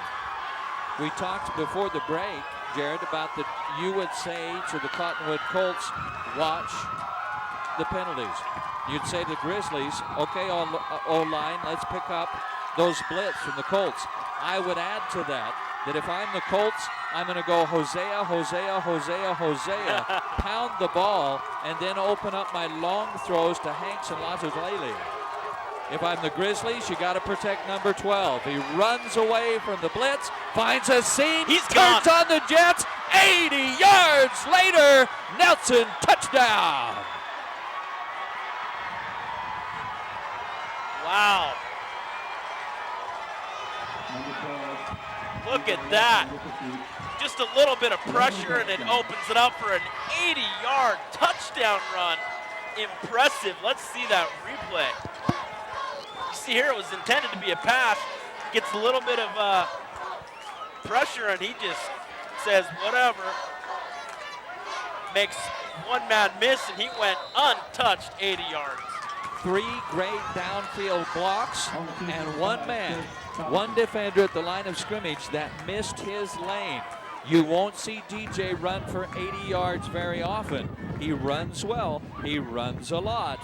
We talked before the break, Jared, about that you would say to the Cottonwood Colts, watch the penalties. You'd say to the Grizzlies, okay, O-line, let's pick up those blitz from the Colts. I would add to that if I'm the Colts, I'm going to go Hosea, Hosea, Hosea, Hosea, pound the ball, and then open up my long throws to Hanks and Lazarus. If I'm the Grizzlies, you got to protect number 12. He runs away from the blitz, finds a seam, turns on the Jets, 80 yards later, Nelson, touchdown. Wow. Look at that. Just a little bit of pressure and it opens it up for an 80-yard touchdown run. Impressive. Let's see that replay. You see here it was intended to be a pass. Gets a little bit of pressure and he just says whatever. Makes one man miss and he went untouched 80 yards. 3 great downfield blocks and one defender at the line of scrimmage that missed his lane. You won't see DJ run for 80 yards very often. He runs well, he runs a lot.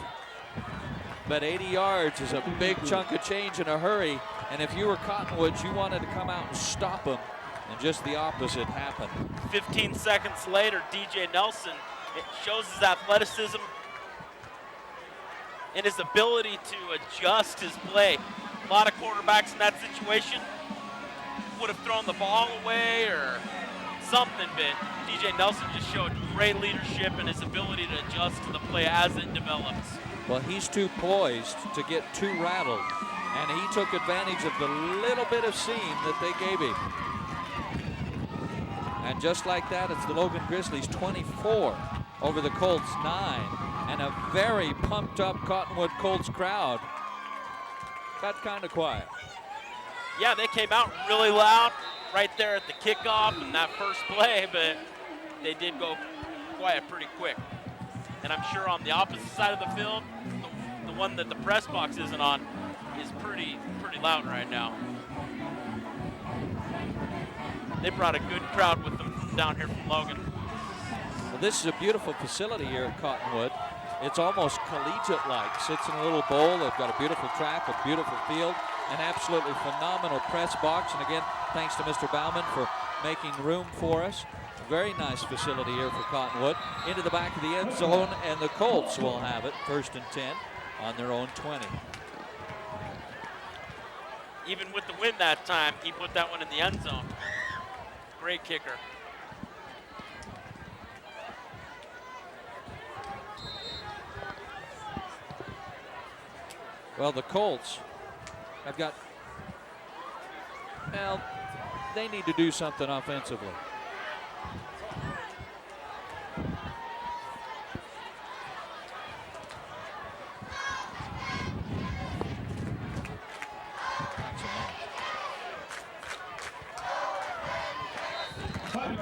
But 80 yards is a big chunk of change in a hurry. And if you were Cottonwood, you wanted to come out and stop him. And just the opposite happened. 15 seconds later, DJ Nelson, it shows his athleticism and his ability to adjust his play. A lot of quarterbacks in that situation would have thrown the ball away or something, but DJ Nelson just showed great leadership and his ability to adjust to the play as it develops. Well, he's too poised to get too rattled, and he took advantage of the little bit of seam that they gave him. And just like that, it's the Logan Grizzlies 24 over the Colts 9, and a very pumped up Cottonwood Colts crowd. Got kind of quiet. Yeah, they came out really loud right there at the kickoff in that first play, but they did go quiet pretty quick. And I'm sure on the opposite side of the field, the one that the press box isn't on, is pretty loud right now. They brought a good crowd with them down here from Logan. Well, this is a beautiful facility here at Cottonwood. It's almost collegiate-like. Sits in a little bowl. They've got a beautiful track, a beautiful field, an absolutely phenomenal press box. And again, thanks to Mr. Bauman for making room for us. Very nice facility here for Cottonwood. Into the back of the end zone, and the Colts will have it 1st and 10 on their own 20. Even with the win that time, he put that one in the end zone. Great kicker. Well, the Colts have got, well, they need to do something offensively.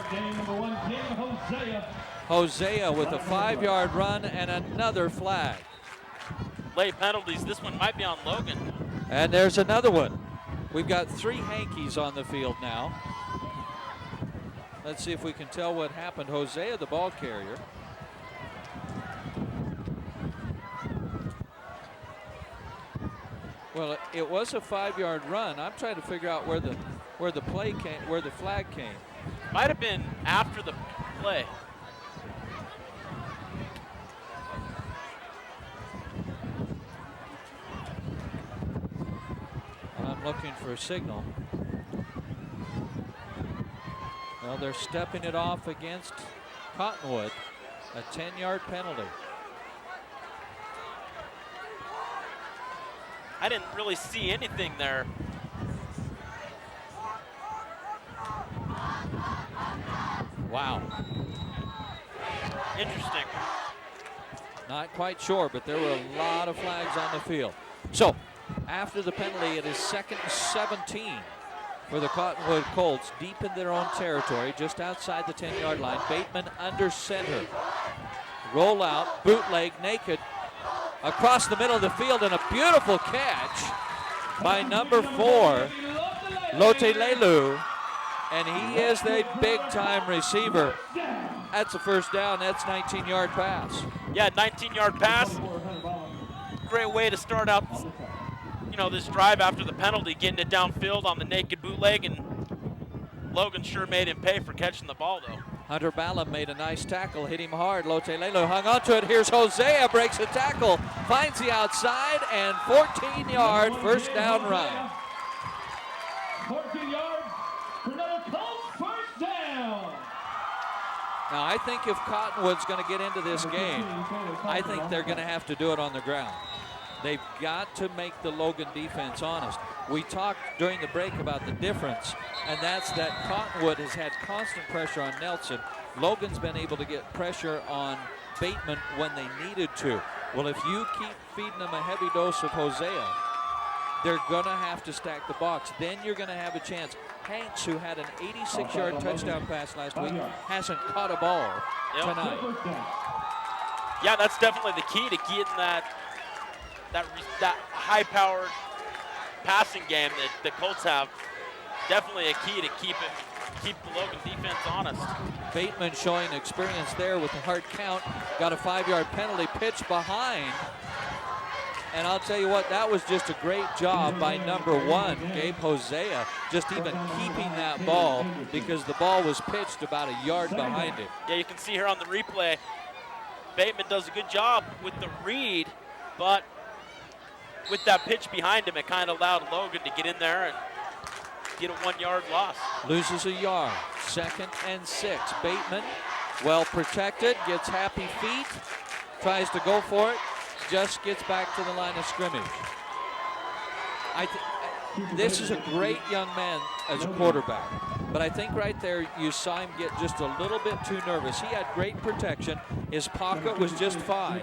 Game number 1, King Hosea. Hosea with a 5-yard run and another flag. Late penalties. This one might be on Logan. And there's another one. We've got 3 hankies on the field now. Let's see if we can tell what happened. Hosea, the ball carrier. Well, it was a 5-yard run. I'm trying to figure out where the play came, where the flag came. Might have been after the play. I'm looking for a signal. Well, they're stepping it off against Cottonwood. A 10-yard penalty. I didn't really see anything there. Wow. Interesting. Not quite sure, but there were a lot of flags on the field. So, after the penalty, it is 2nd and 17 for the Cottonwood Colts, deep in their own territory, just outside the 10-yard line. Bateman under center. Roll out, bootleg, naked, across the middle of the field, and a beautiful catch by number 4, Lote Lelu. And he is the big-time receiver. That's a first down. That's 19-yard pass. Yeah, 19-yard pass. Great way to start out, this drive after the penalty, getting it downfield on the naked bootleg, and Logan sure made him pay for catching the ball, though. Hunter Ballum made a nice tackle, hit him hard. Lote Lelu hung onto it. Here's Hosea, breaks the tackle, finds the outside, and 14-yard first down run. 14 yards for another Colts first down. Now, I think if Cottonwood's going to get into this game, I think they're going to have to do it on the ground. They've got to make the Logan defense honest. We talked during the break about the difference, and that's that Cottonwood has had constant pressure on Nelson. Logan's been able to get pressure on Bateman when they needed to. Well, if you keep feeding them a heavy dose of Hosea, they're going to have to stack the box. Then you're going to have a chance. Hanks, who had an 86-yard touchdown pass last week, hasn't caught a ball tonight. Yeah, that's definitely the key to getting that high-powered passing game that the Colts have. Definitely a key to keep the Logan defense honest. Bateman showing experience there with the hard count. Got a 5-yard penalty, pitch behind. And I'll tell you what, that was just a great job by number 1, Gabe Hosea, just even keeping that ball because the ball was pitched about a yard behind it. Yeah, you can see here on the replay, Bateman does a good job with the read, but with that pitch behind him, it kind of allowed Logan to get in there and get a 1-yard loss. Loses a yard. 2nd and 6. Bateman, well protected, gets happy feet, tries to go for it, just gets back to the line of scrimmage. This is a great young man as a quarterback, but I think right there you saw him get just a little bit too nervous. He had great protection. His pocket was just fine.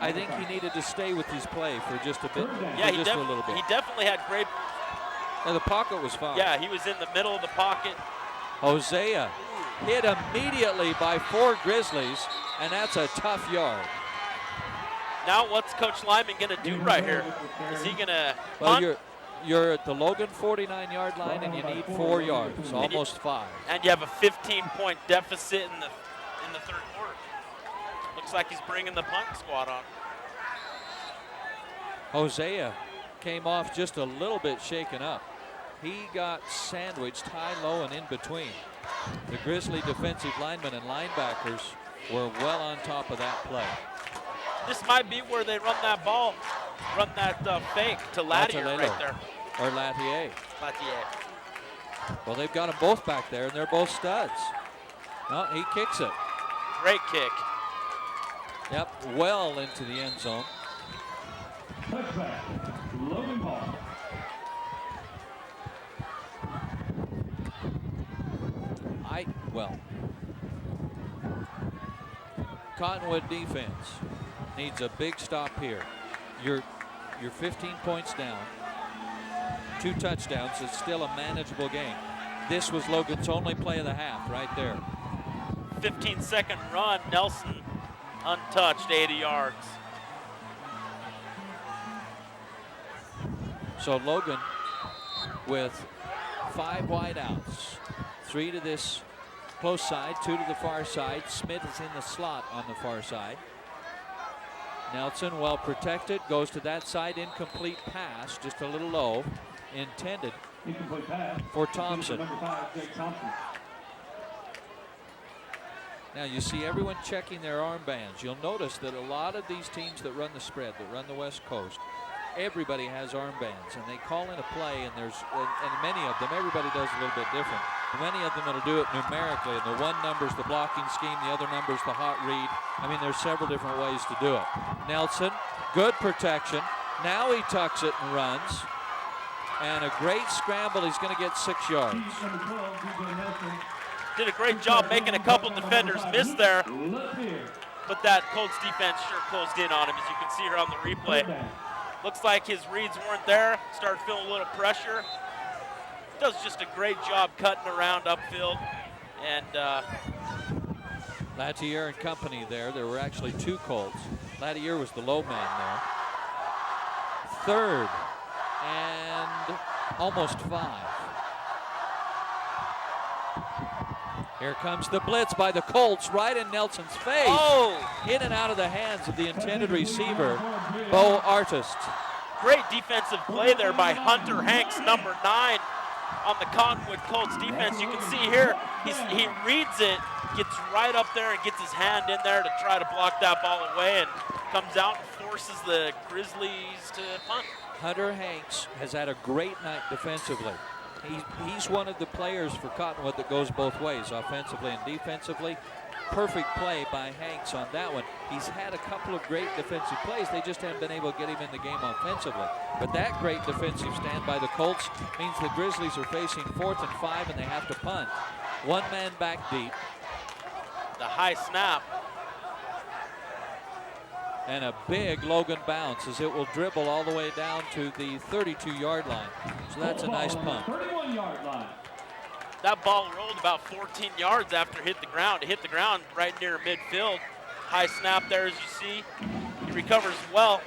I think he needed to stay with his play for just a bit, yeah, just a little bit. He definitely had great. And the pocket was fine. Yeah, he was in the middle of the pocket. Hosea hit immediately by 4 Grizzlies, and that's a tough yard. Now what's Coach Lyman going to do right here? Is he going to punt? Well, you're at the Logan 49-yard line, and you need 4 yards, almost 5. And you have a 15-point deficit in the third quarter. Looks like he's bringing the punt squad on. Hosea came off just a little bit shaken up. he got sandwiched high, low, and in between. The Grizzly defensive linemen and linebackers were well on top of that play. This might be where they run that ball, run that fake to Latier right there. Or Latier. Latier. Well, they've got them both back there, and they're both studs. No, he kicks it. Great kick. Yep, well into the end zone. Touchback, Logan High. Cottonwood defense needs a big stop here. You're 15 points down, 2 touchdowns. It's still a manageable game. This was Logan's only play of the half right there. 15-second run, Nelson untouched, 80 yards. So Logan with 5 wideouts, 3 to this close side, 2 to the far side. Smith is in the slot on the far side. Nelson well protected, goes to that side, incomplete pass, just a little low, intended Incomplete pass. for Thompson. Number 5, Jake Thompson. Now you see everyone checking their armbands. You'll notice that a lot of these teams that run the spread, that run the West Coast, everybody has armbands, and they call in a play, and many of them, everybody does a little bit different. Many of them will do it numerically, and the one number's the blocking scheme, the other number's the hot read. I mean, there's several different ways to do it. Nelson, good protection. Now he tucks it and runs. And a great scramble. He's going to get 6 yards. Number 12, DJ Nelson. Did a great job making a couple defenders miss there, but that Colts defense sure closed in on him, as you can see here on the replay. Looks like his reads weren't there, started feeling a little pressure. Does just a great job cutting around upfield. And Latier and company there. There were actually 2 Colts. Latier was the low man there. 3rd and almost 5. Here comes the blitz by the Colts, right in Nelson's face. oh, In and out of the hands of the intended receiver, Bo Artist. great defensive play there by Hunter Hanks, number 9 on the Cottonwood Colts defense. You can see here, he reads it, gets right up there and gets his hand in there to try to block that ball away, and comes out and forces the Grizzlies to punt. Hunter Hanks has had a great night defensively. He's one of the players for Cottonwood that goes both ways, offensively and defensively. Perfect play by Hanks on that one. He's had a couple of great defensive plays. They just haven't been able to get him in the game offensively. But that great defensive stand by the Colts means the Grizzlies are facing 4th and 5, and they have to punt. 1 man back deep. The high snap. And a big Logan bounce as it will dribble all the way down to the 32-yard line. So that's a nice punt. 31-yard line. That ball rolled about 14 yards after it hit the ground. It hit the ground right near midfield. High snap there, as you see. He recovers well,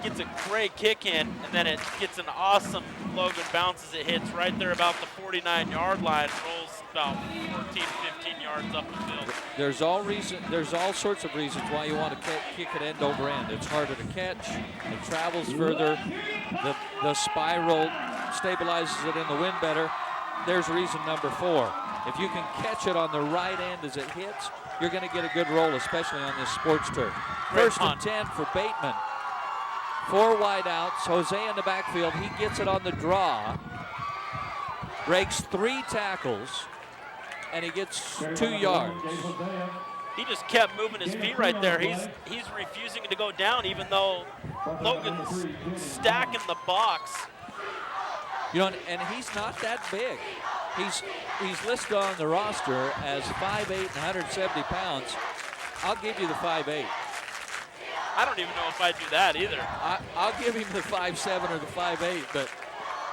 gets a great kick in, and then it gets an awesome Logan bounce as it hits right there about the 49-yard line. Rolls about 14, 15 yards up the field. There's all sorts of reasons why you want to kick it end over end. It's harder to catch. It travels further. The spiral stabilizes it in the wind better. There's reason number 4. If you can catch it on the right end as it hits, you're going to get a good roll, especially on this sports turf. Great 1st and 10 for Bateman. 4 wideouts. Jose in the backfield. He gets it on the draw. Breaks 3 tackles. And he gets 2 yards. He just kept moving his feet right there. He's refusing to go down, even though Logan's stacking the box. You know, and he's not that big. He's listed on the roster as 5'8" and 170 pounds. I'll give you the 5'8". I don't even know if I'd do that either. I'll give him the 5'7" or the 5'8", but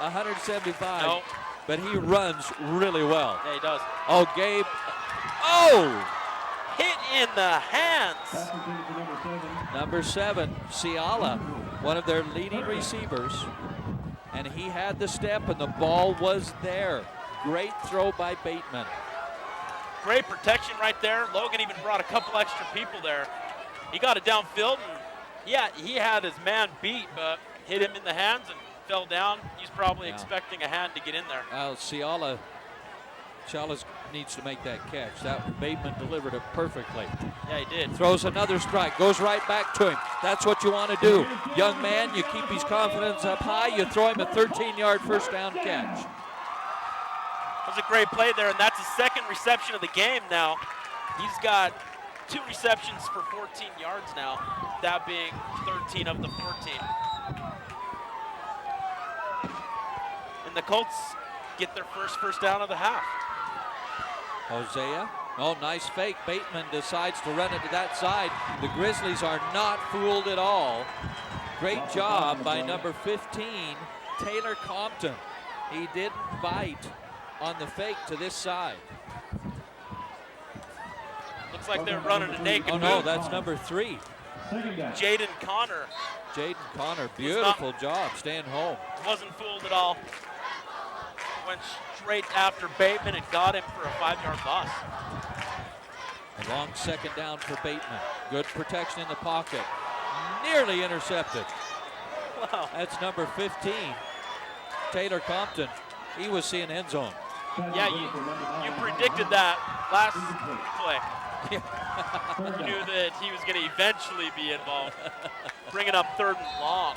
175. No. But he runs really well. Yeah, he does. Oh, Gabe. Oh! Hit in the hands. Number 7, Ciala, one of their leading receivers. And he had the step, and the ball was there. Great throw by Bateman. Great protection right there. Logan even brought a couple extra people there. He got it downfield, and yeah, he had his man beat, but hit him in the hands and fell down. He's probably Yeah. expecting a hand to get in there. Ciala needs to make that catch. That Bateman delivered it perfectly. Yeah, he did. Throws another strike, goes right back to him. That's what you want to do. Young man, you keep his confidence up high, you throw him a 13-yard first down catch. That was a great play there, and that's his second reception of the game now. He's got 2 receptions for 14 yards now, that being 13 of the 14. And the Colts get their first down of the half. Hosea, oh, nice fake. Bateman decides to run it to that side. The Grizzlies are not fooled at all. Great job by number 15, Taylor Compton. He didn't bite on the fake to this side. Looks like they're running a naked Oh no, move. that's number 3. Jaden Connor Jaden Connor, beautiful job staying home. wasn't fooled at all. Went straight after Bateman and got him for a 5-yard loss. A long second down for Bateman. Good protection in the pocket. Nearly intercepted. Wow. That's number 15, Taylor Compton. He was seeing end zone. Yeah, you predicted that last play. You knew that he was going to eventually be involved. Bringing up 3rd and long.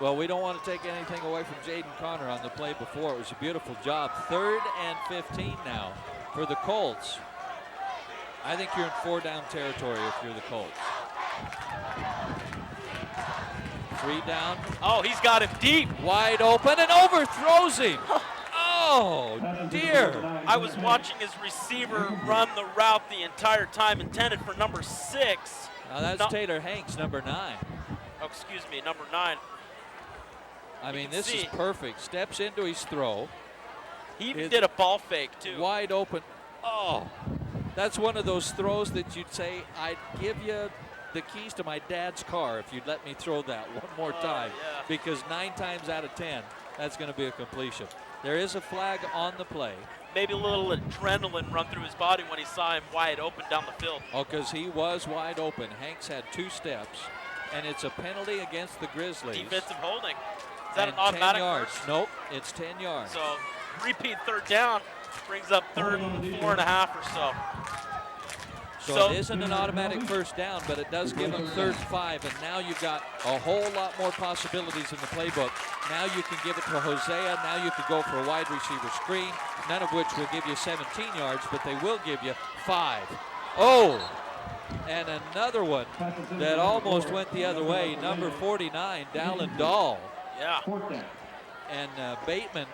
Well, we don't want to take anything away from Jaden Connor on the play before. It was a beautiful job. 3rd and 15 now for the Colts. I think you're in 4-down territory if you're the Colts. 3 down. Oh, he's got him deep. Wide open and overthrows him. Oh, dear. I was watching his receiver run the route the entire time, intended for number 6. Now that's Taylor Hanks, number 9. Oh, excuse me, number 9. I mean, can this is see. perfect. Steps into his throw. He even did a ball fake, too. Wide open. Oh, that's one of those throws that you'd say, I'd give you the keys to my dad's car if you'd let me throw that one more time. Yeah. Because 9 times out of 10, that's going to be a completion. There is a flag on the play. Maybe a little adrenaline run through his body when he saw him wide open down the field. Oh, because he was wide open. Hanks had 2 steps, and it's a penalty against the Grizzlies. Defensive holding. Is that And an automatic 10 yards. first? Nope, it's 10 yards. So repeat 3rd down brings up 3rd and 4.5 or so. So it isn't an automatic first down, but it does give them 3rd and 5, and now you've got a whole lot more possibilities in the playbook. Now you can give it to Hosea. Now you can go for a wide receiver screen, none of which will give you 17 yards, but they will give you 5. Oh, and another one that almost went the other way, number 49, Dallin Dahl. Yeah. And Bateman,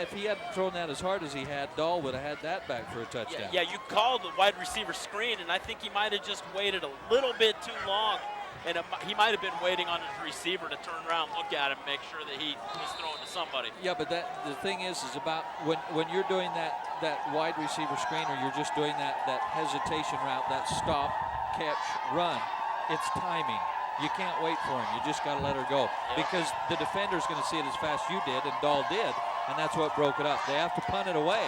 if he hadn't thrown that as hard as he had, Dahl would have had that back for a touchdown. Yeah, you called the wide receiver screen, and I think he might have just waited a little bit too long. And he might have been waiting on his receiver to turn around, look at him, make sure that he was throwing to somebody. Yeah, but the thing is about when you're doing that wide receiver screen, or you're just doing that hesitation route, that stop, catch, run, it's timing. You can't wait for him. You just got to let her go. Yeah. Because the defender's going to see it as fast as you did, and Dahl did, and that's what broke it up. They have to punt it away.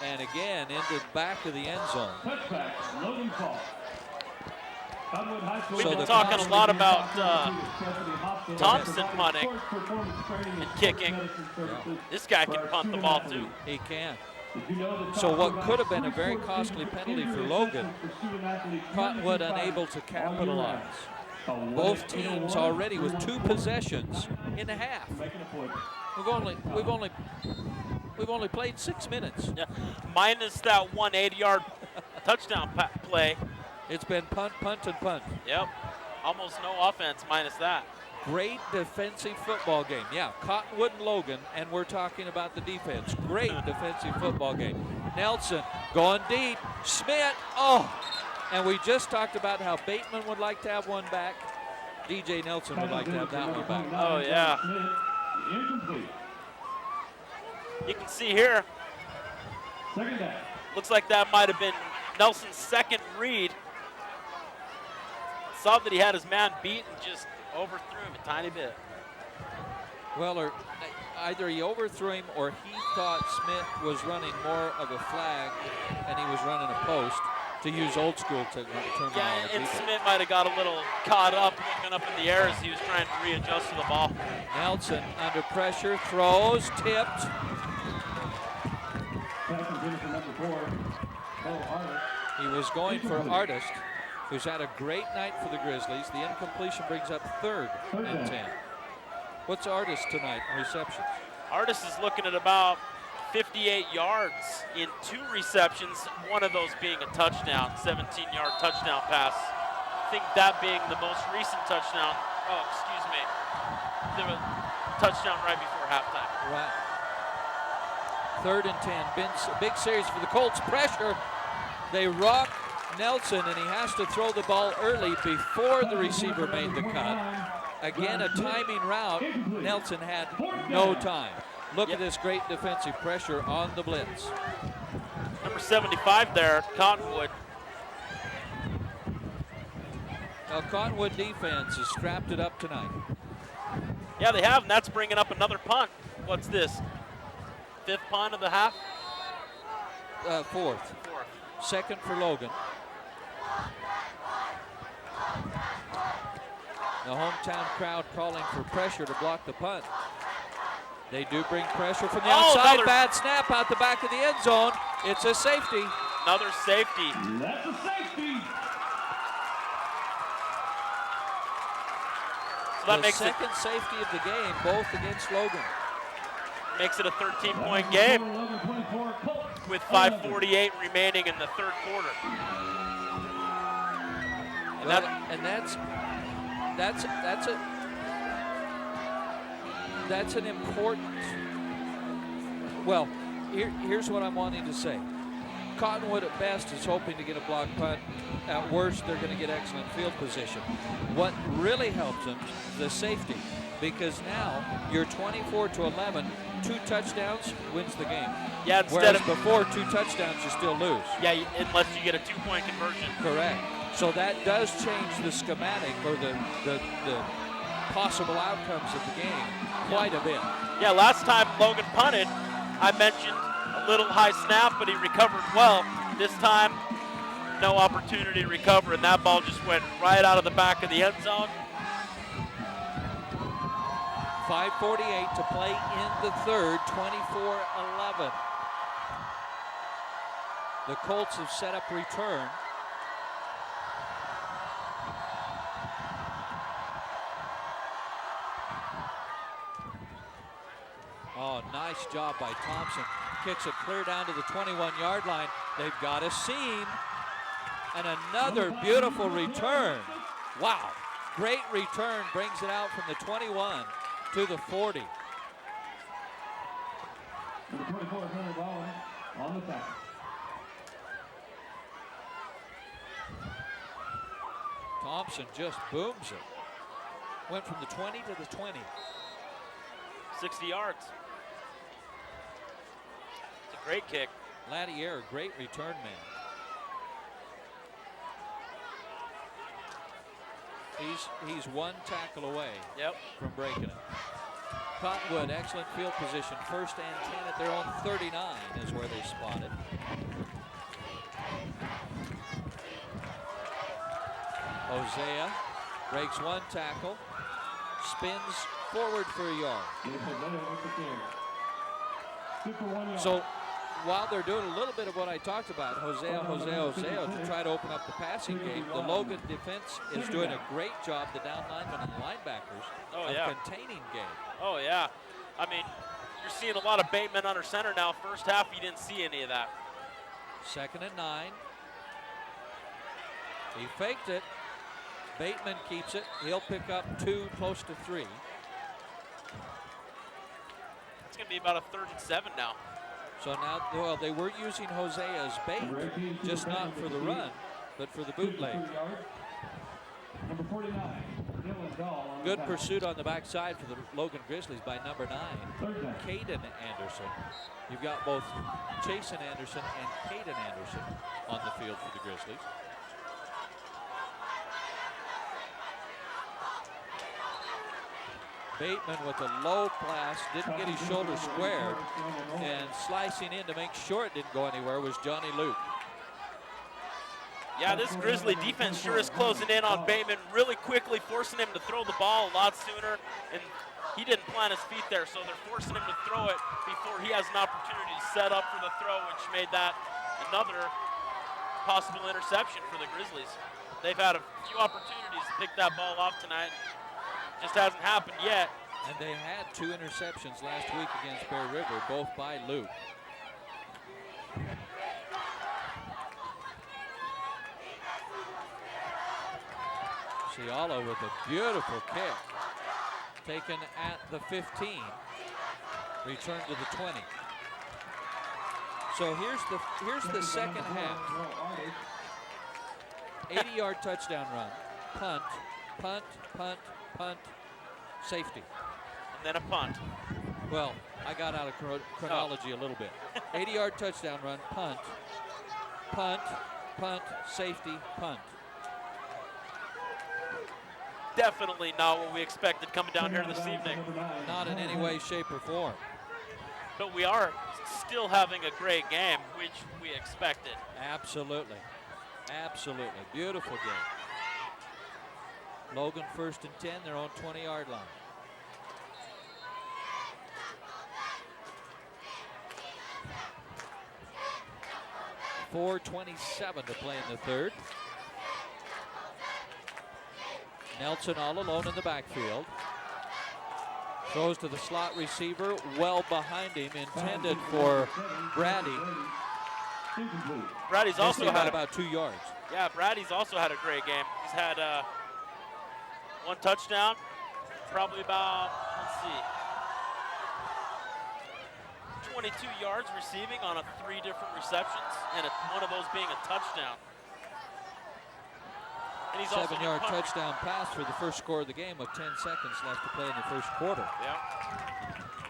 And again, into the back of the end zone. Touchback, Logan High. Cottonwood High School. We've So been the talking a lot about Thompson Thompson punting and kicking. This guy can punt the ball too. He can. So what could have been a very costly penalty for Logan, Cottonwood unable to capitalize. Both teams already with 2 possessions in a half. We've only played 6 minutes. Yeah. Minus that 180-yard touchdown play. It's been punt, punt, and punt. Yep. Almost no offense minus that. Great defensive football game. Yeah, Cottonwood and Logan, and we're talking about the defense. Great defensive football game. Nelson going deep. Schmidt, and we just talked about how Bateman would like to have one back. DJ Nelson would like to have that one back. Oh, yeah. Incomplete. You can see here, Second down. looks like that might have been Nelson's second read. Saw that he had his man beat and just overthrew him a tiny bit. Well, or either he overthrew him or he thought Smith was running more of a flag and he was running a post, to use old school terminology. Yeah, and Smith might have got a little caught up looking up in the air as he was trying to readjust to the ball. Nelson under pressure, throws, tipped. He was going for Artist, who's had a great night for the Grizzlies. The incompletion brings up 3rd and 10. What's Artist tonight in receptions? Artist is looking at about 58 yards in 2 receptions, one of those being a touchdown, 17-yard touchdown pass. I think that being the most recent touchdown. Oh, excuse me. The touchdown right before halftime. Right. 3rd and 10. Big series for the Colts. Pressure. They rock Nelson, and he has to throw the ball early before the receiver made the cut. Again, a timing route. Nelson had no time. Look at this great defensive pressure on the blitz. Number 75 there, Cottonwood. Now, Cottonwood defense has strapped it up tonight. Yeah, they have, and that's bringing up another punt. What's this? 5th punt of the half? 4th. 2nd for Logan. The hometown crowd calling for pressure to block the punt. They do bring pressure from the outside. Bad snap out the back of the end zone. It's a safety. Another safety. That's a safety. So that the makes second safety of the game, both against Logan. Makes it a 13-point game with 5:48 remaining in the 3rd quarter. That's an important. Well, here's what I'm wanting to say. Cottonwood at best is hoping to get a block punt. At worst, they're going to get excellent field position. What really helps them is the safety, because now you're 24-11. 2 touchdowns wins the game. Yeah, Whereas before 2 touchdowns, you still lose. Yeah, unless you get a 2-point conversion. Correct. So that does change the schematic or the possible outcomes of the game quite a bit. Yeah, last time Logan punted, I mentioned a little high snap, but he recovered well. This time, no opportunity to recover, and that ball just went right out of the back of the end zone. 5:48 to play in the 3rd, 24-11. The Colts have set up return. Oh, nice job by Thompson. Kicks it clear down to the 21-yard line. They've got a seam. And another beautiful return. Wow. Great return. Brings it out from the 21 to the 40. Number 24 is Hunter Bowen on the tackle. Thompson just booms it. Went from the 20 to the 20. 60 yards. It's a great kick. Lattier, great return man. He's 1 tackle away from breaking it. Cottonwood, excellent field position. 1st and 10 at their own 39 is where they spot it. Hosea breaks 1 tackle, spins forward for a yard. So while they're doing a little bit of what I talked about, Hosea, to try to open up the passing game, the Logan defense is doing a great job, the down linemen and the linebackers, of containing game. Oh, yeah. I mean, you're seeing a lot of Bateman under center now. First half, you didn't see any of that. 2nd and 9. He faked it. Bateman keeps it. He'll pick up 2, close to 3. It's going to be about a 3rd and 7 now. So now, well, they were using Hosea as bait, just not for the run, but for the bootleg. Number 49, Dylan Dahl. Good pursuit on the backside for the Logan Grizzlies by number 9, Caden Anderson. You've got both Chasen Anderson and Caden Anderson on the field for the Grizzlies. Bateman with a low pass, didn't get his shoulder squared, and slicing in to make sure it didn't go anywhere was Johnny Luke. Yeah, this Grizzly defense sure is closing in on Bateman really quickly, forcing him to throw the ball a lot sooner. And he didn't plant his feet there, so they're forcing him to throw it before he has an opportunity to set up for the throw, which made that another possible interception for the Grizzlies. They've had a few opportunities to pick that ball off tonight. Just hasn't happened yet. And they had 2 interceptions last week against Bear River, both by Luke. Ciala with a beautiful kick. Taken at the 15. Returned to the 20. So here's the second half. 80-yard touchdown run. Punt, punt, punt, punt, safety. And then a punt. Well, I got out of chronology a little bit. 80-yard touchdown run, punt, punt, punt, safety, punt. Definitely not what we expected coming down here this evening. Not in any way, shape, or form. But we are still having a great game, which we expected. Absolutely. Absolutely. Beautiful game. Logan 1st and 10, their own 20-yard line. .4:27 to play in the third. Nelson all alone in the backfield. Throws to the slot receiver, well behind him, intended for Brady. Brady's also had about 2 yards. Yeah, Brady's also had a great game. He's had 1 touchdown, probably about, let's see, 22 yards receiving on 3 different receptions, and one of those being a touchdown. And he's 7-yard touchdown pass for the first score of the game with 10 seconds left to play in the first quarter. Yeah.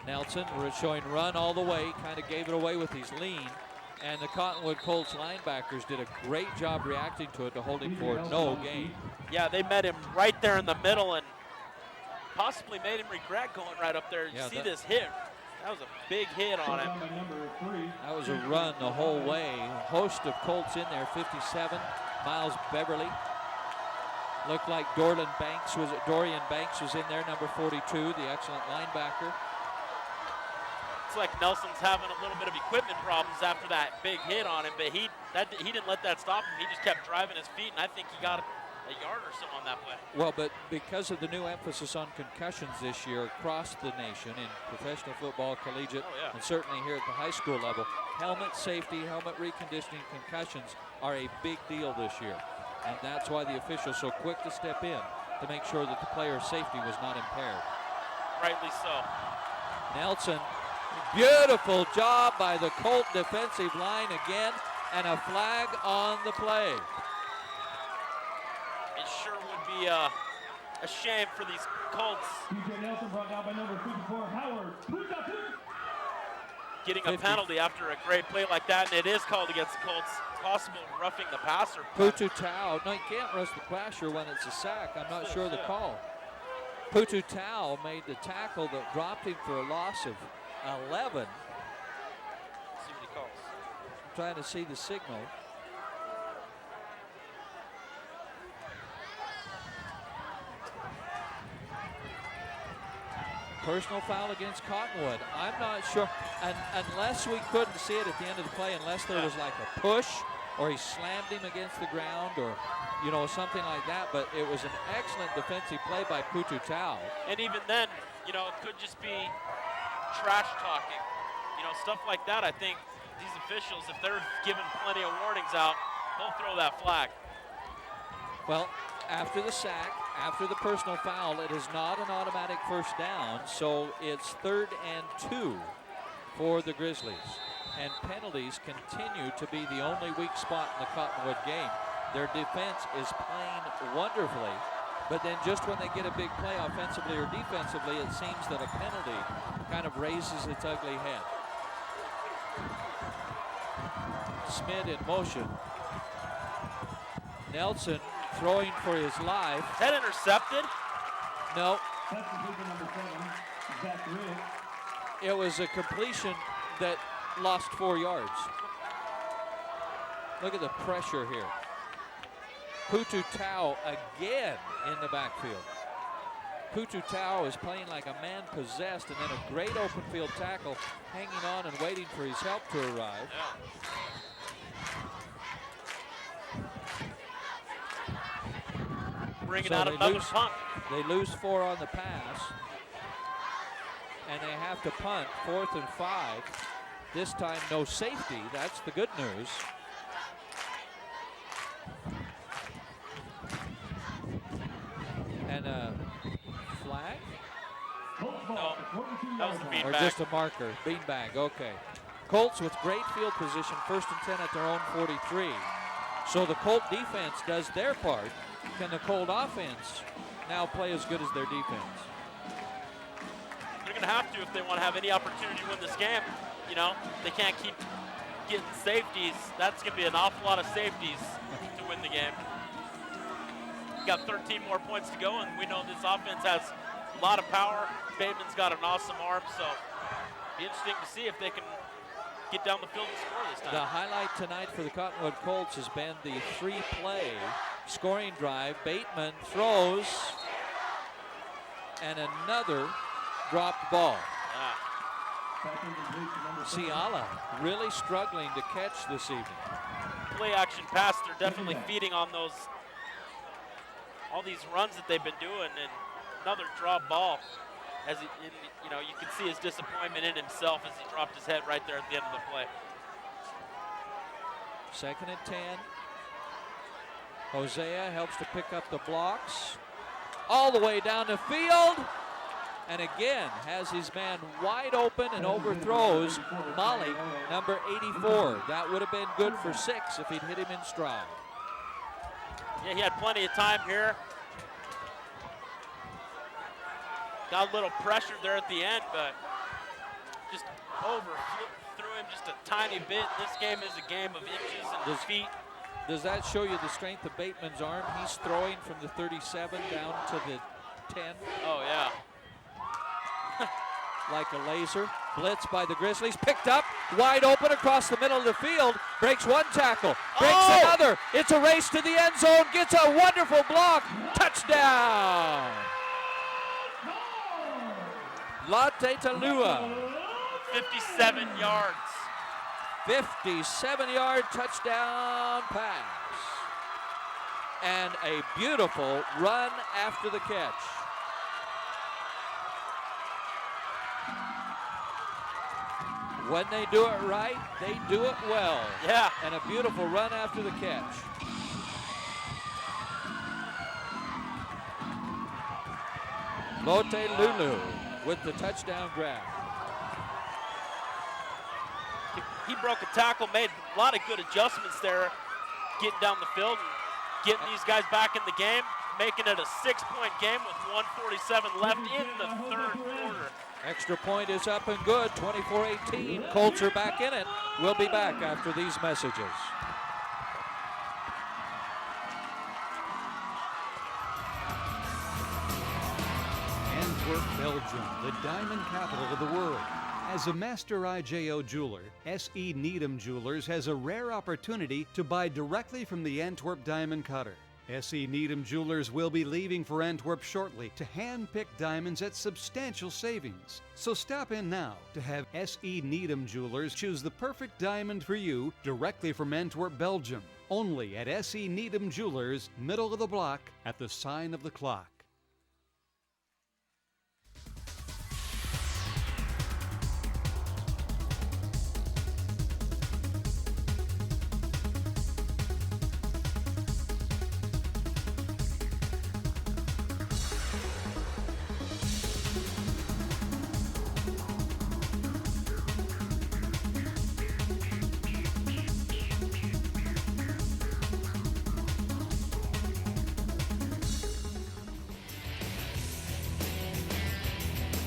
Nelson showing run all the way, kind of gave it away with his lean. And the Cottonwood Colts linebackers did a great job reacting to it to hold him for no gain. Yeah, they met him right there in the middle and possibly made him regret going right up there. You see this hit. That was a big hit on him. That was a run the whole way. A host of Colts in there, 57. Miles Beverly. Looked like Dorian Banks was in there, number 42, the excellent linebacker. It's like Nelson's having a little bit of equipment problems after that big hit on him, but he didn't let that stop him. He just kept driving his feet, and I think he got a yard or so on that play. Well, but because of the new emphasis on concussions this year across the nation in professional football, collegiate, and certainly here at the high school level, helmet safety, helmet reconditioning, concussions are a big deal this year. And that's why the officials so quick to step in to make sure that the player's safety was not impaired. Rightly so. Nelson, beautiful job by the Colt defensive line again, and a flag on the play. It sure would be a shame for these Colts. DJ Nelson brought down by number 54, Howard. Getting a penalty after a great play like that, and it is called against the Colts. Possible roughing the passer. Putu Tau. No, you can't rush the passer when it's a sack. I'm not sure the call. Putu Tau made the tackle that dropped him for a loss of 11. Let's see what he calls. I'm trying to see the signal. Personal foul against Cottonwood. I'm not sure, unless we couldn't see it at the end of the play, unless there was like a push or he slammed him against the ground or, you know, something like that. But it was an excellent defensive play by Putu Tau. And even then, you know, it could just be trash talking. You know, stuff like that. I think these officials, if they're giving plenty of warnings out, they'll throw that flag. Well, after the sack, after the personal foul, it is not an automatic first down, so it's 3rd and 2 for the Grizzlies. And penalties continue to be the only weak spot in the Cottonwood game. Their defense is playing wonderfully, but then just when they get a big play offensively or defensively, it seems that a penalty kind of raises its ugly head. Smith in motion. Nelson throwing for his life. Is that intercepted? No. That's the big number 7, Zach Rick. It was a completion that lost 4 yards. Look at the pressure here. Putu Tau again in the backfield. Putu Tau is playing like a man possessed, and then a great open field tackle, hanging on and waiting for his help to arrive. Bringing out another punt. They lose 4 on the pass, and they have to punt 4th and 5. This time no safety. That's the good news. And a flag? No, that was the beanbag. Or just a marker. Beanbag, okay. Colts with great field position, 1st and 10 at their own 43. So the Colt defense does their part. Can the Colt offense now play as good as their defense? They're going to have to if they want to have any opportunity to win this game. You know, they can't keep getting safeties. That's going to be an awful lot of safeties to win the game. Got 13 more points to go, and we know this offense has a lot of power. Bateman's got an awesome arm, so be interesting to see if they can get down the field and score this time. The highlight tonight for the Cottonwood Colts has been the 3-play scoring drive. Bateman throws, and another dropped ball. Ciala really struggling to catch this evening. Play action pass, they're definitely feeding on those, all these runs that they've been doing, and another drop ball. As he, you know, you can see his disappointment in himself as he dropped his head right there at the end of the play. 2nd and 10. Hosea helps to pick up the blocks all the way down the field, and again has his man wide open and overthrows Molly, number 84. That would have been good for 6 if he'd hit him in stride. Yeah, he had plenty of time here. Got a little pressure there at the end, but just overthrew him just a tiny bit. This game is a game of inches and feet. Does that show you the strength of Bateman's arm? He's throwing from the 37 down to the 10. Oh, yeah. Like a laser. Blitz by the Grizzlies. Picked up, wide open across the middle of the field. Breaks one tackle, breaks another. It's a race to the end zone. Gets a wonderful block. Touchdown. Latte Talua. 57 yards. 57-yard touchdown pass. And a beautiful run after the catch. When they do it right, they do it well. Yeah. And a beautiful run after the catch. Lotte Lulu with the touchdown grab. He broke a tackle, made a lot of good adjustments there, getting down the field and getting these guys back in the game, making it a 6-point game with 1:47 left in the 3rd quarter. Extra point is up and good, 24-18. Colts are back in it. We'll be back after these messages. Antwerp, Belgium, the diamond capital of the world. As a master IJO jeweler, S.E. Needham Jewelers has a rare opportunity to buy directly from the Antwerp diamond cutter. S.E. Needham Jewelers will be leaving for Antwerp shortly to hand-pick diamonds at substantial savings. So stop in now to have S.E. Needham Jewelers choose the perfect diamond for you directly from Antwerp, Belgium. Only at S.E. Needham Jewelers, middle of the block at the sign of the clock.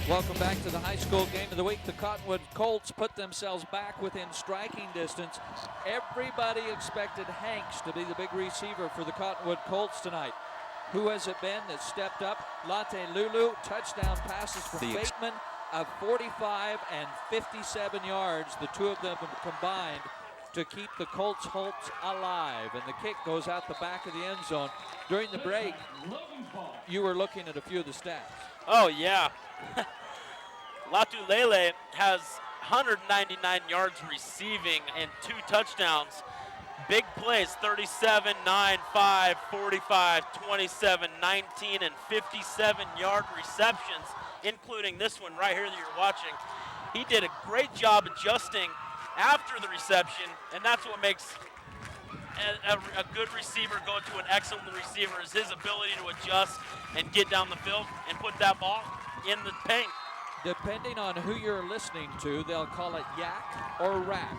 Welcome back to the high school game of the week. The Cottonwood Colts put themselves back within striking distance. Everybody expected Hanks to be the big receiver for the Cottonwood Colts tonight. Who has it been that stepped up? Latte Lulu, touchdown passes from Bateman of 45 and 57 yards. The two of them combined to keep the Colts Holtz alive. And the kick goes out the back of the end zone. During the break, you were looking at a few of the stats. Oh, yeah. Latulele has 199 yards receiving and 2 touchdowns. Big plays, 37, 9, 5, 45, 27, 19, and 57-yard receptions, including this one right here that you're watching. He did a great job adjusting after the reception, and that's what makes a good receiver go to an excellent receiver, is his ability to adjust and get down the field and put that ball in the paint. Depending on who you're listening to, they'll call it yak or rack.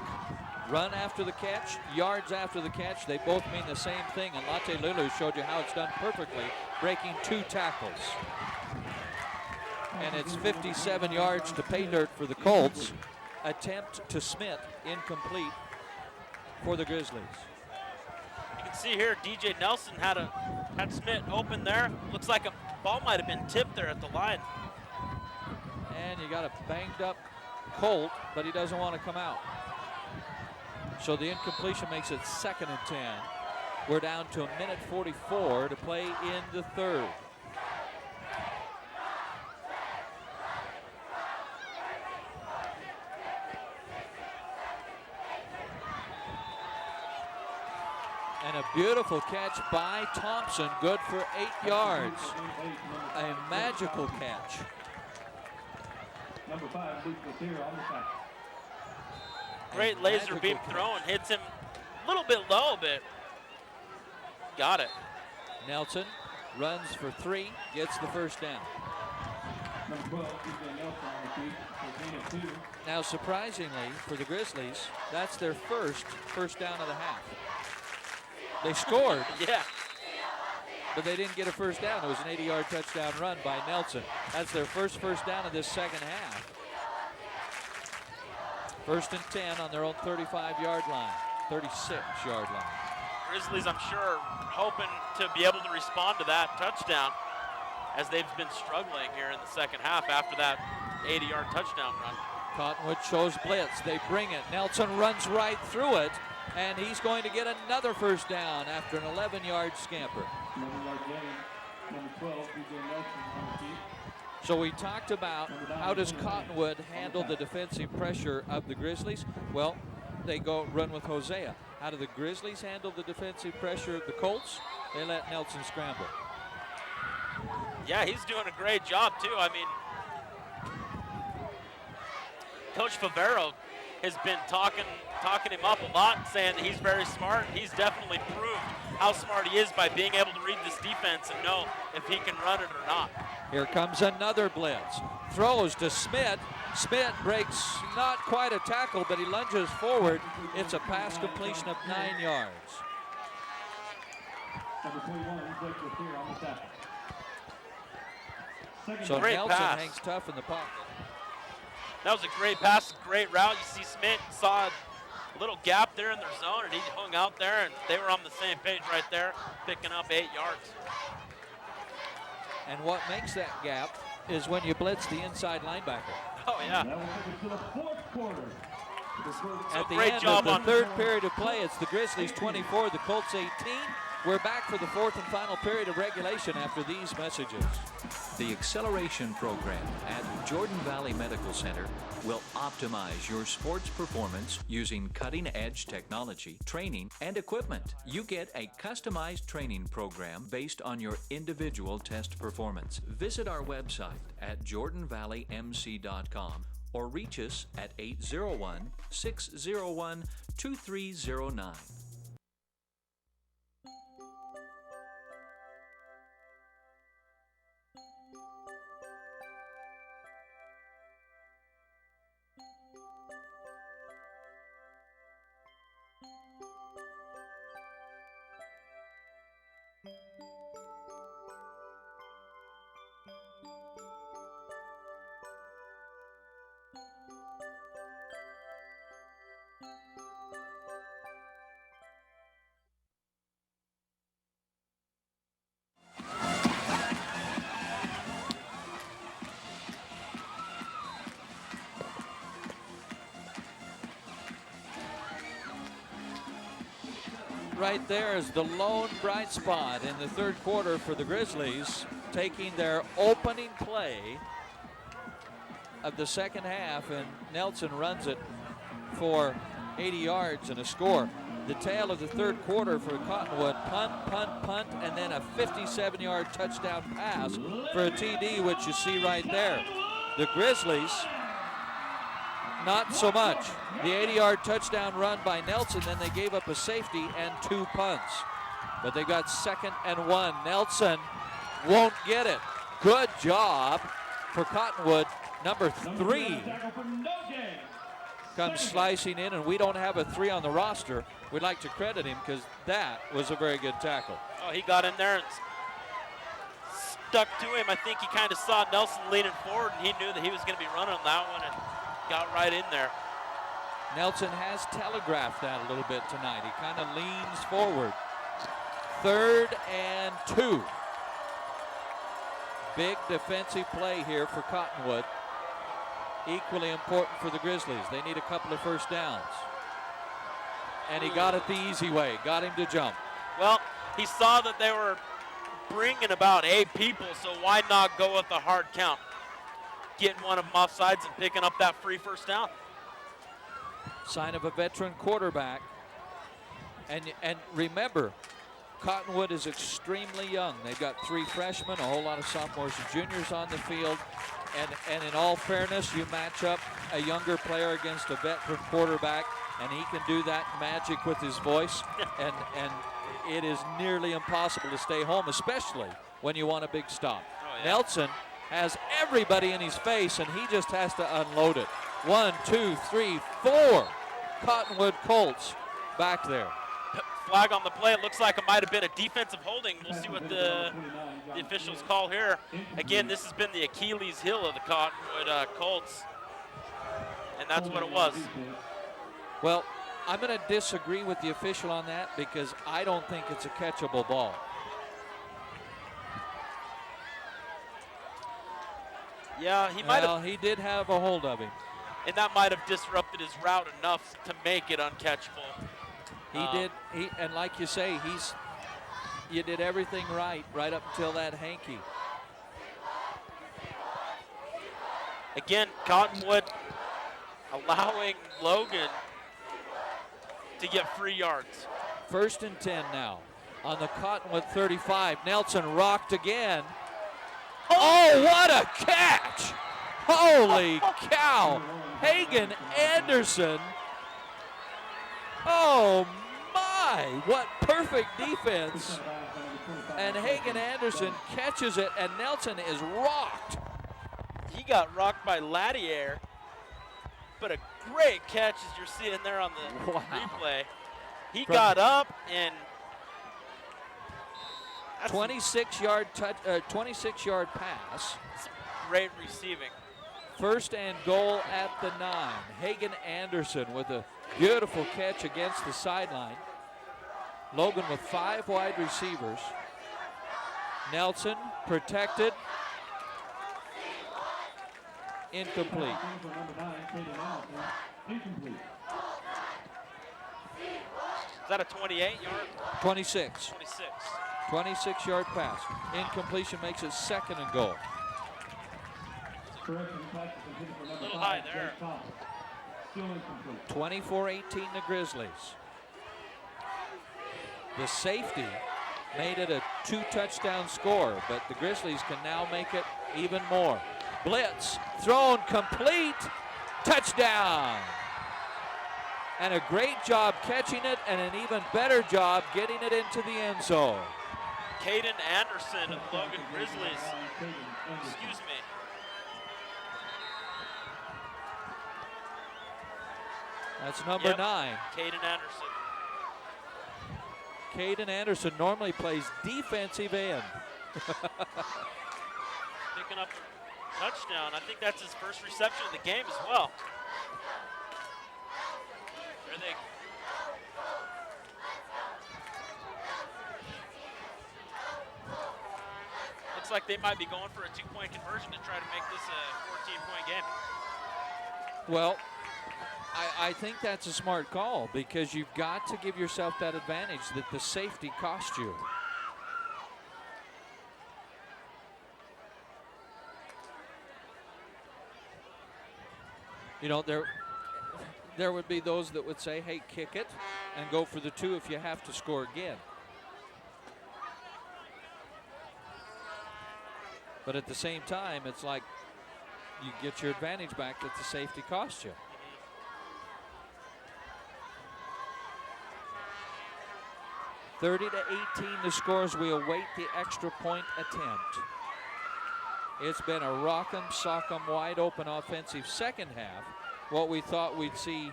Run after the catch, yards after the catch, they both mean the same thing, and Latte Lulu showed you how it's done perfectly, breaking 2 tackles. And it's 57 yards to pay dirt for the Colts. Attempt to Smith, incomplete for the Grizzlies. You can see here, DJ Nelson had Smith open there. Looks like a ball might have been tipped there at the line. And you got a banged up Colt, but he doesn't want to come out. So the incompletion makes it 2nd and 10. We're down to 1:44 to play in the third. And a beautiful catch by Thompson, good for 8 yards. A magical catch. Number 5, Luke Lathir on the tackle. Great laser beam throw and hits him a little bit low, but got it. Nelson runs for 3, gets the first down. Number 12, DJ Nelson on the feet for gain of 2. Now, surprisingly for the Grizzlies, that's their first down of the half. They scored, Yeah. but they didn't get a first down. It was an 80-yard touchdown run by Nelson. That's their first down of this second half. 1st and 10 on their own 35-yard line, 36-yard line. Grizzlies, I'm sure, hoping to be able to respond to that touchdown, as they've been struggling here in the second half after that 80-yard touchdown run. Cottonwood shows blitz. They bring it. Nelson runs right through it, and he's going to get another first down after an 11-yard scamper. 11-yard gain. Number 12, DJ Nelson on the feet. So we talked about how does Cottonwood handle the defensive pressure of the Grizzlies? Well, they go run with Hosea. How do the Grizzlies handle the defensive pressure of the Colts? They let Nelson scramble. Yeah, he's doing a great job too. I mean, Coach Favero has been talking him up a lot, saying that he's very smart. He's definitely proved how smart he is by being able to read this defense and know if he can run it or not. Here comes another blitz. Throws to Smith. Smith breaks not quite a tackle, but he lunges forward. It's a pass completion of 9 yards. Number 21, Luke Lathir on the tackle. So Great Nelson pass. hangs tough in the pocket. That was a great pass, great route. You see Smith saw a little gap there in their zone, and he hung out there, and they were on the same page right there, picking up 8 yards. And what makes that gap is when you blitz the inside linebacker. Oh, yeah. That will take us to the 4th quarter. At the great end job of on- the 3rd period of play, it's the Grizzlies 24, the Colts 18. We're back for the 4th and final period of regulation after these messages. The Acceleration Program at Jordan Valley Medical Center will optimize your sports performance using cutting-edge technology, training, and equipment. You get a customized training program based on your individual test performance. Visit our website at jordanvalleymc.com or reach us at 801-601-2309. right there is the lone bright spot in the third quarter for the Grizzlies, taking their opening play of the second half, and Nelson runs it for 80 yards and a score. The tail of the third quarter for Cottonwood, punt, and then a 57-yard touchdown pass for a TD, which you see right there. The Grizzlies, not so much. The 80-yard touchdown run by Nelson, then they gave up a safety and 2 punts. But they got 2nd and 1. Nelson won't get it. Good job for Cottonwood. Number 3 comes slicing in, and we don't have a 3 on the roster. We'd like to credit him because that was a very good tackle. Oh, he got in there and stuck to him. I think he kind of saw Nelson leaning forward, and he knew that he was going to be running on that one and got right in there. Nelson has telegraphed that a little bit tonight. He kind of leans forward. 3rd and 2. Big defensive play here for Cottonwood. Equally important for the Grizzlies. They need a couple of first downs. And he got it the easy way, got him to jump. Well, he saw that they were bringing about 8 people, so why not go with the hard count? Getting one of them off sides and picking up that free first down. Sign of a veteran quarterback. And remember, Cottonwood is extremely young. They've got 3 freshmen, a whole lot of sophomores and juniors on the field. And in all fairness, you match up a younger player against a veteran quarterback, and he can do that magic with his voice. And it is nearly impossible to stay home, especially when you want a big stop. Oh, yeah. Nelson has everybody in his face, and he just has to unload it. 1, 2, 3, 4 Cottonwood Colts back there. Flag on the play. It looks like it might have been a defensive holding. We'll see what the officials call here. Again, this has been the Achilles heel of the Cottonwood Colts, and that's what it was. Well, I'm going to disagree with the official on that because I don't think it's a catchable ball. Yeah, he might have. He did have a hold of him. And that might have disrupted his route enough to make it uncatchable. He did, and like you say, you did everything right up until that hanky. Again, Cottonwood allowing Logan to get free yards. 1st and 10 now on the Cottonwood 35. Nelson rocked again. Oh, what a catch! Holy cow! Hagen Anderson. Oh my, what perfect defense. And Hagen Anderson catches it, and Nelson is rocked. He got rocked by Latier, but a great catch as you're seeing there on the replay. He got up and 26-yard 26-yard pass. Great receiving. 1st and goal at the 9. Hagen Anderson with a beautiful catch against the sideline. Logan with 5 wide receivers. Nelson protected. Incomplete. Is that a 28-yard? 26. 26. 26-yard pass. Incompletion makes it 2nd and goal. A little high there. 24-18 the Grizzlies. The safety made it a 2-touchdown score, but the Grizzlies can now make it even more. Blitz, thrown complete, touchdown. And a great job catching it, and an even better job getting it into the end zone. Caden Anderson of Logan Grizzlies. Excuse me. That's number 9. Caden Anderson. Caden Anderson normally plays defensive end. Picking up a touchdown. I think that's his first reception of the game as well. There they looks like they might be going for a 2-point conversion to try to make this a 14-point game. Well, I think that's a smart call because you've got to give yourself that advantage that the safety cost you. You know, there would be those that would say, hey, kick it and go for the 2 if you have to score again. But at the same time, it's like you get your advantage back that the safety cost you. Mm-hmm. 30-18 the score as we await the extra point attempt. It's been a rock'em, sock'em, wide open offensive second half, what we thought we'd see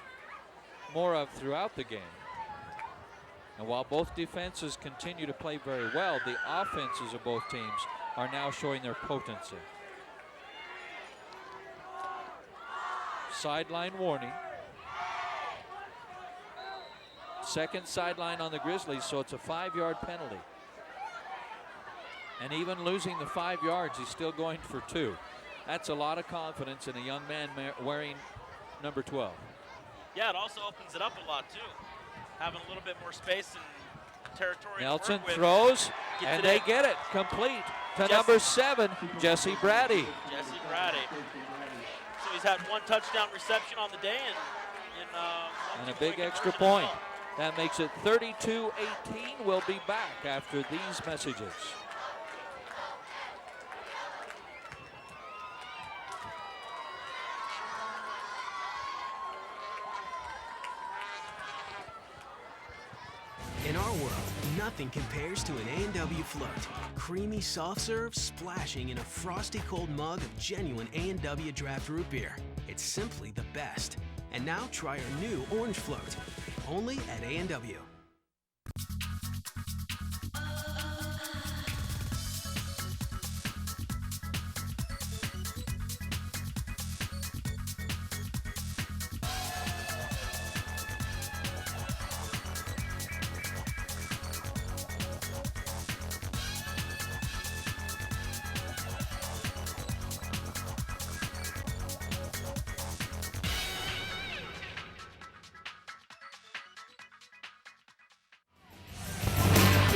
more of throughout the game. And while both defenses continue to play very well, the offenses of both teams are now showing their potency. Sideline warning. Second sideline on the Grizzlies, so it's a 5-yard penalty. And even losing the 5 yards, he's still going for 2. That's a lot of confidence in a young man wearing number 12. Yeah, it also opens it up a lot, too. Having a little bit more space and territory. Nelson throws, and they get it complete to number 7, Jesse Brady. Jesse Brady. So he's had 1 touchdown reception on the day and a big extra point. That makes it 32-18. We'll be back after these messages. In our world, nothing compares to an A&W float. Creamy soft serve splashing in a frosty cold mug of genuine A&W draft root beer. It's simply the best. And now try our new orange float, only at A&W.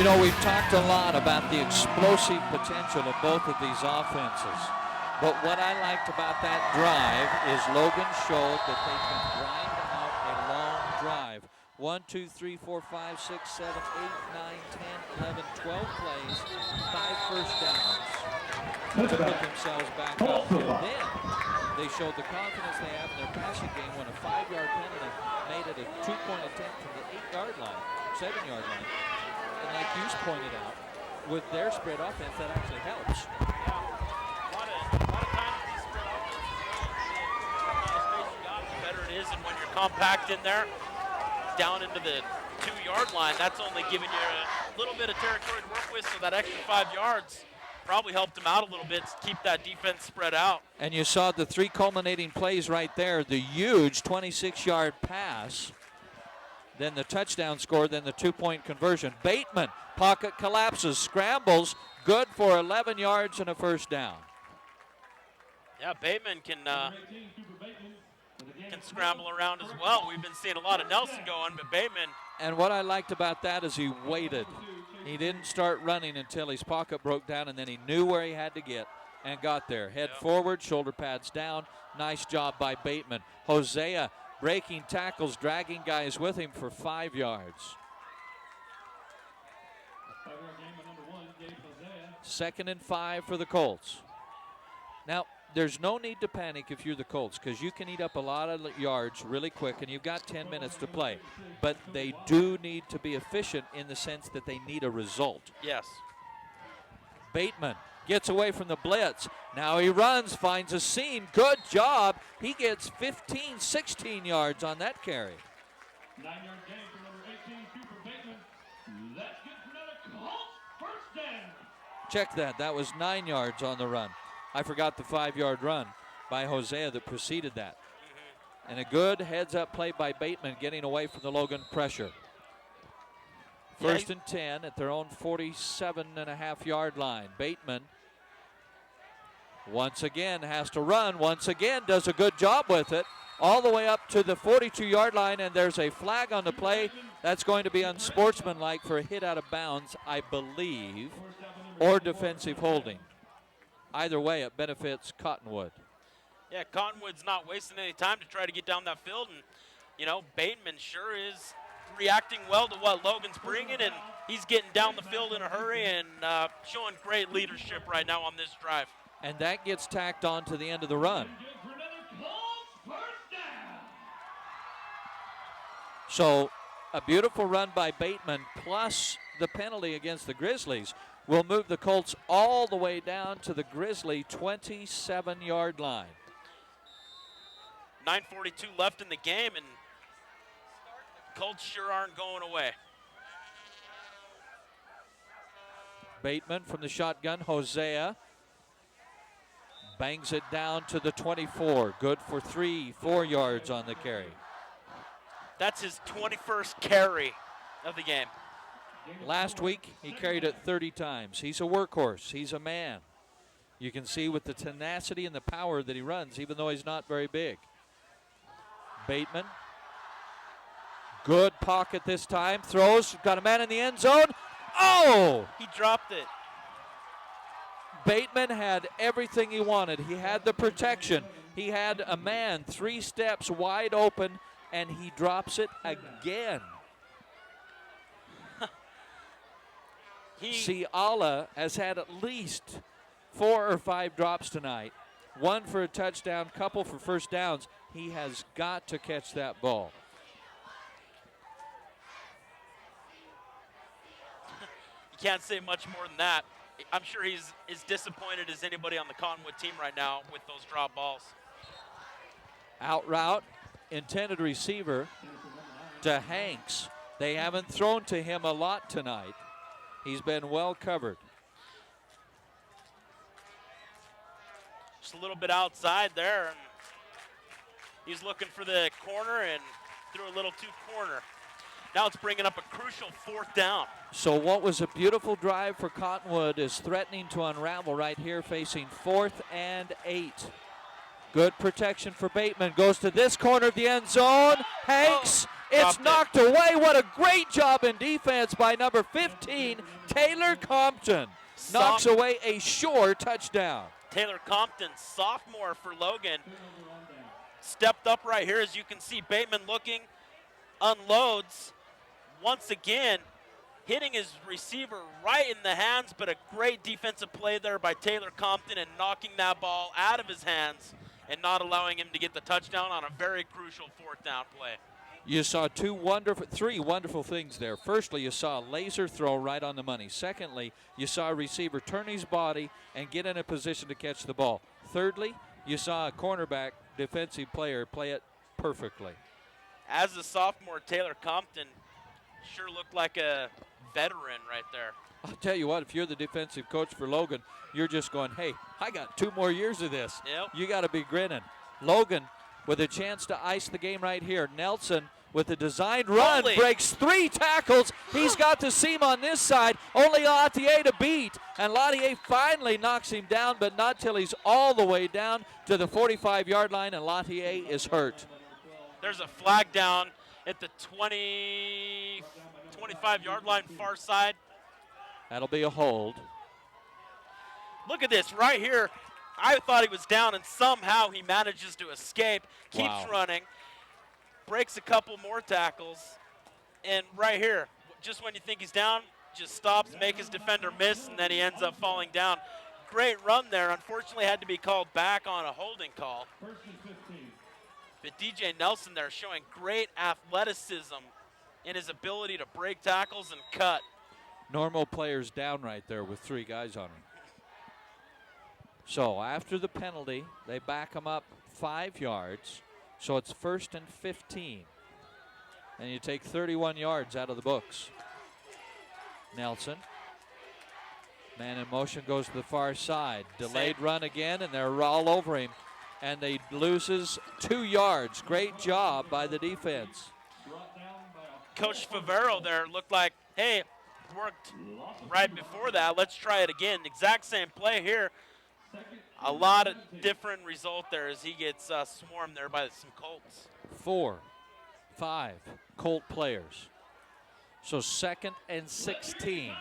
You know, we've talked a lot about the explosive potential of both of these offenses. But what I liked about that drive is Logan showed that they can grind out a long drive. 1, 2, 3, 4, 5, 6, 7, 8, 9, 10, 11, 12 plays, 5 first downs to put themselves back up. And then they showed the confidence they have in their passing game when a 5-yard penalty made it a 2-point attempt from the 8-yard line, 7-yard line. And like you pointed out, with their spread offense, that actually helps. Yeah, a lot of times these spread offenses, the more space you got, the better it is. And when you're compact in there, down into the 2-yard line, that's only giving you a little bit of territory to work with, so that extra 5 yards probably helped them out a little bit to keep that defense spread out. And you saw the 3 culminating plays right there, the huge 26-yard pass, then the touchdown score, then the 2-point conversion. Bateman, pocket collapses, scrambles, good for 11 yards and a first down. Yeah, Bateman can scramble around as well. We've been seeing a lot of Nelson going, but Bateman. And what I liked about that is he waited. He didn't start running until his pocket broke down, and then he knew where he had to get and got there. Head forward, shoulder pads down. Nice job by Bateman. Hosea breaking tackles, dragging guys with him for 5 yards. 2nd and 5 for the Colts. Now, there's no need to panic if you're the Colts because you can eat up a lot of yards really quick and you've got 10 minutes to play. But they do need to be efficient in the sense that they need a result. Yes. Bateman gets away from the blitz. Now he runs, finds a seam. Good job. He gets 15, 16 yards on that carry. 9-yard gain for number 18, Cooper Bateman. That's good for another Colts first down. Check that. That was 9 yards on the run. I forgot the 5-yard run by Hosea that preceded that. And a good heads-up play by Bateman getting away from the Logan pressure. 1st and 10 at their own 47.5-yard line. Bateman once again has to run, once again does a good job with it, all the way up to the 42-yard line, and there's a flag on the play. That's going to be unsportsmanlike for a hit out of bounds, I believe, or defensive holding. Either way, it benefits Cottonwood. Yeah, Cottonwood's not wasting any time to try to get down that field, and, you know, Bateman sure is reacting well to what Logan's bringing, and he's getting down the field in a hurry and showing great leadership right now on this drive. And that gets tacked on to the end of the run. So a beautiful run by Bateman plus the penalty against the Grizzlies will move the Colts all the way down to the Grizzly 27-yard line. 9:42 left in the game, and Colts sure aren't going away. Bateman from the shotgun, Hosea bangs it down to the 24. Good for 4 yards on the carry. That's his 21st carry of the game. Last week, he carried it 30 times. He's a workhorse. He's a man. You can see with the tenacity and the power that he runs, even though he's not very big. Bateman, good pocket this time. Throws, got a man in the end zone. Oh! He dropped it. Bateman had everything he wanted. He had the protection. He had a man 3 steps wide open, and he drops it again. Ciala has had at least 4 or 5 drops tonight. 1 for a touchdown, couple for first downs. He has got to catch that ball. You can't say much more than that. I'm sure he's as disappointed as anybody on the Cottonwood team right now with those drop balls. Out route, intended receiver to Hanks. They haven't thrown to him a lot tonight. He's been well covered. Just a little bit outside there, and he's looking for the corner and threw a little too corner. Now it's bringing up a crucial 4th down. So what was a beautiful drive for Cottonwood is threatening to unravel right here, facing 4th and 8. Good protection for Bateman. Goes to this corner of the end zone. Hanks, it's knocked away. What a great job in defense by number 15, Taylor Compton. Knocks away a sure touchdown. Taylor Compton, sophomore for Logan, stepped up right here. As you can see, Bateman looking, unloads. Once again, hitting his receiver right in the hands, but a great defensive play there by Taylor Compton and knocking that ball out of his hands and not allowing him to get the touchdown on a very crucial 4th down play. You saw 3 wonderful things there. Firstly, you saw a laser throw right on the money. Secondly, you saw a receiver turn his body and get in a position to catch the ball. Thirdly, you saw a cornerback defensive player play it perfectly. As a sophomore, Taylor Compton sure looked like a veteran right there. I'll tell you what, if you're the defensive coach for Logan, you're just going, hey, I got 2 more years of this. Yep. You got to be grinning. Logan with a chance to ice the game right here. Nelson with a designed run breaks 3 tackles. He's got the seam on this side. Only Lattier to beat. And Lattier finally knocks him down, but not till he's all the way down to the 45-yard line, and Lattier is hurt. There's a flag down at the 25-yard line far side. That'll be a hold. Look at this right here. I thought he was down, and somehow he manages to escape, keeps running, breaks a couple more tackles, and right here, just when you think he's down, just stops, make his defender miss, and then he ends up falling down. Great run there. Unfortunately, had to be called back on a holding call. But DJ Nelson there showing great athleticism in his ability to break tackles and cut. Normal players down right there with 3 guys on him. So after the penalty, they back him up 5 yards. So it's 1st and 15. And you take 31 yards out of the books. Nelson. Man in motion goes to the far side. Delayed run again, and they're all over him. And they loses 2 yards. Great job by the defense. Coach Favero there looked like, hey, worked right before that. Let's try it again. Exact same play here. A lot of different result there as he gets swarmed there by some Colts. 4, 5 Colt players. So 2nd and 16.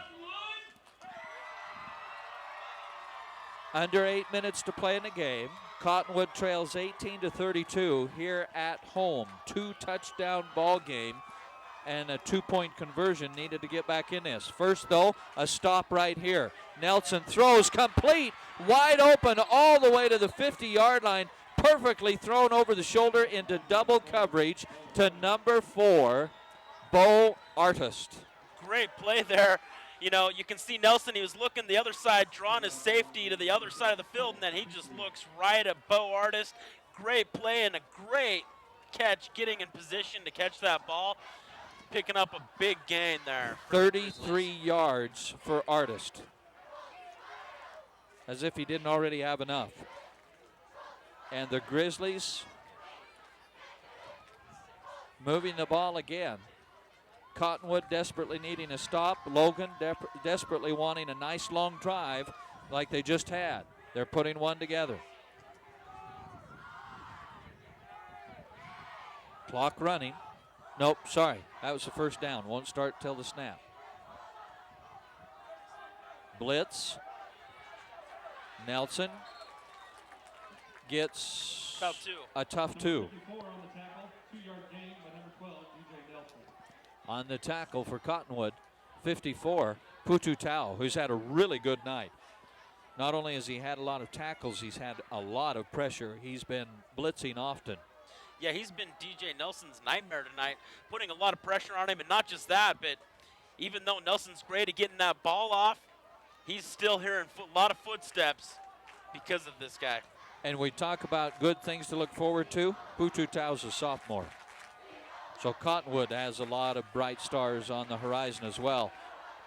Under 8 minutes to play in the game. Cottonwood trails 18-32 here at home. 2-touchdown ball game and a 2-point conversion needed to get back in this. First, though, a stop right here. Nelson throws complete, wide open all the way to the 50-yard line. Perfectly thrown over the shoulder into double coverage to number 4, Bo Artist. Great play there. You know, you can see Nelson, he was looking the other side, drawing his safety to the other side of the field, and then he just looks right at Bo Artist. Great play and a great catch, getting in position to catch that ball. Picking up a big gain there. 33 yards for Artist. As if he didn't already have enough. And the Grizzlies moving the ball again. Cottonwood desperately needing a stop. Logan desperately wanting a nice long drive like they just had. They're putting one together. Clock running. Nope, sorry. That was the first down. Won't start till the snap. Blitz. Nelson gets a tough 2. On the tackle for Cottonwood, 54, Putu Tao, who's had a really good night. Not only has he had a lot of tackles, he's had a lot of pressure. He's been blitzing often. Yeah, he's been DJ Nelson's nightmare tonight, putting a lot of pressure on him. And not just that, but even though Nelson's great at getting that ball off, he's still hearing a lot of footsteps because of this guy. And we talk about good things to look forward to. Putu Tao's a sophomore. So Cottonwood has a lot of bright stars on the horizon as well.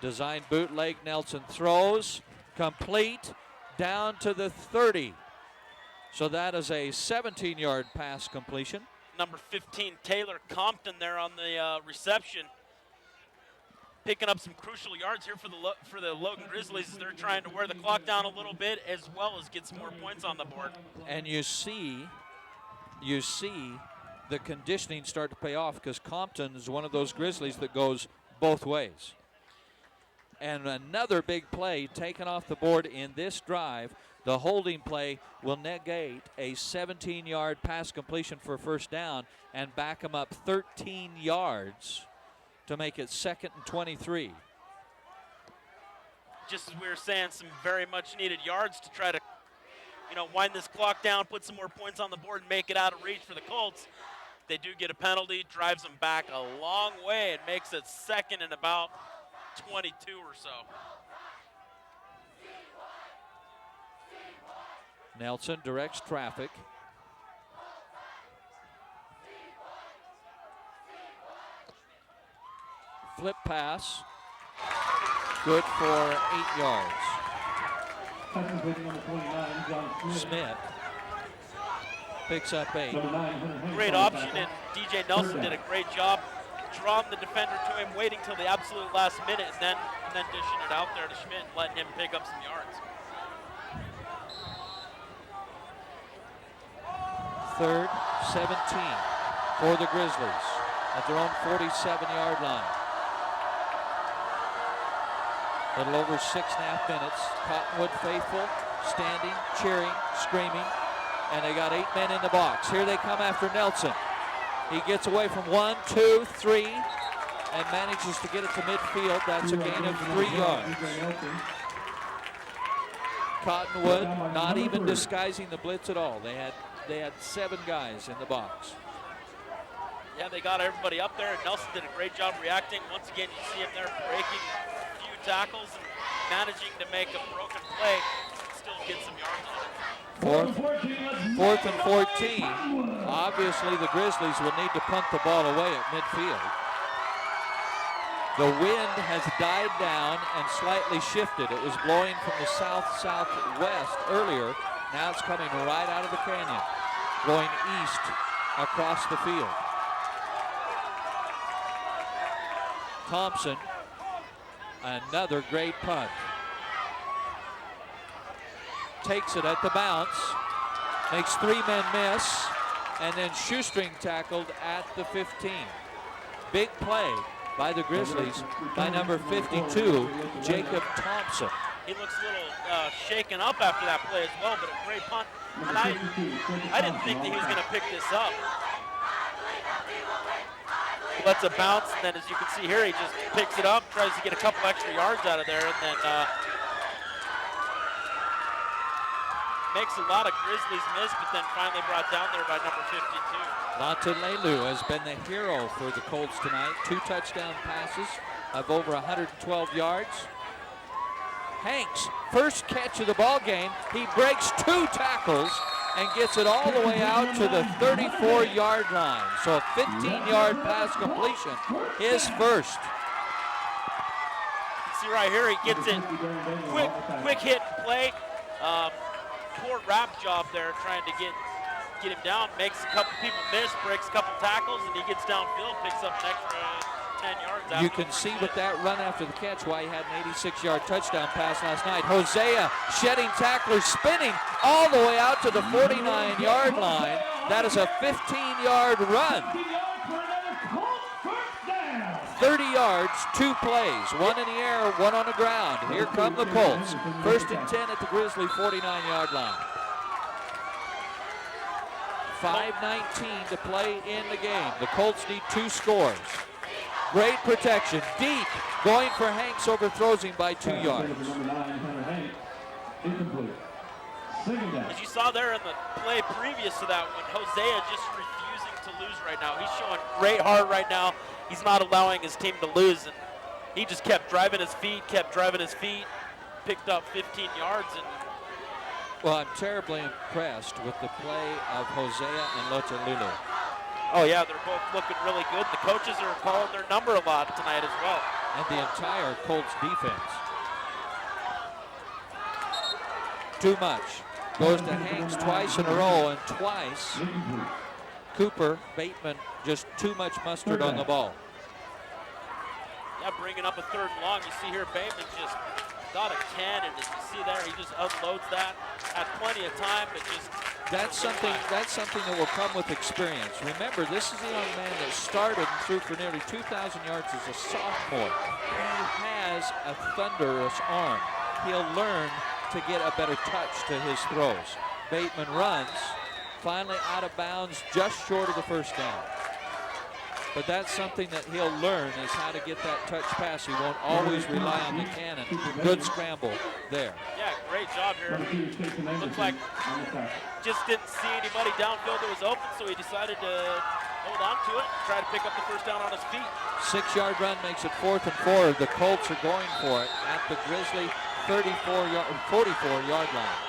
Design bootleg, Nelson throws, complete, down to the 30. So that is a 17-yard pass completion. Number 15, Taylor Compton there on the reception. Picking up some crucial yards here for the Logan Grizzlies. They're trying to wear the clock down a little bit as well as get some more points on the board. And you see the conditioning start to pay off because Compton is one of those Grizzlies that goes both ways. And another big play taken off the board in this drive. The holding play will negate a 17-yard pass completion for first down and back them up 13 yards to make it 2nd and 23. Just as we were saying, some very much needed yards to try to, wind this clock down, put some more points on the board, and make it out of reach for the Colts. They do get a penalty, drives them back a long way, and makes it 2nd and about 22 or so. Nelson directs traffic. Flip pass. Good for 8 yards. Smith picks up 8. Great option, and DJ Nelson did a great job drawing the defender to him, waiting till the absolute last minute, and then dishing it out there to Schmidt, letting him pick up some yards. 3rd, 17 for the Grizzlies at their own 47-yard line. A little over 6.5 minutes. Cottonwood faithful, standing, cheering, screaming, and they got 8 men in the box. Here they come after Nelson. He gets away from 1, 2, 3, and manages to get it to midfield. That's a gain of 3 yards. Cottonwood not even disguising the blitz at all. They had 7 guys in the box. Yeah, they got everybody up there, and Nelson did a great job reacting. Once again, you see him there breaking a few tackles and managing to make a broken play, still get some yards on it. 4th and 14. Obviously, the Grizzlies will need to punt the ball away at midfield. The wind has died down and slightly shifted. It was blowing from the south-southwest earlier. Now it's coming right out of the canyon, going east across the field. Thompson, another great punt. takes it at the bounce, makes 3 men miss, and then shoestring tackled at the 15. Big play by the Grizzlies by number 52, Jacob Thompson. He looks a little shaken up after that play as well, but a great punt. And I didn't think that he was going to pick this up. He lets it bounce, and then as you can see here, he just picks it up, tries to get a couple extra yards out of there, and then makes a lot of Grizzlies miss, but then finally brought down there by number 52. Latalelu has been the hero for the Colts tonight. 2 touchdown passes of over 112 yards. Hanks, first catch of the ball game. He breaks 2 tackles and gets it all the way out to the 34-yard line. So a 15-yard pass completion, his first. You see right here, he gets it, quick hit play. Poor wrap job there trying to get him down, makes a couple people miss, breaks a couple tackles, and he gets downfield, picks up an extra 10 yards. You can see with that run after the catch why he had an 86-yard touchdown pass last night. Hosea shedding tacklers, spinning all the way out to the 49-yard line. That is a 15-yard run. 30 yards, 2 plays, 1 in the air, 1 on the ground. Here come the Colts. 1st and 10 at the Grizzly 49-yard line. 5:19 to play in the game. The Colts need 2 scores. Great protection, deep, going for Hanks, overthrows him by 2 yards. As you saw there in the play previous to that one, Hosea just refusing to lose right now. He's showing great heart right now. He's not allowing his team to lose, and he just kept driving his feet, picked up 15 yards. And well, I'm terribly impressed with the play of Hosea and Lotalelu. Oh yeah, they're both looking really good. The coaches are calling their number a lot tonight as well. And the entire Colts defense. Too much. Goes to Hanks twice in a row, and twice Cooper Bateman just too much mustard on the ball. Yeah, bringing up a 3rd and long. You see here Bateman just got a 10, and as you see there, he just unloads that. Had plenty of time, but just that's something that will come with experience. Remember, this is a young man that started and threw for nearly 2,000 yards as a sophomore. He has a thunderous arm. He'll learn to get a better touch to his throws. Bateman runs, finally out of bounds, just short of the 1st down. But that's something that he'll learn, is how to get that touch pass. He won't always rely on the cannon. Good scramble there. Yeah, great job here. Looks like just didn't see anybody downfield that was open, so he decided to hold on to it, try to pick up the 1st down on his feet. 6-yard run makes it 4th and 4. The Colts are going for it at the Grizzly 44-yard line.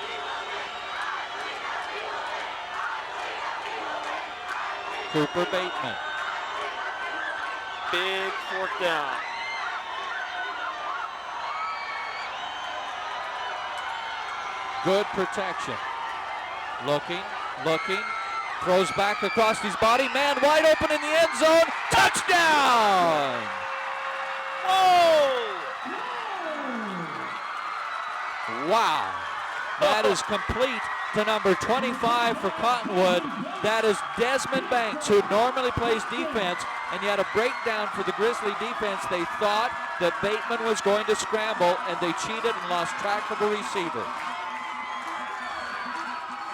Cooper Bateman. Big 4th down. Good protection. Looking, throws back across his body. Man wide open in the end zone. Touchdown! Whoa! Wow. That is complete to number 25 for Cottonwood. That is Desmond Banks, who normally plays defense, and yet a breakdown for the Grizzly defense. They thought that Bateman was going to scramble, and they cheated and lost track of the receiver.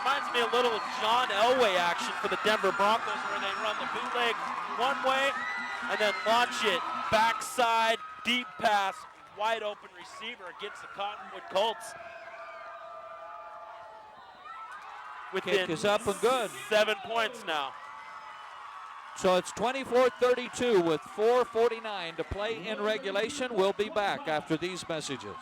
Reminds me a little of John Elway action for the Denver Broncos, where they run the bootleg one way and then launch it backside, deep pass, wide open receiver against the Cottonwood Colts. Kick is up and good. 7 points now. So it's 24-32 with 4:49 to play in regulation. We'll be back after these messages.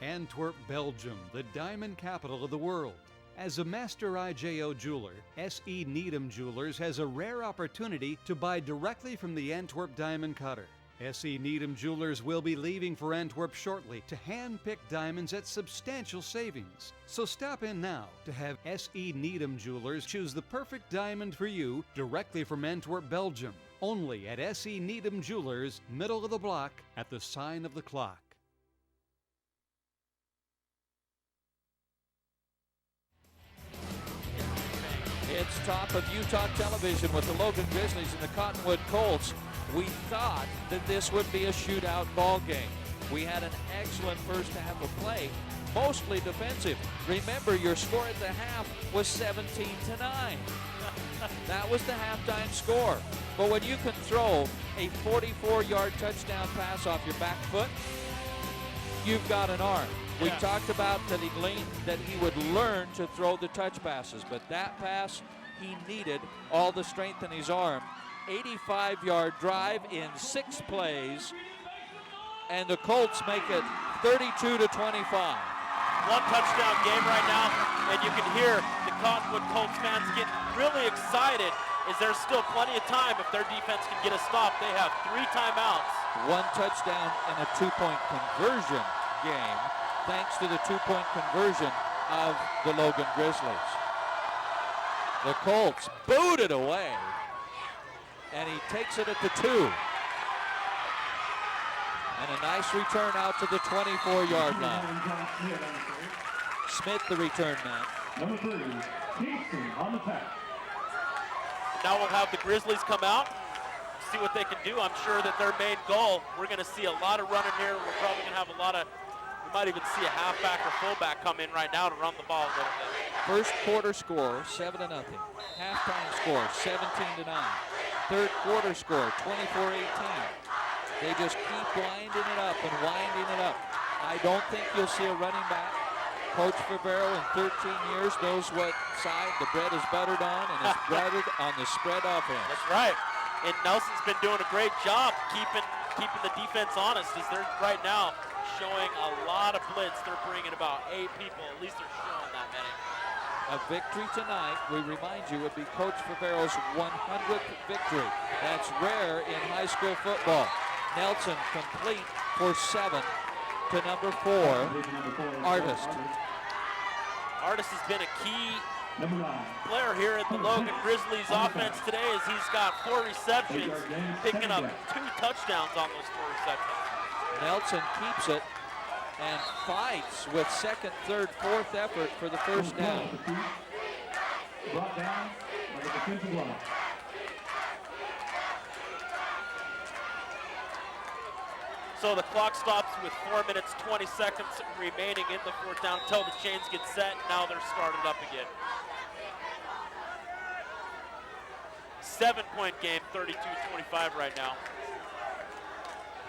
Antwerp, Belgium, the diamond capital of the world. As a master IJO jeweler, S.E. Needham Jewelers has a rare opportunity to buy directly from the Antwerp diamond cutter. S.E. Needham Jewelers will be leaving for Antwerp shortly to hand-pick diamonds at substantial savings. So stop in now to have S.E. Needham Jewelers choose the perfect diamond for you directly from Antwerp, Belgium. Only at S.E. Needham Jewelers, middle of the block at the sign of the clock. It's top of Utah television with the Logan Grizzlies and the Cottonwood Colts. We thought that this would be a shootout ball game. We had an excellent first half of play, mostly defensive. Remember, your score at the half was 17-9. That was the halftime score. But when you can throw a 44-yard touchdown pass off your back foot, you've got an arm. We talked about that he would learn to throw the touch passes, but that pass, he needed all the strength in his arm. 85-yard drive in 6 plays, and the Colts make it 32-25. One touchdown game right now, and you can hear the Cottonwood Colts fans get really excited as there's still plenty of time. If their defense can get a stop, they have 3 timeouts. 1 touchdown and a 2-point conversion game, thanks to the 2-point conversion of the Logan Grizzlies. The Colts boot it away, and he takes it at the 2. And a nice return out to the 24-yard line. Smith, the return man. Number 3, Kingston on the pass. Now we'll have the Grizzlies come out, see what they can do. I'm sure that their main goal, we're going to see a lot of running here. We're probably going to have a lot of, we might even see a halfback or fullback come in right now to run the ball a little bit. First quarter score, 7-0. Halftime score, 17-9. Third quarter score, 24-18. They just keep winding it up and winding it up. I don't think you'll see a running back. Coach Favero in 13 years knows what side the bread is buttered on, and is buttered on the spread offense. That's right. And Nelson's been doing a great job keeping the defense honest, as they're right now showing a lot of blitz. They're bringing about 8 people. At least they're showing that many. A victory tonight, we remind you, would be Coach Favero's 100th victory. That's rare in high school football. Nelson complete for 7 to number 4, Artist. Artist has been a key player here at the Logan Grizzlies offense today, as he's got 4 receptions, picking up 2 touchdowns on those 4 receptions. Nelson keeps it and fights with 2nd, 3rd, 4th effort for the first down. Brought down by the defensive line. So the clock stops with 4 minutes, 20 seconds remaining in the 4th down until the chains get set. Now they're started up again. 7-point game, 32-25 right now.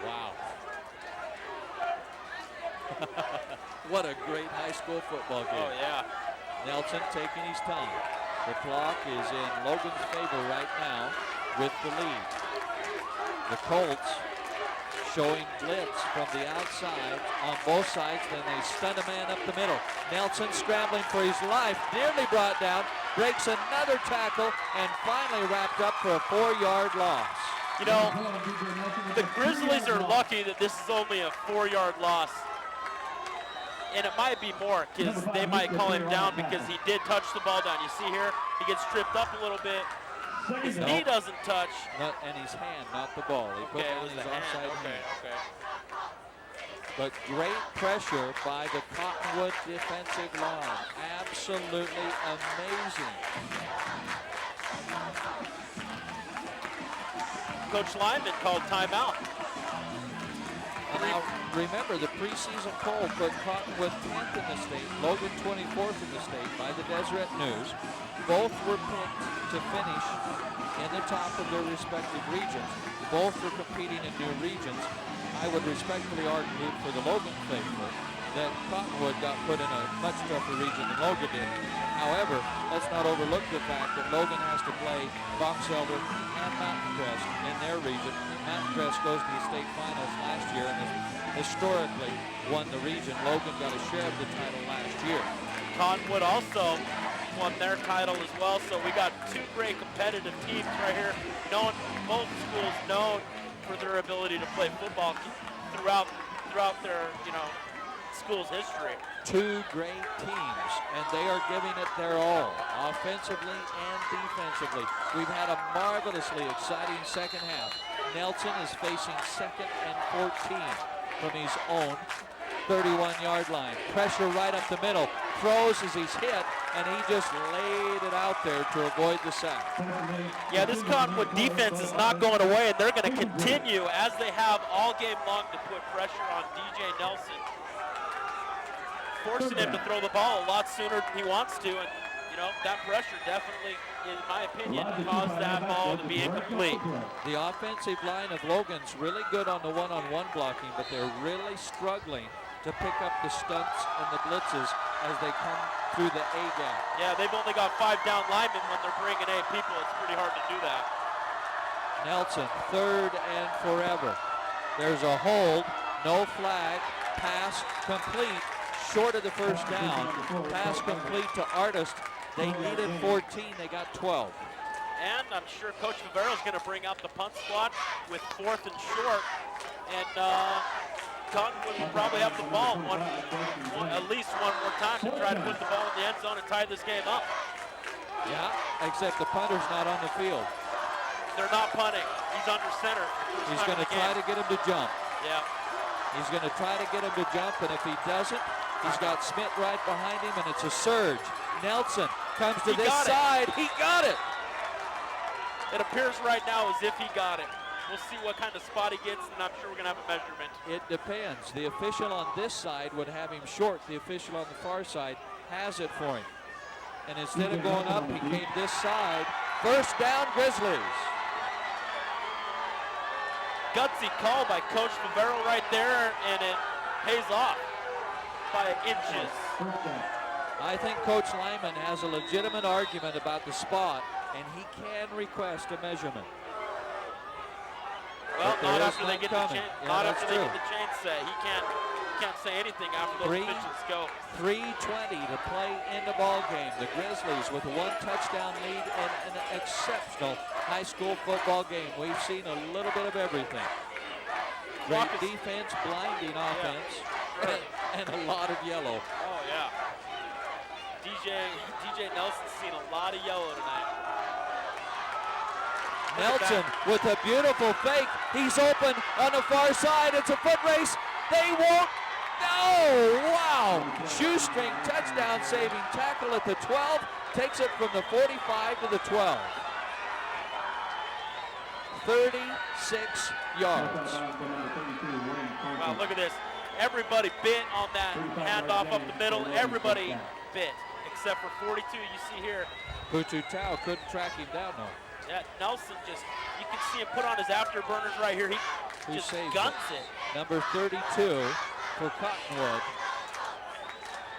Wow. What a great high school football game. Oh, yeah. Nelson taking his time. The clock is in Logan's favor right now with the lead. The Colts showing blitz from the outside on both sides, then they stun a man up the middle. Nelson scrambling for his life, nearly brought down, breaks another tackle, and finally wrapped up for a 4-yard loss. You know, the Grizzlies are lucky that this is only a 4-yard loss. And it might be more, because they might call him down because he did touch the ball down. You see here, he gets tripped up a little bit. His knee doesn't touch. And his hand, not the ball. He put down his offside hand. Okay. But great pressure by the Cottonwood defensive line. Absolutely amazing. Coach Lyman called timeout. Now, remember, the preseason poll put Cottonwood 10th in the state, Logan 24th in the state by the Deseret News. Both were picked to finish in the top of their respective regions. Both were competing in new regions. I would respectfully argue for the Logan faithful that Cottonwood got put in a much tougher region than Logan did. However, let's not overlook the fact that Logan has to play Box Elder and Mountain Crest in their region. Mountain Crest goes to the state finals last year and has historically won the region. Logan got a share of the title last year. Cottonwood also won their title as well, so we got 2 great competitive teams right here. Both schools known for their ability to play football throughout their school's history. Two great teams, and they are giving it their all, offensively and defensively. We've had a marvelously exciting second half. Nelson is facing 2nd and 14 from his own 31-yard line. Pressure right up the middle. Throws as he's hit, and he just laid it out there to avoid the sack. Yeah, this Cottonwood defense is not going away, and they're going to continue, as they have all game long, to put pressure on DJ Nelson, forcing him to throw the ball a lot sooner than he wants to. And, you know, that pressure definitely, in my opinion, caused that ball to be incomplete. The offensive line of Logan's really good on the one-on-one blocking, but they're really struggling to pick up the stunts and the blitzes as they come through the A gap. Yeah, they've only got 5 down linemen when they're bringing 8 people. It's pretty hard to do that. Nelson, 3rd and forever. There's a hold, no flag, pass complete, short of the first down. Pass complete to Artist. They needed 14, they got 12. And I'm sure Coach Vivero's going to bring out the punt squad with 4th and short. And Cottonwood will probably have the ball at least one more time to try to put the ball in the end zone and tie this game up. Yeah, except the punter's not on the field. They're not punting. He's under center. He's going to try to get him to jump. Yeah. He's going to try to get him to jump, and if he doesn't, he's got Smith right behind him, and it's a surge. Nelson comes to this side. He got it. It appears right now as if he got it. We'll see what kind of spot he gets, and I'm sure we're going to have a measurement. It depends. The official on this side would have him short. The official on the far side has it for him. And instead of going up, he came this side. First down, Grizzlies. Gutsy call by Coach Vivero right there, and it pays off by inches. I think Coach Lyman has a legitimate argument about the spot, and he can request a measurement. Well, not after they get the chain. Yeah, not after they true. get the chain set. He can't say anything after those officials go. 3:20 to play in the ball game. The Grizzlies with a 1-touchdown lead in an exceptional high school football game. We've seen a little bit of everything. Great defense, blinding offense, and a lot of yellow. Oh yeah. DJ Nelson's seen a lot of yellow tonight. Nelson with a beautiful fake. He's open on the far side. It's a foot race. They won't. No! Wow! Shoestring touchdown saving tackle at the 12. Takes it from the 45 to the 12. 36 yards. Wow, look at this. Everybody bit on that handoff up the middle. Everybody bit, except for 42 you see here. Putu Tau couldn't track him down, though. Yeah, Nelson just, you can see him put on his afterburners right here. He just guns it. Number 32 for Cottonwood.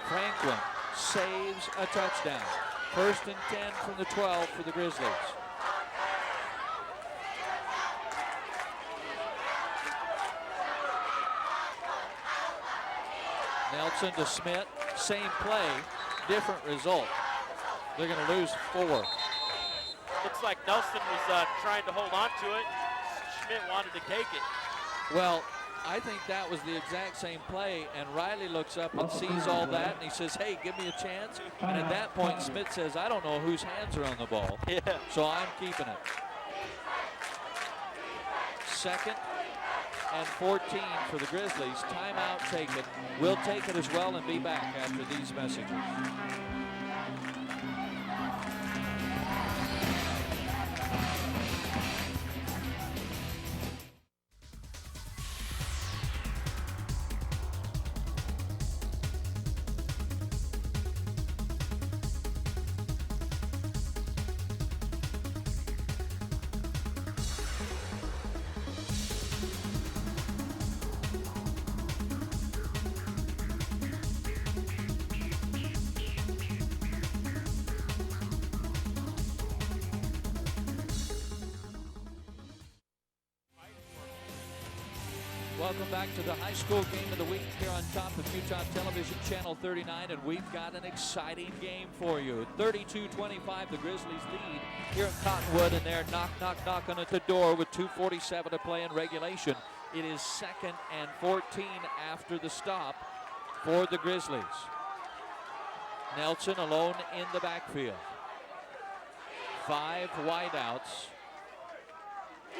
Franklin saves a touchdown. 1st and 10 from the 12 for the Grizzlies. Nelson to Smith, same play, different result. They're going to lose 4. Looks like Nelson was trying to hold on to it. Schmidt wanted to take it. Well, I think that was the exact same play, and Riley looks up and sees all that, and he says, hey, give me a chance. And at that point, Smith says, I don't know whose hands are on the ball, so I'm keeping it. 2nd and 14 for the Grizzlies. Timeout taken. We'll take it as well and be back after these messages. Welcome back to the high school game of the week here on top of Utah Television, Channel 39, and we've got an exciting game for you. 32-25, the Grizzlies lead here at Cottonwood, and they're knocking at the door with 2:47 to play in regulation. It is 2nd and 14 after the stop for the Grizzlies. Nelson alone in the backfield. 5 wideouts.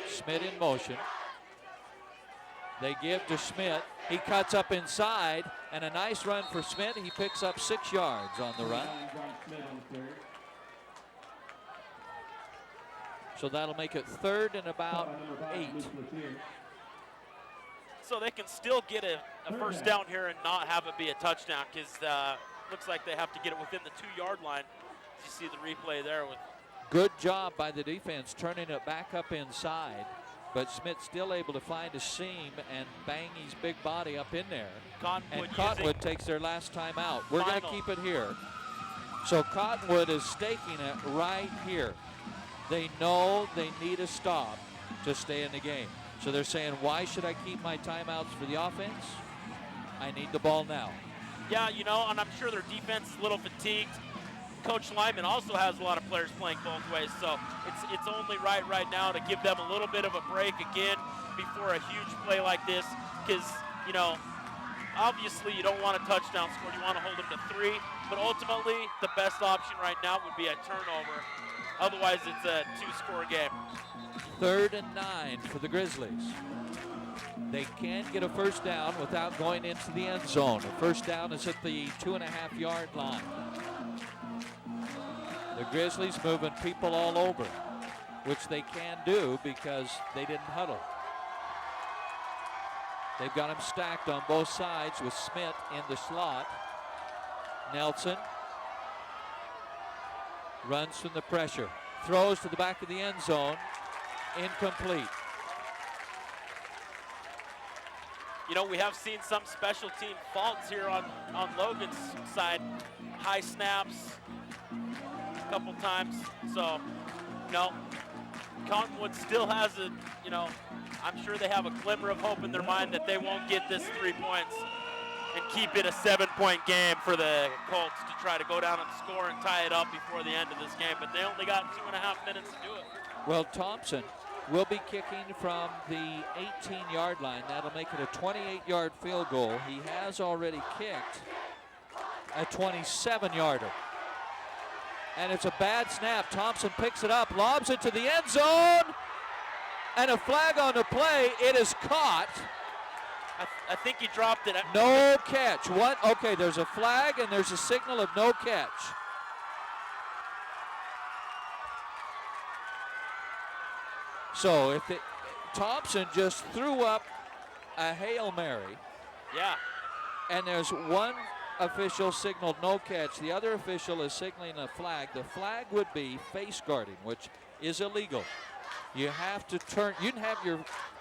Schmidt in motion. They give to Schmidt. He cuts up inside, and a nice run for Schmidt. He picks up 6 yards on the run. So that'll make it 3rd and about 8. So they can still get a first down here and not have it be a touchdown, because looks like they have to get it within the 2-yard line. You see the replay there with. Good job by the defense turning it back up inside, but Schmidt's still able to find a seam and bang his big body up in there. Cottonwood, and Cottonwood takes their last time out. We're going to keep it here. So Cottonwood is staking it right here. They know they need a stop to stay in the game. So they're saying, why should I keep my timeouts for the offense? I need the ball now. Yeah, you know, and I'm sure their defense is a little fatigued. Coach Lyman also has a lot of players playing both ways, so it's only right now to give them a little bit of a break again before a huge play like this, because, you know, obviously you don't want a touchdown score. You want to hold them to 3, but ultimately the best option right now would be a turnover. Otherwise, it's a 2-score game. 3rd and 9 for the Grizzlies. They can't get a first down without going into the end zone. The first down is at the 2.5-yard line. The Grizzlies moving people all over, which they can do because they didn't huddle. They've got them stacked on both sides with Schmidt in the slot. Nelson runs from the pressure, throws to the back of the end zone, incomplete. You know, we have seen some special team faults here on Logan's side. High snaps a couple times. So, you know, Cottonwood still has a, you know, I'm sure they have a glimmer of hope in their mind that they won't get this 3 points and keep it a 7-point game for the Colts to try to go down and score and tie it up before the end of this game. But they only got 2.5 minutes to do it. Well, Thompson will be kicking from the 18-yard line. That'll make it a 28-yard field goal. He has already kicked a 27-yarder. And it's a bad snap. Thompson picks it up, lobs it to the end zone, and a flag on the play. It is caught. I think he dropped it. No catch. What? Okay, there's a flag and there's a signal of no catch. So if Thompson just threw up a Hail Mary. Yeah. And there's one official signaled no catch. The other official is signaling a flag. The flag would be face guarding, which is illegal. You have to turn. You can have your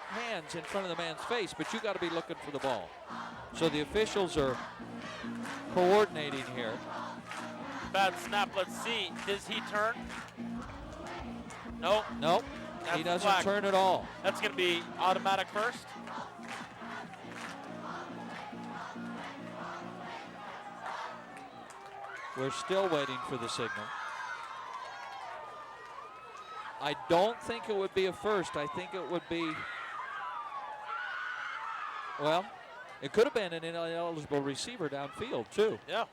hands in front of the man's face, but you got to be looking for the ball. So the officials are coordinating here. Bad snap. Let's see. Does he turn? Nope. Nope. He doesn't turn at all. That's going to be automatic first. We're still waiting for the signal. I don't think it would be a first. I think it would be, well, it could have been an ineligible receiver downfield too. Yeah.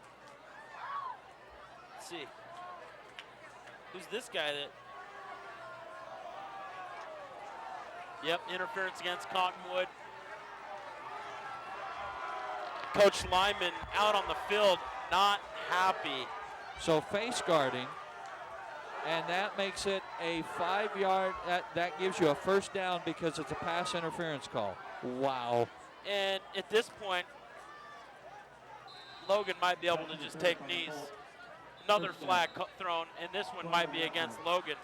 Let's see. Who's this guy that? Yep, interference against Cottonwood. Coach Lyman out on the field, not happy. So face guarding, and that makes it a 5-yard, that gives you a first down because it's a pass interference call. Wow. And at this point, Logan might be able to just take knees. Another flag thrown, and this one might be against Logan.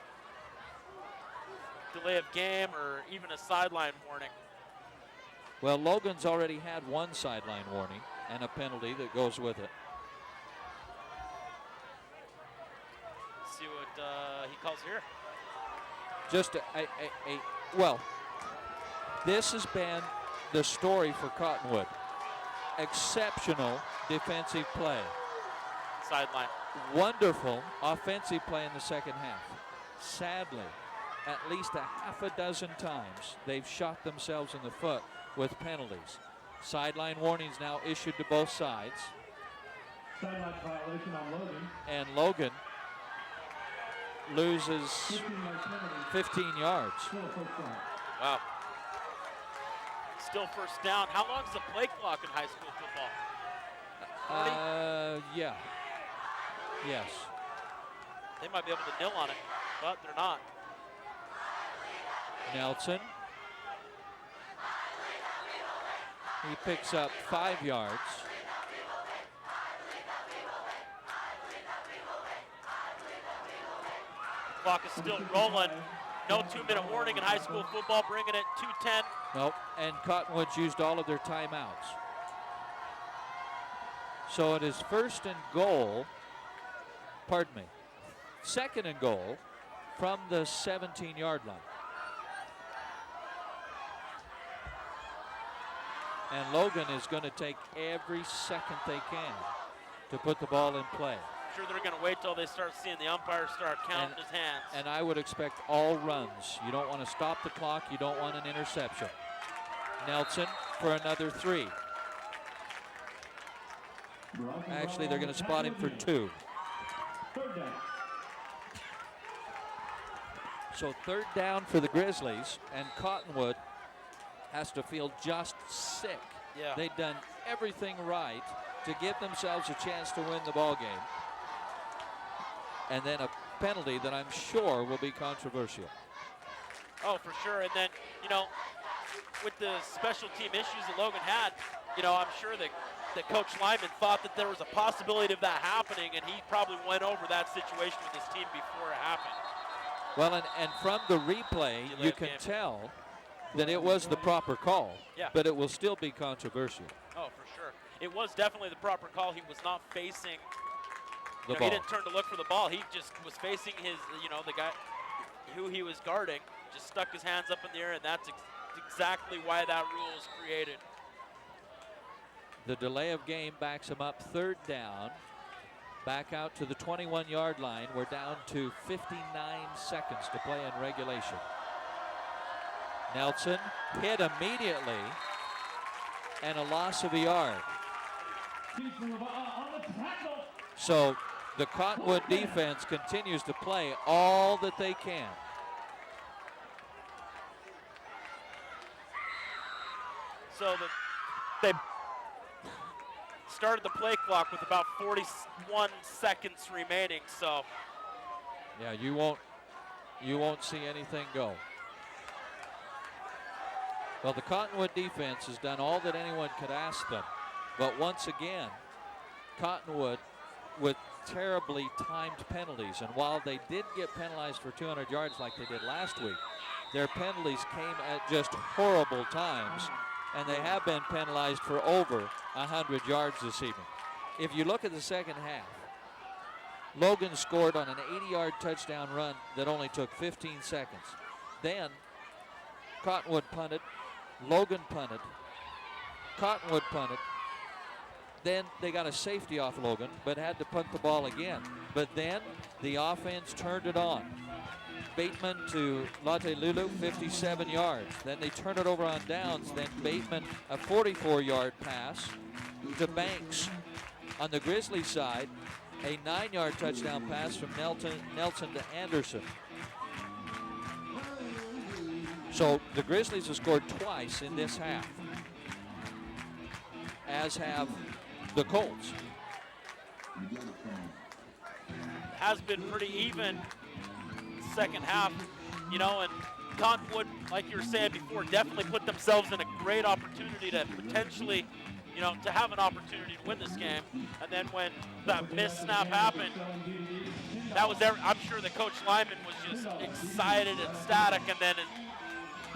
Delay of game or even a sideline warning. Well, Logan's already had one sideline warning and a penalty that goes with it. Let's see what he calls here. Just well, this has been the story for Cottonwood. Exceptional defensive play. Sideline. Wonderful offensive play in the second half. Sadly, at least a half a dozen times they've shot themselves in the foot with penalties. Sideline warnings now issued to both sides. Sideline violation on Logan. And Logan loses 15 yards. Wow. Still first down. How long is the play clock in high school football? Yeah. Yes. They might be able to nil on it, but they're not. Nelson. He picks up 5 yards. Clock is still rolling. No 2-minute warning in high school football, bringing it 2:10. Nope, and Cottonwood's used all of their timeouts. So it is first and goal, pardon me, second and goal from the 17-yard line. And Logan is going to take every second they can to put the ball in play. Sure, they're going to wait till they start seeing the umpire start counting his hands. And I would expect all runs. You don't want to stop the clock. You don't want an interception. Nelson for another 3. Actually, they're going to spot him for 2. So third down for the Grizzlies, and Cottonwood has to feel just sick. Yeah. They've done everything right to give themselves a chance to win the ball game. And then a penalty that I'm sure will be controversial. Oh, for sure. And then, with the special team issues that Logan had, I'm sure that Coach Lyman thought that there was a possibility of that happening, and he probably went over that situation with his team before it happened. Well, and from the replay, you can tell that it was the proper call, but it will still be controversial. Oh, for sure. It was definitely the proper call. He was not facing the ball. He didn't turn to look for the ball. He just was facing his, the guy who he was guarding, just stuck his hands up in the air, and that's exactly why that rule is created. The delay of game backs him up. Third down. Back out to the 21-yard line. We're down to 59 seconds to play in regulation. Nelson hit immediately, and a loss of a yard. So the Cottonwood defense continues to play all that they can. So they started the play clock with about 41 seconds remaining. So yeah, you won't see anything go. Well, the Cottonwood defense has done all that anyone could ask them. But once again, Cottonwood with terribly timed penalties. And while they did get penalized for 200 yards like they did last week, their penalties came at just horrible times. And they have been penalized for over 100 yards this evening. If you look at the second half, Logan scored on an 80-yard touchdown run that only took 15 seconds. Then Cottonwood punted, Logan punted, Cottonwood punted. Then they got a safety off Logan, but had to punt the ball again. But then the offense turned it on. Bateman to Latte Lulu, 57 yards. Then they turn it over on downs. Then Bateman, a 44-yard pass to Banks. On the Grizzlies side, a 9-yard touchdown pass from Nelson to Anderson. So the Grizzlies have scored twice in this half, as have the Colts. Has been pretty even second half, and Cottonwood, like you were saying before, definitely put themselves in a great opportunity to potentially, to have an opportunity to win this game. And then when that missed snap happened, that was I'm sure that Coach Lyman was just excited and ecstatic, and then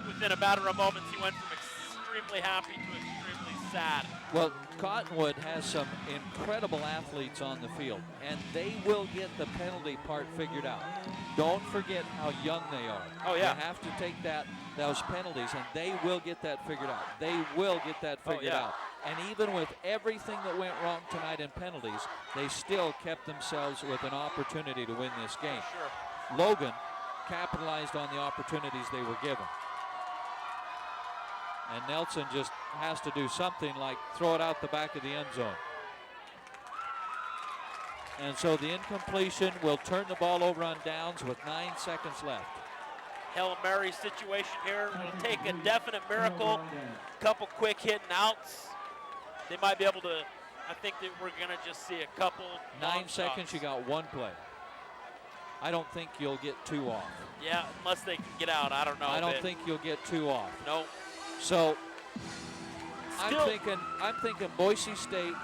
within a matter of moments, he went from extremely happy to extremely sad. Well, Cottonwood has some incredible athletes on the field, and they will get the penalty part figured out. Don't forget how young they are. Oh, yeah. You have to take those penalties, and they will get that figured out. They will get that figured out. And even with everything that went wrong tonight in penalties, they still kept themselves with an opportunity to win this game. Sure. Logan capitalized on the opportunities they were given. And Nelson just has to do something like throw it out the back of the end zone. And so the incompletion will turn the ball over on downs with 9 seconds left. Hail Mary situation here. It'll take a definite miracle. Couple quick hit and outs. They might be able to, I think that we're going to just see a couple 9 seconds, you got one play. I don't think you'll get 2 off. Yeah, unless they can get out. I don't know. I don't think you'll get 2 off. Nope. So I'm thinking Boise State,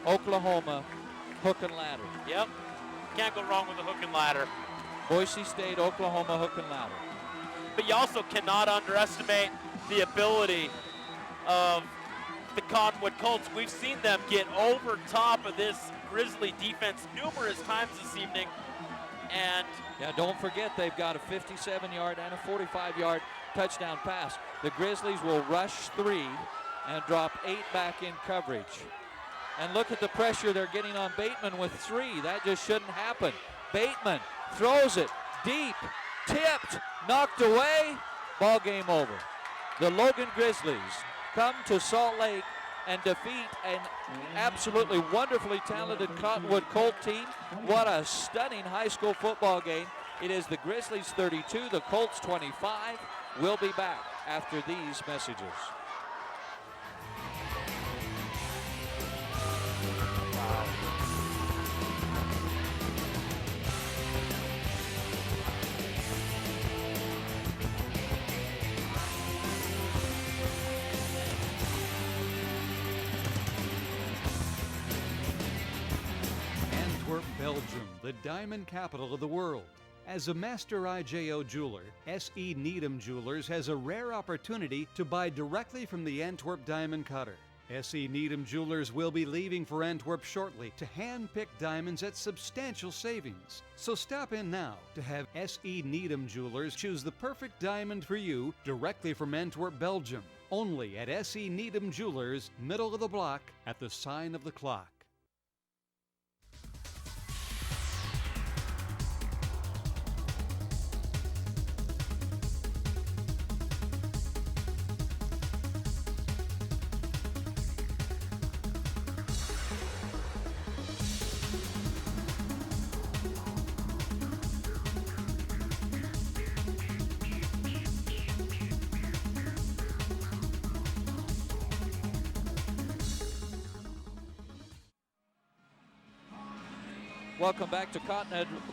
Oklahoma, hook and ladder. Yep. Can't go wrong with a hook and ladder. Boise State, Oklahoma, hook and ladder. But you also cannot underestimate the ability of the Cottonwood Colts. We've seen them get over top of this Grizzly defense numerous times this evening. And yeah, don't forget they've got a 57-yard and a 45-yard touchdown pass. The Grizzlies will rush 3 and drop 8 back in coverage. And look at the pressure they're getting on Bateman with 3. That just shouldn't happen. Bateman throws it deep, tipped, knocked away, ball game over. The Logan Grizzlies come to Salt Lake and defeat an absolutely wonderfully talented Cottonwood Colt team. What a stunning high school football game. It is the Grizzlies 32, the Colts 25. We'll be back after these messages. Belgium, the diamond capital of the world. As a master IJO jeweler, S.E. Needham Jewelers has a rare opportunity to buy directly from the Antwerp diamond cutter. S.E. Needham Jewelers will be leaving for Antwerp shortly to hand-pick diamonds at substantial savings. So stop in now to have S.E. Needham Jewelers choose the perfect diamond for you directly from Antwerp, Belgium. Only at S.E. Needham Jewelers, middle of the block at the sign of the clock. Welcome back to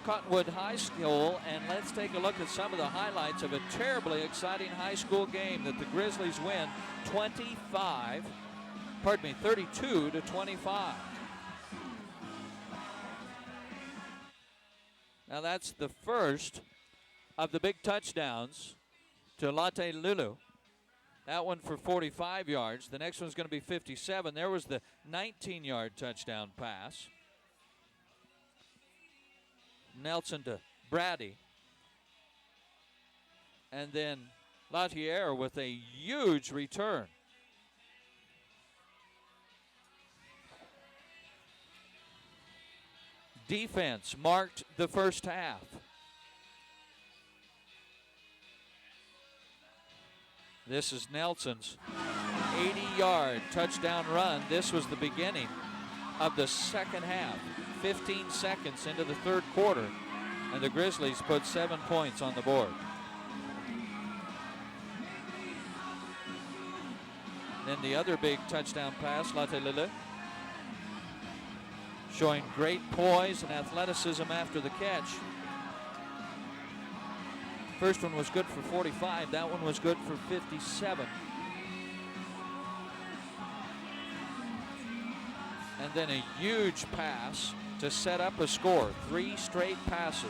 Cottonwood High School, and let's take a look at some of the highlights of a terribly exciting high school game that the Grizzlies win 32 to 25. Now that's the first of the big touchdowns to Latte Lulu. That one for 45 yards. The next one's going to be 57. There was the 19-yard touchdown pass. Nelson to Brady. And then Latier with a huge return. Defense marked the first half. This is Nelson's 80-yard touchdown run. This was the beginning of the second half. 15 seconds into the third quarter, and the Grizzlies put 7 points on the board. Then the other big touchdown pass, Latelele, showing great poise and athleticism after the catch. First one was good for 45. That one was good for 57. And then a huge pass to set up a score. 3 straight passes.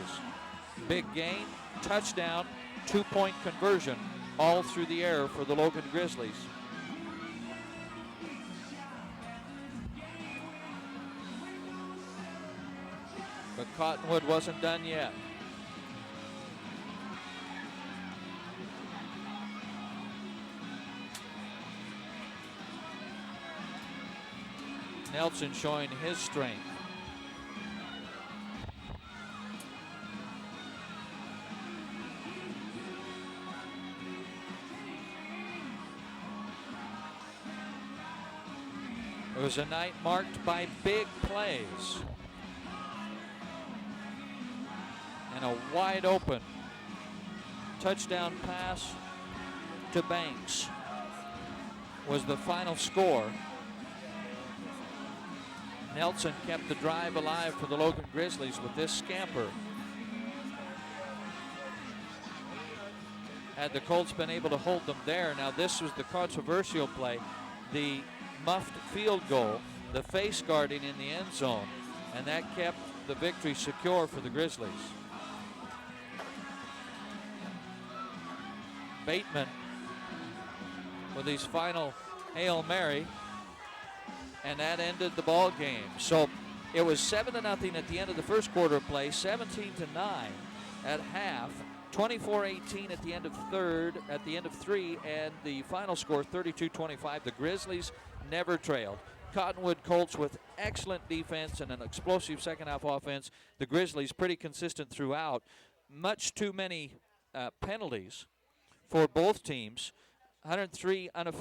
Big gain, touchdown, 2-point conversion, all through the air for the Logan Grizzlies. But Cottonwood wasn't done yet. Nelson showing his strength. It was a night marked by big plays. And a wide open touchdown pass to Banks was the final score. Nelson kept the drive alive for the Logan Grizzlies with this scamper. Had the Colts been able to hold them there, now this was the controversial play, the muffed field goal, the face guarding in the end zone, and that kept the victory secure for the Grizzlies. Bateman with his final Hail Mary, and that ended the ball game. So it was 7-0 at the end of the first quarter of play, 17-9 at half, 24-18 at the end of three, and the final score 32-25. The Grizzlies never trailed. Cottonwood Colts with excellent defense and an explosive second half offense. The Grizzlies pretty consistent throughout. Much too many penalties for both teams. 103 unofficial.